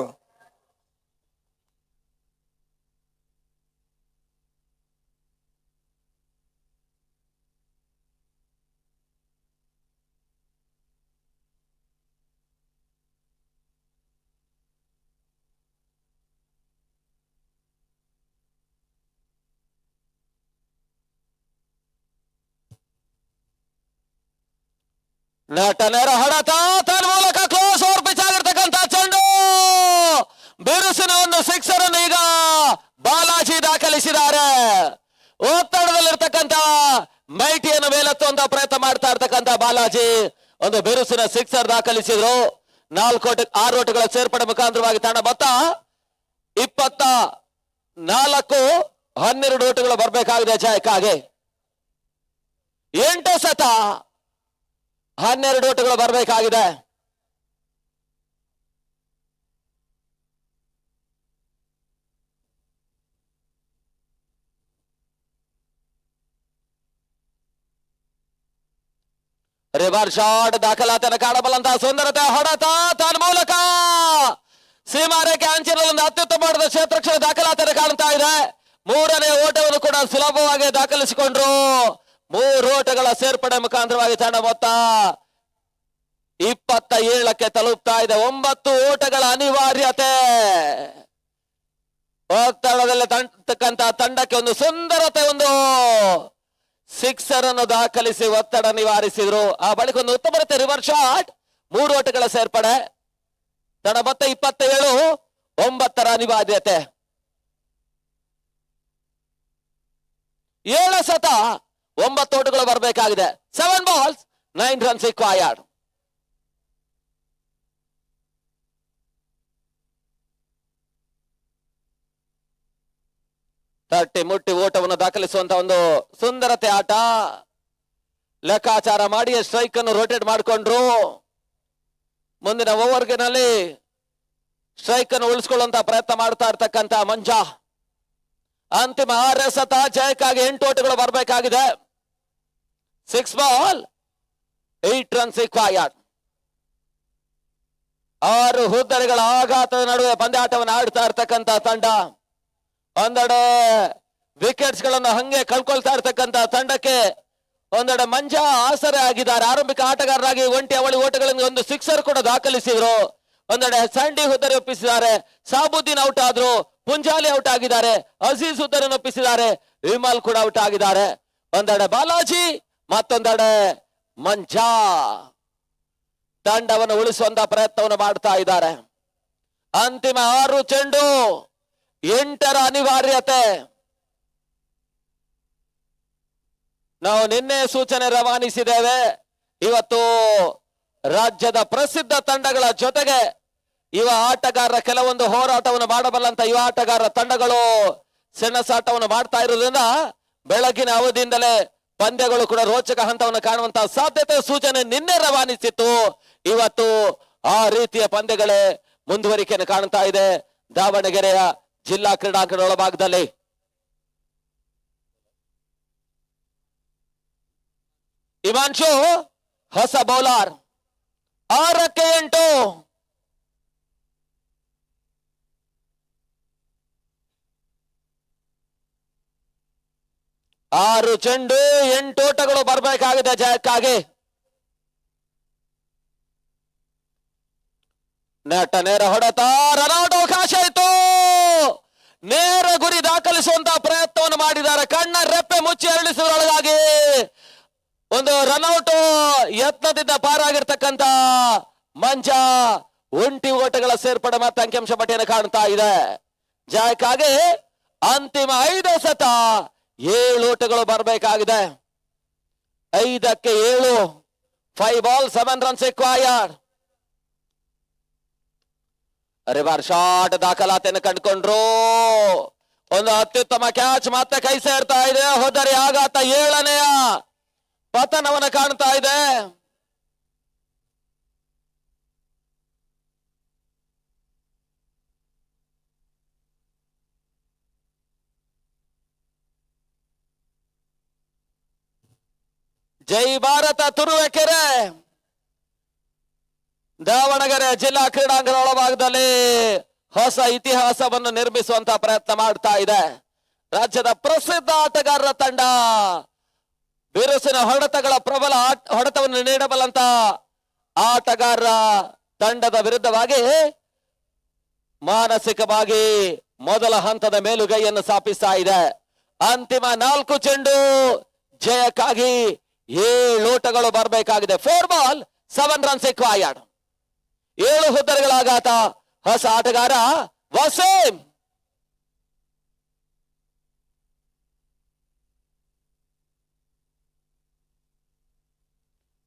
Speaker 3: ನಟನೆರ ಹೊಡೆತ ತನ್ನ ಮೂಲಕ ಕ್ಲೋಸ್ ಓವರ್ ಪಿಚ್ ಆಗಿರ್ತಕ್ಕಂಥ ಚೆಂಡು, ಬಿರುಸಿನ ಒಂದು ಸಿಕ್ಸರ್ ಅನ್ನು ಈಗ ಬಾಲಾಜಿ ದಾಖಲಿಸಿದ್ದಾರೆ. ಒತ್ತಡದಲ್ಲಿರ್ತಕ್ಕಂಥ ಮೈಟಿಯನ್ನು ಮೇಲೆತ್ತುವಂತ ಪ್ರಯತ್ನ ಮಾಡ್ತಾ ಇರ್ತಕ್ಕಂಥ ಬಾಲಾಜಿ ಒಂದು ಬಿರುಸಿನ ಸಿಕ್ಸರ್ ದಾಖಲಿಸಿದ್ರು. 6 ಓಟಗಳ ಸೇರ್ಪಡೆ ಮುಖಾಂತರವಾಗಿ ತಂಡ ಮೊತ್ತ 24, 12 ಓಟಗಳು ಬರಬೇಕಾಗಿದೆ. ಜಯಕ್ಕಾಗಿ 8 ಸತ 12 ಓಟಗಳು ಬರಬೇಕಾಗಿದೆ. ರಿವರ್ ಶಾಟ್ ದಾಖಲಾತಿಯನ್ನು ಕಾಣಬಲ್ಲಂತ ಸುಂದರತೆ ಹೊಡೆತ ತನ್ನ ಮೂಲಕ ಸೀಮಾರೇಖೆ ಅಂಚಿನಲ್ಲಿ ಒಂದು ಅತ್ಯುತ್ತಮವಾದ ಕ್ಷೇತ್ರಕ್ಷಣ ದಾಖಲಾತಿಯನ್ನು ಕಾಣ್ತಾ ಇದೆ. 3ನೇ ಓಟವನ್ನು ಕೂಡ ಸುಲಭವಾಗಿ ದಾಖಲಿಸಿಕೊಂಡ್ರು. 3 ಓಟಗಳ ಸೇರ್ಪಡೆ ಮುಖಾಂತರವಾಗಿ ತಂಡ ಮೊತ್ತ 27ಕ್ಕೆ ತಲುಪ್ತಾ ಇದೆ. 9 ಓಟಗಳ ಅನಿವಾರ್ಯತೆ. ಒತ್ತಡದಲ್ಲಿ ತಂಡಕ್ಕೆ ಒಂದು ಸುಂದರತೆ, ಒಂದು ಸಿಕ್ಸರ್ ಅನ್ನು ದಾಖಲಿಸಿ ಒತ್ತಡ ನಿವಾರಿಸಿದ್ರು. ಆ ಬಳಿಕ ಒಂದು ಉತ್ತಮ ರೀತಿಯ ರಿವರ್ ಶಾಟ್, 3 ಓಟಗಳ ಸೇರ್ಪಡೆ. ತಂಡ ಮೊತ್ತ 27, 9ರ ಅನಿವಾರ್ಯತೆ. 7 ಸತ 9 ಓಟಗಳು ಬರಬೇಕಾಗಿದೆ. 7 balls 9 runs required. ತಟ್ಟಿ ಮುಟ್ಟಿ ಓಟವನ್ನು ದಾಖಲಿಸುವಂತ ಒಂದು ಸುಂದರತೆ ಆಟ. ಲೆಕ್ಕಾಚಾರ ಮಾಡಿ ಸ್ಟ್ರೈಕ್ ಅನ್ನು ರೋಟೇಟ್ ಮಾಡಿಕೊಂಡ್ರು. ಮುಂದಿನ ಓವರ್ನಲ್ಲಿ ಸ್ಟ್ರೈಕ್ ಅನ್ನು ಉಳಿಸಿಕೊಳ್ಳುವಂತ ಪ್ರಯತ್ನ ಮಾಡ್ತಾ ಇರ್ತಕ್ಕಂತ ಮಂಜಾ. ಅಂತಿಮ 6 ಸತ ಜಯಕ್ಕಾಗಿ 8 ಓಟಗಳು ಬರಬೇಕಾಗಿದೆ. 6 balls 8 runs required. 6 ಹುದ್ದರಿಗಳ ಆಘಾತದ ನಡುವೆ ಪಂದ್ಯಾಟವನ್ನು ಆಡ್ತಾ ಇರ್ತಕ್ಕಂತ ತಂಡ. ಒಂದೆಡೆ ವಿಕೆಟ್ಸ್ ಗಳನ್ನು ಹಂಗೆ ಕಳ್ಕೊಳ್ತಾ ಇರ್ತಕ್ಕಂತ ತಂಡಕ್ಕೆ ಒಂದೆಡೆ ಮಂಜಾ ಆಸರೆ ಆಗಿದ್ದಾರೆ. ಆರಂಭಿಕ ಆಟಗಾರರಾಗಿ ಒಂಟಿ ಅವಳಿ ಓಟಗಳಿಂದ ಒಂದು ಸಿಕ್ಸರ್ ಕೂಡ ದಾಖಲಿಸಿದ್ರು. ಒಂದೆಡೆ ಸ್ಯಾಂಡಿ ಹುದ್ದರಿ ಒಪ್ಪಿಸಿದ್ದಾರೆ. ಸಾಬುದ್ದೀನ್ ಔಟ್ ಆದ್ರು. ಪುಂಜಾಲಿ ಔಟ್ ಆಗಿದ್ದಾರೆ. ಅಜೀಜ್ ಹುದ್ದರನ್ನು ಒಪ್ಪಿಸಿದ್ದಾರೆ. ವಿಮಲ್ ಕೂಡ ಔಟ್ ಆಗಿದ್ದಾರೆ. ಒಂದೆಡೆ ಬಾಲಾಜಿ, ಮತ್ತೊಂದೆಡೆ ಮಂಜಾ ತಂಡವನ್ನು ಉಳಿಸುವಂತ ಪ್ರಯತ್ನವನ್ನು ಮಾಡ್ತಾ ಇದ್ದಾರೆ. ಅಂತಿಮ 6 ಚೆಂಡು, 8ರ ಅನಿವಾರ್ಯತೆ. ನಾವು ನಿನ್ನೆ ಸೂಚನೆ ರವಾನಿಸಿದ್ದೇವೆ. ಇವತ್ತು ರಾಜ್ಯದ ಪ್ರಸಿದ್ಧ ತಂಡಗಳ ಜೊತೆಗೆ ಯುವ ಆಟಗಾರರ ಕೆಲವೊಂದು ಹೋರಾಟವನ್ನು ಮಾಡಬಲ್ಲಂತ ಯುವ ಆಟಗಾರರ ತಂಡಗಳು ಸೆಣಸಾಟವನ್ನು ಮಾಡ್ತಾ ಇರುವುದರಿಂದ ಬೆಳಗಿನ ಅವಧಿಯಿಂದಲೇ ಪಂದ್ಯಗಳು ಕೂಡ ರೋಚಕ ಹಂತವನ್ನು ಕಾಣುವಂತಹ ಸಾಧ್ಯತೆ ಸೂಚನೆ ನಿನ್ನೆ ರವಾನಿಸಿತ್ತು. ಇವತ್ತು ಆ ರೀತಿಯ ಪಂದ್ಯಗಳೇ ಮುಂದುವರಿಕೆಯನ್ನು ಕಾಣ್ತಾ ಇದೆ. ದಾವಣಗೆರೆಯ ಜಿಲ್ಲಾ ಕ್ರೀಡಾಂಗಣ ಒಳಭಾಗದಲ್ಲಿ. ಹಿಮಾಂಶು ಹೊಸ ಬೌಲರ್, 6ಕ್ಕೆ 8. ಆರು ಚೆಂಡು 8 ಓಟಗಳು ಬರಬೇಕಾಗಿದೆ ಜಯಕ್ಕಾಗಿ. ನೆಟ್ಟ ನೇರ ಹೊಡೆತ, ರನೌಟ್ ಅವಕಾಶ ಇತ್ತು. ನೇರ ಗುರಿ ದಾಖಲಿಸುವಂತಹ ಪ್ರಯತ್ನವನ್ನು ಮಾಡಿದ್ದಾರೆ. ಕಣ್ಣ ರೆಪ್ಪೆ ಮುಚ್ಚಿ ಅರಳಿಸುವುದರೊಳಗಾಗಿ ಒಂದು ರನೌಟ್ ಯತ್ನದಿಂದ ಪಾರಾಗಿರ್ತಕ್ಕಂತ ಮಂಚ. ಒಂಟಿ ಓಟಗಳ ಸೇರ್ಪಡೆ ಮತ್ತು ಅಂಕಿಅಂಶ ಪಟ್ಟಿಯನ್ನು ಕಾಣ್ತಾ ಇದೆ. ಜಯಕ್ಕಾಗಿ ಅಂತಿಮ 5 ಎಸೆತ 7 ಓಟಗಳು ಬರಬೇಕಾಗಿದೆ. 5ಕ್ಕೆ 7, 5 ball 7 runs required. Reverse shot ದಾಖಲಾತಿಯನ್ನು ಕಂಡುಕೊಂಡ್ರು. ಒಂದು ಅತ್ಯುತ್ತಮ ಕ್ಯಾಚ್ ಮತ್ತೆ ಕೈ ಸೇರ್ತಾ ಇದೆ. ಹೋದರೆ ಆಘಾತ 7ನೆಯ ಪತನವನ್ನು ಕಾಣ್ತಾ ಇದೆ. ಜೈ ಭಾರತ ತುರುವೇಕೆರೆ ದಾವಣಗೆರೆ ಜಿಲ್ಲಾ ಕ್ರೀಡಾಂಗಣ ಒಳಭಾಗದಲ್ಲಿ ಹೊಸ ಇತಿಹಾಸವನ್ನು ನಿರ್ಮಿಸುವಂತಹ ಪ್ರಯತ್ನ ಮಾಡ್ತಾ ಇದೆ. ರಾಜ್ಯದ ಪ್ರಸಿದ್ಧ ಆಟಗಾರರ ತಂಡ ಬಿರುಸಿನ ಹೊಡೆತಗಳ ಪ್ರಬಲ ಹೊಡೆತವನ್ನು ನೀಡಬಲ್ಲಂತ ಆಟಗಾರರ ತಂಡದ ವಿರುದ್ಧವಾಗಿ ಮಾನಸಿಕವಾಗಿ ಮೊದಲ ಹಂತದ ಮೇಲುಗೈಯನ್ನು ಸ್ಥಾಪಿಸ್ತಾ ಇದೆ. ಅಂತಿಮ 4 ಚೆಂಡು ಜಯಕ್ಕಾಗಿ 7 ಓಟಗಳು ಬರಬೇಕಾಗಿದೆ. 4 ಬಾಲ್ 7 ರನ್ಸ್ ರಿಕ್ವೈರ್ಡ್. 7 ಹುದ್ದೆಗಳ ಆಘಾತ. ಹೊಸ ಆಟಗಾರ ವಸೀಂ.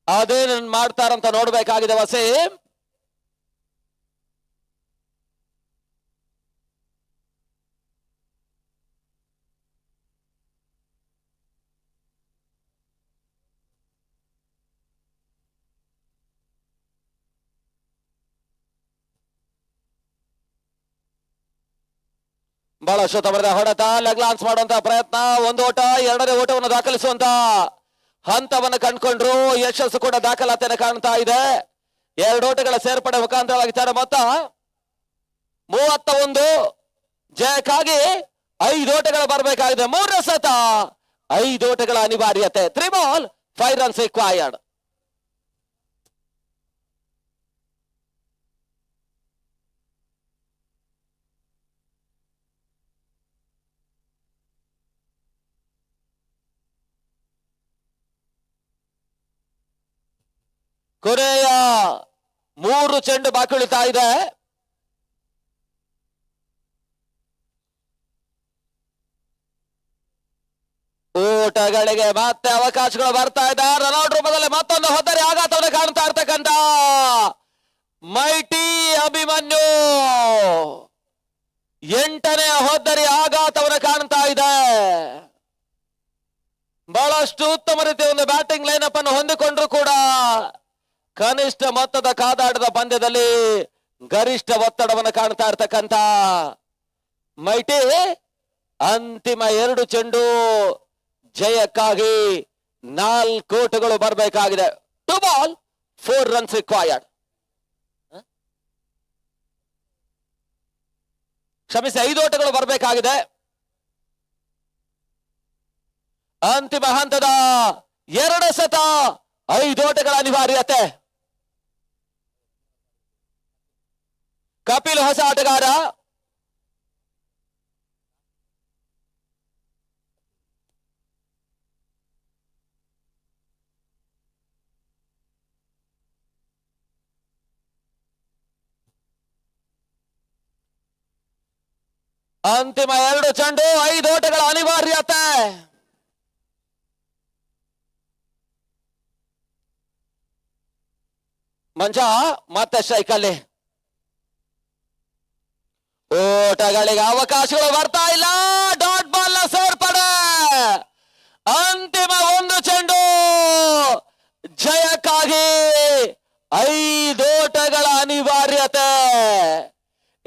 Speaker 3: ಅದೇನು ಮಾಡ್ತಾರಂತ ನೋಡ್ಬೇಕಾಗಿದೆ ವಸೀಂ. ಬಹಳಷ್ಟು ತವರದ ಹೊಡೆತ, ಲೆಗ್ ಲಾನ್ಸ್ ಮಾಡುವಂತಹ ಪ್ರಯತ್ನ. 1 ಓಟ, 2ನೇ ಓಟವನ್ನು ದಾಖಲಿಸುವಂತ ಹಂತವನ್ನು ಕಂಡುಕೊಂಡ್ರು. ಯಶಸ್ಸು ಕೂಡ ದಾಖಲಾತಿಯನ್ನು ಕಾಣ್ತಾ ಇದೆ. 2 ಓಟಗಳ ಸೇರ್ಪಡೆ ಮುಖಾಂತರವಾಗಿ ತರ ಮೊತ್ತ 31. ಜಯಕ್ಕಾಗಿ 5 ಓಟಗಳು ಬರಬೇಕಾಗಿದೆ. 3 ಎಸೆತ 5 ಓಟಗಳ ಅನಿವಾರ್ಯತೆ. 3 ಬಾಲ್ 5 ರನ್ಸ್ ರಿಕ್ವೈರ್ಡ್. ಕೊನೆಯ 3 ಚೆಂಡು ಬಾಕಿ ಉಳಿತಾ ಇದೆ. ಓಟಗಳಿಗೆ ಮತ್ತೆ ಅವಕಾಶಗಳು ಬರ್ತಾ ಇದೆ. ರನೌಟ್ ರೂಪದಲ್ಲಿ ಮತ್ತೊಂದು ಹೊತ್ತರೆ ಆಘಾತವನ್ನು ಕಾಣ್ತಾ ಇರ್ತಕ್ಕಂತ ಮೈಟಿ ಅಭಿಮನ್ಯು 8ನೇ ಹೊದ್ದರಿ ಆಘಾತವನ್ನು ಕಾಣ್ತಾ ಇದೆ. ಬಹಳಷ್ಟು ಉತ್ತಮ ರೀತಿಯ ಒಂದು ಬ್ಯಾಟಿಂಗ್ ಲೈನ್ ಅಪ್ ಅನ್ನು ಹೊಂದಿಕೊಂಡ್ರು ಕೂಡ ಕನಿಷ್ಠ ಮೊತ್ತದ ಕಾದಾಟದ ಪಂದ್ಯದಲ್ಲಿ ಗರಿಷ್ಠ ಒತ್ತಡವನ್ನು ಕಾಣ್ತಾ ಇರ್ತಕ್ಕಂತ ಮೈಟಿ ಅಂತಿಮ 2 ಚೆಂಡು ಜಯಕ್ಕಾಗಿ 4 ಓಟಗಳು ಬರಬೇಕಾಗಿದೆ. 2 ಬಾಲ್ 4 ರನ್ಸ್ ರಿಕ್ವೈರ್ಡ್. ಕ್ಷಮಿಸಿ, 5 ಓಟಗಳು ಬರಬೇಕಾಗಿದೆ. ಅಂತಿಮ ಹಂತದ 2 ಎಸೆತ 5 ಓಟಗಳ ಅನಿವಾರ್ಯತೆ. ಕಪಿಲ್ ಹೊಸ ಆಟಗಾರ. ಅಂತಿಮ 2 ಚೆಂಡು 5 ಓಟಗಳ ಅನಿವಾರ್ಯತೆ. ಮಂಜ ಮತ್ತೆ ಸ್ಟ್ರೈಕಲ್ಲಿ. ಓಟಗಳಿಗೆ ಅವಕಾಶಗಳು ಬರ್ತಾ ಇಲ್ಲ. ಡಾಟ್ ಬಾಲ್ ನ ಸೇರ್ಪಡೆ. ಅಂತಿಮ 1 ಚೆಂಡು ಜಯಕ್ಕಾಗಿ 5 ಓಟಗಳ ಅನಿವಾರ್ಯತೆ.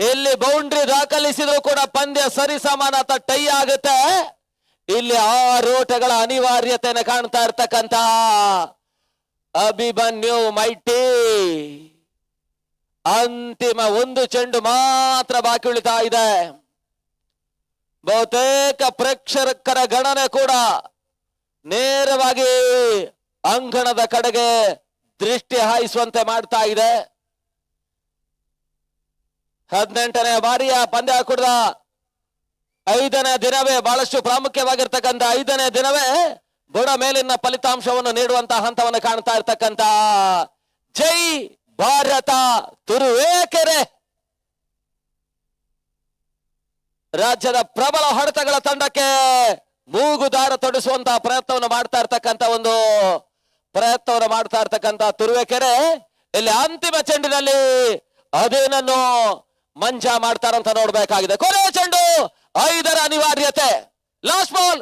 Speaker 3: ಇಲ್ಲಿ ಬೌಂಡ್ರಿ ದಾಖಲಿಸಿದ್ರು ಕೂಡ ಪಂದ್ಯ ಸರಿಸಮಾನ ಟೈ ಆಗುತ್ತೆ. ಇಲ್ಲಿ 6 ಓಟಗಳ ಅನಿವಾರ್ಯತೆಯನ್ನು ಕಾಣ್ತಾ ಇರ್ತಕ್ಕಂತ ಅಭಿಮನ್ಯು ಮೈಟಿ. ಅಂತಿಮ 1 ಚೆಂಡು ಮಾತ್ರ ಬಾಕಿ ಉಳಿತಾ ಇದೆ. ಬಹುತೇಕ ಪ್ರೇಕ್ಷಕರ ಗಣನೆ ಕೂಡ ನೇರವಾಗಿ ಅಂಗಣದ ಕಡೆಗೆ ದೃಷ್ಟಿ ಹಾಯಿಸುವಂತೆ ಮಾಡ್ತಾ ಇದೆ. 18ನೇ ಬಾರಿಯ ಪಂದ್ಯ ಕೂಡ 5ನೇ ದಿನವೇ ಬಹಳಷ್ಟು ಪ್ರಾಮುಖ್ಯವಾಗಿರ್ತಕ್ಕಂಥ 5ನೇ ದಿನವೇ ಬುಡ ಮೇಲಿನ ಫಲಿತಾಂಶವನ್ನು ನೀಡುವಂತಹ ಹಂತವನ್ನು ಕಾಣ್ತಾ ಇರ್ತಕ್ಕಂಥ ಜೈ ಭಾರತ ತುರುವೇಕೆರೆ ರಾಜ್ಯದ ಪ್ರಬಲ ಹೊಡೆತಗಳ ತಂಡಕ್ಕೆ ಮೂಗುದಾರ ತೊಡಿಸುವಂತಹ ಪ್ರಯತ್ನವನ್ನು ಮಾಡ್ತಾ ಇರ್ತಕ್ಕಂಥ ತುರುವೇಕೆರೆ ಇಲ್ಲಿ ಅಂತಿಮ ಚೆಂಡಿನಲ್ಲಿ ಅದೇನನ್ನು ಮಂಜಾ ಮಾಡ್ತಾರಂತ ನೋಡ್ಬೇಕಾಗಿದೆ. ಕೊನೆಯ ಚೆಂಡು 5ರ ಅನಿವಾರ್ಯತೆ. ಲಾಸ್ಟ್ ಬಾಲ್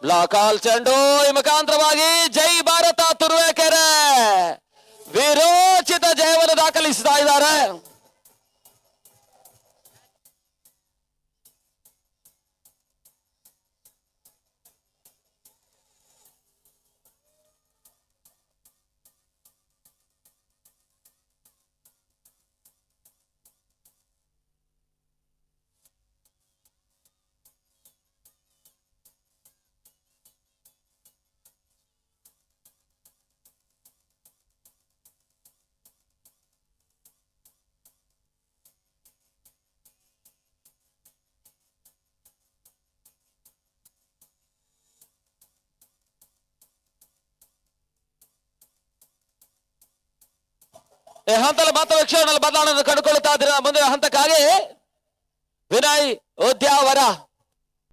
Speaker 3: ಲಾಕಾಲ್ ಚೆಂಡು ಈ ಮುಖಾಂತರವಾಗಿ ಜೈ ಭಾರತ ತುರುವೇಕೆರೆ ವಿರೋಚಿತ ಜಯವನ್ನು ದಾಖಲಿಸ್ತಾ ಇದ್ದಾರೆ. ಈ ಹಂತದಲ್ಲಿ ಮಾತ್ರ ವೀಕ್ಷಣೆಯಲ್ಲಿ ಬದಲಾವಣೆಯನ್ನು ಕಂಡುಕೊಳ್ಳುತ್ತಾ ಇದ್ದೀರಾ. ಮುಂದಿನ ಹಂತಕ್ಕಾಗಿ ವಿನಯ್ ಉದ್ಯಾವರ